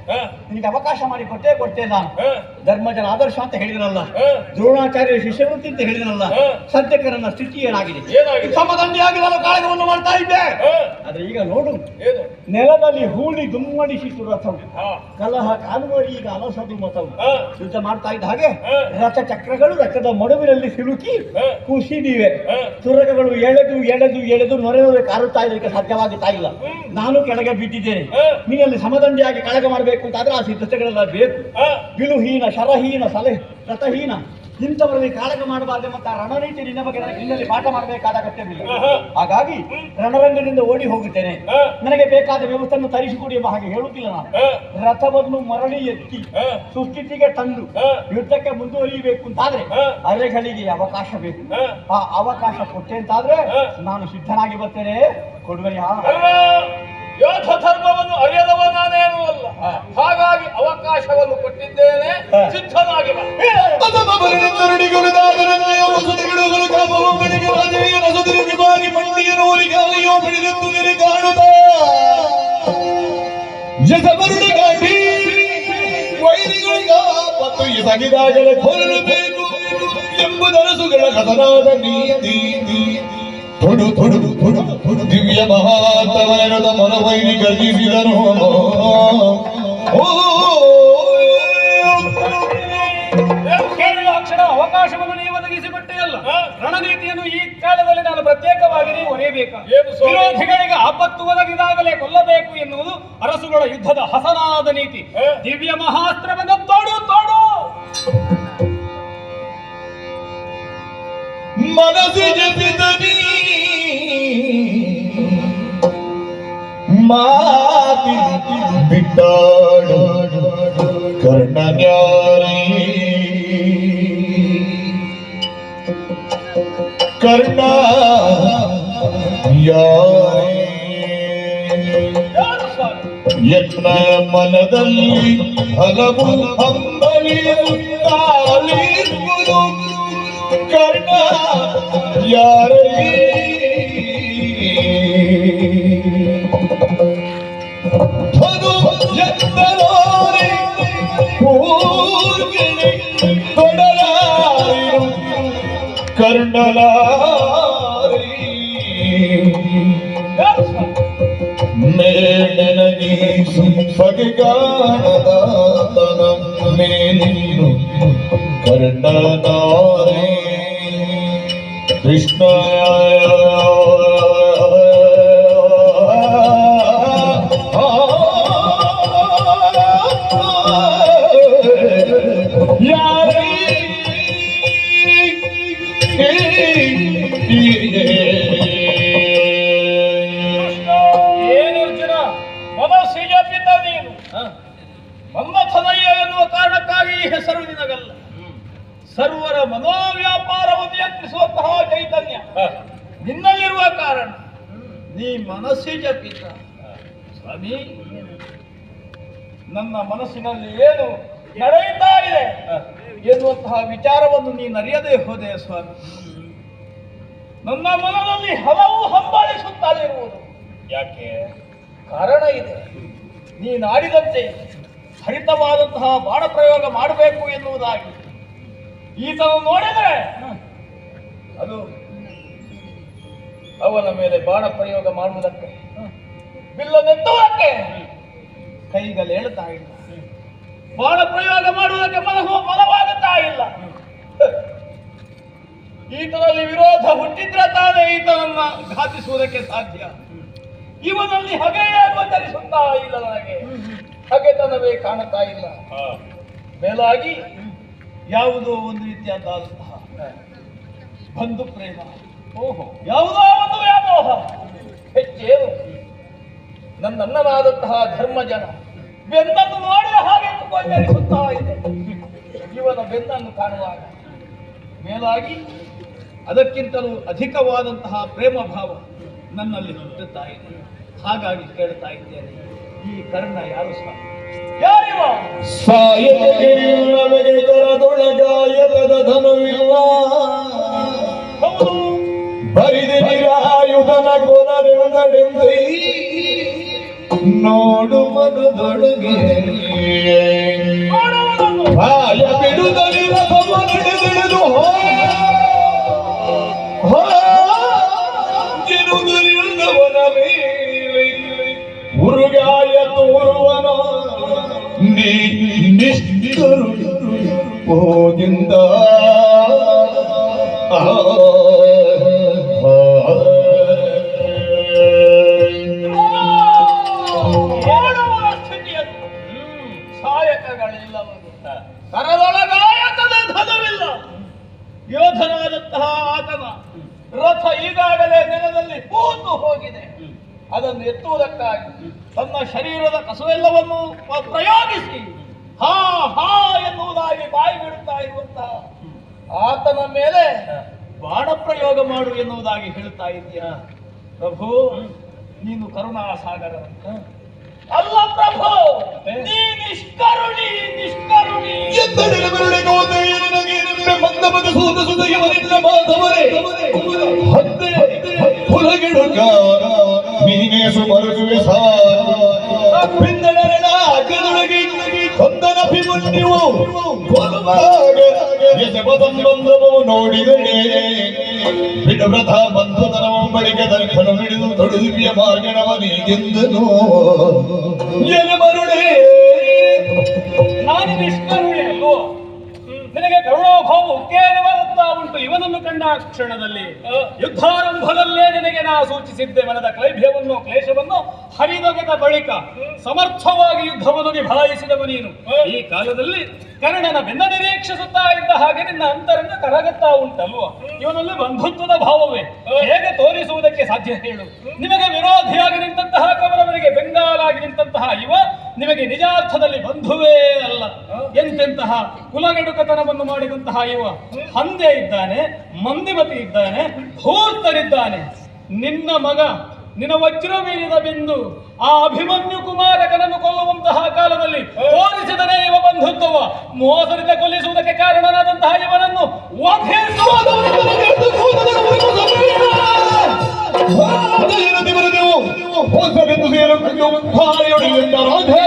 ನಿನಗೆ ಅವಕಾಶ ಮಾಡಿ ಕೊಟ್ಟೆ ನಾನು. ಧರ್ಮಜನ ಆದರ್ಶ ಅಂತ ಹೇಳಿದನಲ್ಲ, ದ್ರೋಣಾಚಾರ್ಯ ಶಿಷ್ಯವೃತ್ತಿ ಅಂತ ಹೇಳಿದನಲ್ಲ, ಸದ್ಯಕ್ಕೆ ನನ್ನ ಸ್ಥಿತಿ ಏನಾಗಿದೆ? ಸಮದಂಡಿಯಾಗಿ ನಾನು ಕಾಳಗವನ್ನು ಮಾಡ್ತಾ ಇದ್ದೆ. ಆದ್ರೆ ಈಗ ನೋಡು, ನೆಲದಲ್ಲಿ ಹೂಳಿ ದುಮ್ಮಡಿಸಿತು ರಥವು, ಕಲಹ ಕಾಲುವರಿ ಈಗ ಅಲಸದು ಮತವು. ಯುದ್ಧ ಮಾಡ್ತಾ ಇದ್ದ ಹಾಗೆ ರಥ ಚಕ್ರಗಳು ರಥದ ಮಡುವಿನಲ್ಲಿ ಸಿಲುಕಿ ಕುಸಿದಿವೆ. ತುರಗಗಳು ಎಳೆದು ಎಳೆದು ಎಳೆದು ನೊರೆ ಕಾರುತ್ತಾ ಇದಕ್ಕೆ ಸಾಧ್ಯವಾಗುತ್ತಾ ಇಲ್ಲ. ನಾನು ಕೆಳಗೆ ಬಿದ್ದಿದ್ದೇನೆ. ನೀನಲ್ಲಿ ಸಮದಂಡಿಯಾಗಿ ಕಾಳಗ ಮಾಡಬೇಕು ಅಂತಾದ್ರೆ ಆ ಸಿದ್ಧತೆಗಳೆಲ್ಲ ಬೇಕು. ಬಿಳುಹೀನ, ಶರಹೀನ, ರಥಹೀನ ಇಂಥವರಲ್ಲಿ ಕಾಳಗ ಮಾಡಬಾರ್ದು ಮತ್ತು ಆ ರಣನೀತಿ ನಿನ್ನ ಬಗ್ಗೆ ನನಗೆ ಇನ್ನಲ್ಲಿ ಪಾಠ ಮಾಡಬೇಕಾದ ಅಗತ್ಯವಿಲ್ಲ. ಹಾಗಾಗಿ ರಣರಂಗದಿಂದ ಓಡಿ ಹೋಗುತ್ತೇನೆ. ನನಗೆ ಬೇಕಾದ ವ್ಯವಸ್ಥೆಯನ್ನು ತರಿಸಿಕೊಡಿ ಎಂಬ ಹಾಗೆ ಹೇಳುತ್ತಿಲ್ಲ ನಾನು. ರಥವನ್ನು ಮರಳಿ ಎತ್ತಿ ಸುಸ್ಥಿತಿಗೆ ತಂದು ಯುದ್ಧಕ್ಕೆ ಮುಂದುವರಿಯಬೇಕು ಅಂತಾದ್ರೆ ಅಲೆಗಳಿಗೆ ಅವಕಾಶ ಬೇಕು. ಆ ಅವಕಾಶ ಕೊಟ್ಟೆ ಅಂತಾದ್ರೆ ನಾನು ಸಿದ್ಧನಾಗಿ ಬರ್ತೇನೆ. ಕೊಡುವೆಯಾ? ಯೋಧ ಧರ್ಮವನ್ನು ಅರಿಯದವ ನಾನೇನೂ ಅಲ್ಲ. ಹಾಗಾಗಿ ಅವಕಾಶವನ್ನು ಕೊಟ್ಟಿದ್ದೇನೆ, ಸಿದ್ಧನಾಗಿ ಬಾ. ಎಂಬುದರಸುಗಳ ಕಥನಾದ ನೀತಿ ತೊಡು ತೊಡು ತೊಡು ತೊಡು ದಿವ್ಯ ಮಹಾತವರದ ಮನವೈರಿ ಗರ್ಜಿಸಿದನು. ಕೇಳಿದ ಕ್ಷಣ ಅವಕಾಶವನ್ನು ನೀವು ಒದಗಿಸಿಕೊಟ್ಟೆಯಲ್ಲ. ರಣನೀತಿಯನ್ನು ಈ ಕಾಲದಲ್ಲಿ ನಾನು ಪ್ರತ್ಯೇಕವಾಗಿ ನೀವು ಒರೆಯಬೇಕು. ವಿರೋಧಿಗಳಿಗೆ ಆಪತ್ತು ಒದಗಿದಾಗಲೇ ಕೊಲ್ಲಬೇಕು ಎನ್ನುವುದು ಅರಸುಗಳ ಯುದ್ಧದ ಹಸನಾದ ನೀತಿ. ದಿವ್ಯ ಮಹಾಸ್ತ್ರವನ್ನು ತೋಡು ತೋಡು. ಮನಸ್ಸಿಗೆ ಬಿದ್ದನಿ ಮಾತಿ ಬಿಟ್ಟಾಡು ಕರ್ಣನ್ಯಾರೇ ಕರ್ಣ ಯಾರೇ ಯತ್ನ ಮನದಲ್ಲಿ ಹಲವು ಹಂಬಲಿರುತ್ತಾಲಿರುವುದು ಕರ್ಣ ಯಾರೇ ಧನು ಎತ್ತಲಾರೆ ಪೂರ್ಗಿಣಿ ತೊಡಲಾರಿರು ಕರ್ಣಲಾರಿ ಮೇಳನಗೀಸು ಬಗೆಗಾಣದ ತನ ಮೇಲಿರು ಕರ್ಣನಾರೇ ಕೃಷ್ಣ ಯಾರೇ ಏನರ್ಜುನ ಮನಸ್ಸಿಗೆ ಬಿದ್ದ ನೀನು. ಮನ್ಮಥನಯ್ಯ ಎನ್ನುವ ಕಾರಣಕ್ಕಾಗಿ ಈ ಹೆಸರು ನಿನಗ ಸರ್ವರ ಮನೋವ್ಯಾಪಾರವನ್ನು ಯತ್ನಿಸುವಂತಹ ಚೈತನ್ಯ ನಿನ್ನಲ್ಲಿರುವ ಕಾರಣ ನೀ ಮನಸ್ಸಿಗೆ ಪಿತ. ಸ್ವಾಮಿ, ನನ್ನ ಮನಸ್ಸಿನಲ್ಲಿ ಏನು ನಡೆಯುತ್ತಾ ಇದೆ ಎನ್ನುವಂತಹ ವಿಚಾರವನ್ನು ನೀನು ಅರಿಯದೇ ಹೋದೆ ಸ್ವಾಮಿ. ನನ್ನ ಮನದಲ್ಲಿ ಹಲವು ಹಂಬಲಿಸುತ್ತಲಿರುವುದು ಯಾಕೆ? ಕಾರಣ ಇದೆ. ನೀನು ಆಡಿದಂತೆ ಹರಿತವಾದಂತಹ ಬಾಣ ಪ್ರಯೋಗ ಮಾಡಬೇಕು ಎನ್ನುವುದಾಗಿ ಈತನು ನೋಡಿದರೆ ಅದು ಅವನ ಮೇಲೆ ಬಾಣ ಪ್ರಯೋಗ ಮಾಡುವುದಕ್ಕೆ, ಬಿಲ್ಲನೆತ್ತುವುದಕ್ಕೆ ಕೈಗಳೇಳುತ್ತಾ ಇಲ್ಲ. ಬಾಣ ಪ್ರಯೋಗ ಮಾಡುವುದಕ್ಕೆ ಮನಸ್ಸು ಬಲವಾಗುತ್ತಾ ಇಲ್ಲ. ಈತನಲ್ಲಿ ವಿರೋಧ ಹುಟ್ಟಿದ್ರೆ ತಾನೇ ಈತನನ್ನ ಘಾತಿಸುವುದಕ್ಕೆ ಸಾಧ್ಯ. ಇವನಲ್ಲಿ ಹಗೆಯೇ ಗೋಚರಿಸುತ್ತಾ ಇಲ್ಲ. ನನಗೆ ಹಗೆತನವೇ ಕಾಣುತ್ತಾ ಇಲ್ಲ. ಮೇಲಾಗಿ ಯಾವುದೋ ಒಂದು ರೀತಿಯಾದಂತಹ ಬಂಧು ಪ್ರೇಮ, ಯಾವುದೋ ಒಂದು ವ್ಯಾಮೋಹ ಹೆಚ್ಚೇನು. ನನ್ನನ್ನನಾದಂತಹ ಧರ್ಮ ಜನ ಬೆನ್ನನ್ನು ನೋಡಿದ ಹಾಗೆ ಗೋಚರಿಸುತ್ತಾ ಇದೆ. ಇವನ ಬೆನ್ನನ್ನು ಕಾಣುವಾಗ ಮೇಲಾಗಿ ಅದಕ್ಕಿಂತಲೂ ಅಧಿಕವಾದಂತಹ ಪ್ರೇಮ ಭಾವ ನನ್ನಲ್ಲಿ ಹುಟ್ಟುತ್ತಾ ಇದೆ. ಹಾಗಾಗಿ ಕೇಳ್ತಾ ಇದ್ದೇನೆ, ಈ ಕರ್ಣ ಯಾರು ಸ್ವಾಮಿ? ಯಾರಿವ? ಸಾಯದೊಳಗೆ ಕರದೊಳಗಾಯದ ಧನುವಿಲ್ಲ, ಹೌದು, ಬರಿದೆ ನಿರಾಯುಧನ ಕೊನರೆಂದೆಂದೈ ನೋಡು ಮನದೊಳಗೆ ನೋಡುವುದನ್ನು ಬಾಯ ಬಿಡುದಲ್ಲಿ ರಥವನ್ನೆಡೆದೆಳೆದು ಜಿರುಗಿರುವವನ ಮೇಲೆ ಉರುಗಾಯ ತೋರುವನ ನೀ ನಿಷ್ಠರು ಹೋಗಿಂದ ನೋಡುವ ಸ್ಥಿತಿಯನ್ನು ಸಾಯಕಗಳಿಲ್ಲವರು, ಕರದೊಳಗಾಯತದ ಧನವಿಲ್ಲ. ಯೋಧನಾದಂತಹ ಆತನ ರಥ ಈಗಾಗಲೇ ನೆಲದಲ್ಲಿ ಕೂತು ಹೋಗಿದೆ. ಅದನ್ನು ಎತ್ತುವುದಕ್ಕಾಗಿ ತನ್ನ ಶರೀರದ ಕಸುವೆಲ್ಲವನ್ನು ಪ್ರಯೋಗಿಸಿ ಹಾ ಹಾ ಎನ್ನುವುದಾಗಿ ಬಾಯಿ ಬಿಡುತ್ತಾ ಇರುವಂತಹ ಆತನ ಮೇಲೆ ಬಾಣ ಪ್ರಯೋಗ ಮಾಡು ಎನ್ನುವುದಾಗಿ ಹೇಳುತ್ತಾ ಇದೆಯಾ? ಪ್ರಭು, ನೀನು ಕರುಣಾಸಾಗರ ಅಲ್ಲ ಪ್ರಭು, ನೀ ನಿಷ್ಕರುಣಿ, ನಿಷ್ಕರುಣಿ. ಎತ್ತಡೆಯ ಬರಡೆಗೆ ಹೋದೆಯೇ ನಿನಗೆ ನಿಮ್ಮೆ ಮಂದ ಮಗ ಸೂತ ಸುದಯವರಿಲ್ಲ ಮಾಧವರೇ ಹತ್ತೆ ಹೊರಗಿಡುಗ ಮೀನೇಸು ಮರುಗುವೆ ಸಾಪಿಂದಡರಣ ಅಗ್ಗದೊಳಗೆ ಕೊಂದನ ಭಿಮನ್ಯುವು ಕೊಲುವಾಗ ಯಜಪದಂಬಂಧವು ನೋಡಿದಡೆ ಬಿಡವ್ರಥ ಬಂಧುತನವ ಬಳಿಗೆ ದರ್ಶನ ಹಿಡಿದು ತೊಡುದಿವ್ಯ ಮಾರ್ಗಣವನಿಗೆಂದನು ಎಲೆಮರುಳೇ ನಾನು ನಿಷ್ಕರುಣೆ ಅಲ್ವೋ? ನಿನಗೆ ಕರುಣೋಭಾವ ಉಕ್ಕೇನೆ ಬರುತ್ತಾ ಉಂಟು. ಇವನನ್ನು ಕಂಡ ಕ್ಷಣದಲ್ಲಿ ಯುದ್ಧಾರಂಭದಲ್ಲೇ ನಿನಗೆ ನಾ ಸೂಚಿಸಿದ್ದೆ. ಮನದ ಕ್ಲೈಭ್ಯವನ್ನು ಕ್ಲೇಶವನ್ನು ಹರಿದೊಗೆದ ಬಳಿಕ ಸಮರ್ಥವಾಗಿ ಯುದ್ಧವನ್ನು ನಿಭಾಯಿಸಿದವ ನೀನು. ಈ ಕಾಲದಲ್ಲಿ ಕರ್ಣನ ಬೆನ್ನ ನಿರೀಕ್ಷಿಸುತ್ತಾ ಇದ್ದ ಹಾಗೆ ನಿನ್ನ ಅಂತರಂಗ ಕರಗುತ್ತಾ ಉಂಟಲ್ವ? ಇವನಲ್ಲಿ ಬಂಧುತ್ವದ ಭಾವವೇ ಹೇಗೆ ತೋರಿಸುವುದಕ್ಕೆ ಸಾಧ್ಯ ಹೇಳು? ನಿಮಗೆ ವಿರೋಧಿಯಾಗಿ ನಿಂತಹ ಕವರವರಿಗೆ ಬೆಂಗಾಲಾಗಿ ನಿಂತಹ ಇವ ನಿಮಗೆ ನಿಜಾರ್ಥದಲ್ಲಿ ಬಂಧುವೇ ಅಲ್ಲ. ಎಂತೆಂತಹ ಕುಲಗೆಡುಕತನವನ್ನು ಮಾಡಿದಂತಹ ಇವ ಹಂದೆ ಇದ್ದಾನೆ, ಮಂದಿಮತಿ ಇದ್ದಾನೆ, ಧೂರ್ತನಿದ್ದಾನೆ. ನಿನ್ನ ಮಗ ನಿನ್ನ ವಜ್ರವೀರಿದ ಬಿಂದು ಆ ಅಭಿಮನ್ಯು ಕುಮಾರಕನನ್ನು ಕೊಲ್ಲುವಂತಹ ಕಾಲದಲ್ಲಿ ತೋರಿಸಿದನೇ ಇವ ಬಂಧುತ್ವ. ಮೋಸದಿಂದ ಕೊಲ್ಲಿಸುವುದಕ್ಕೆ ಕಾರಣನಾದಂತಹ ಇವನನ್ನು ಹೋಸವೆಂದು ಸೇರಿಕೊಂಡು ಭಾರಿಯೊಡೆಯುತ್ತ ರಾಧೆ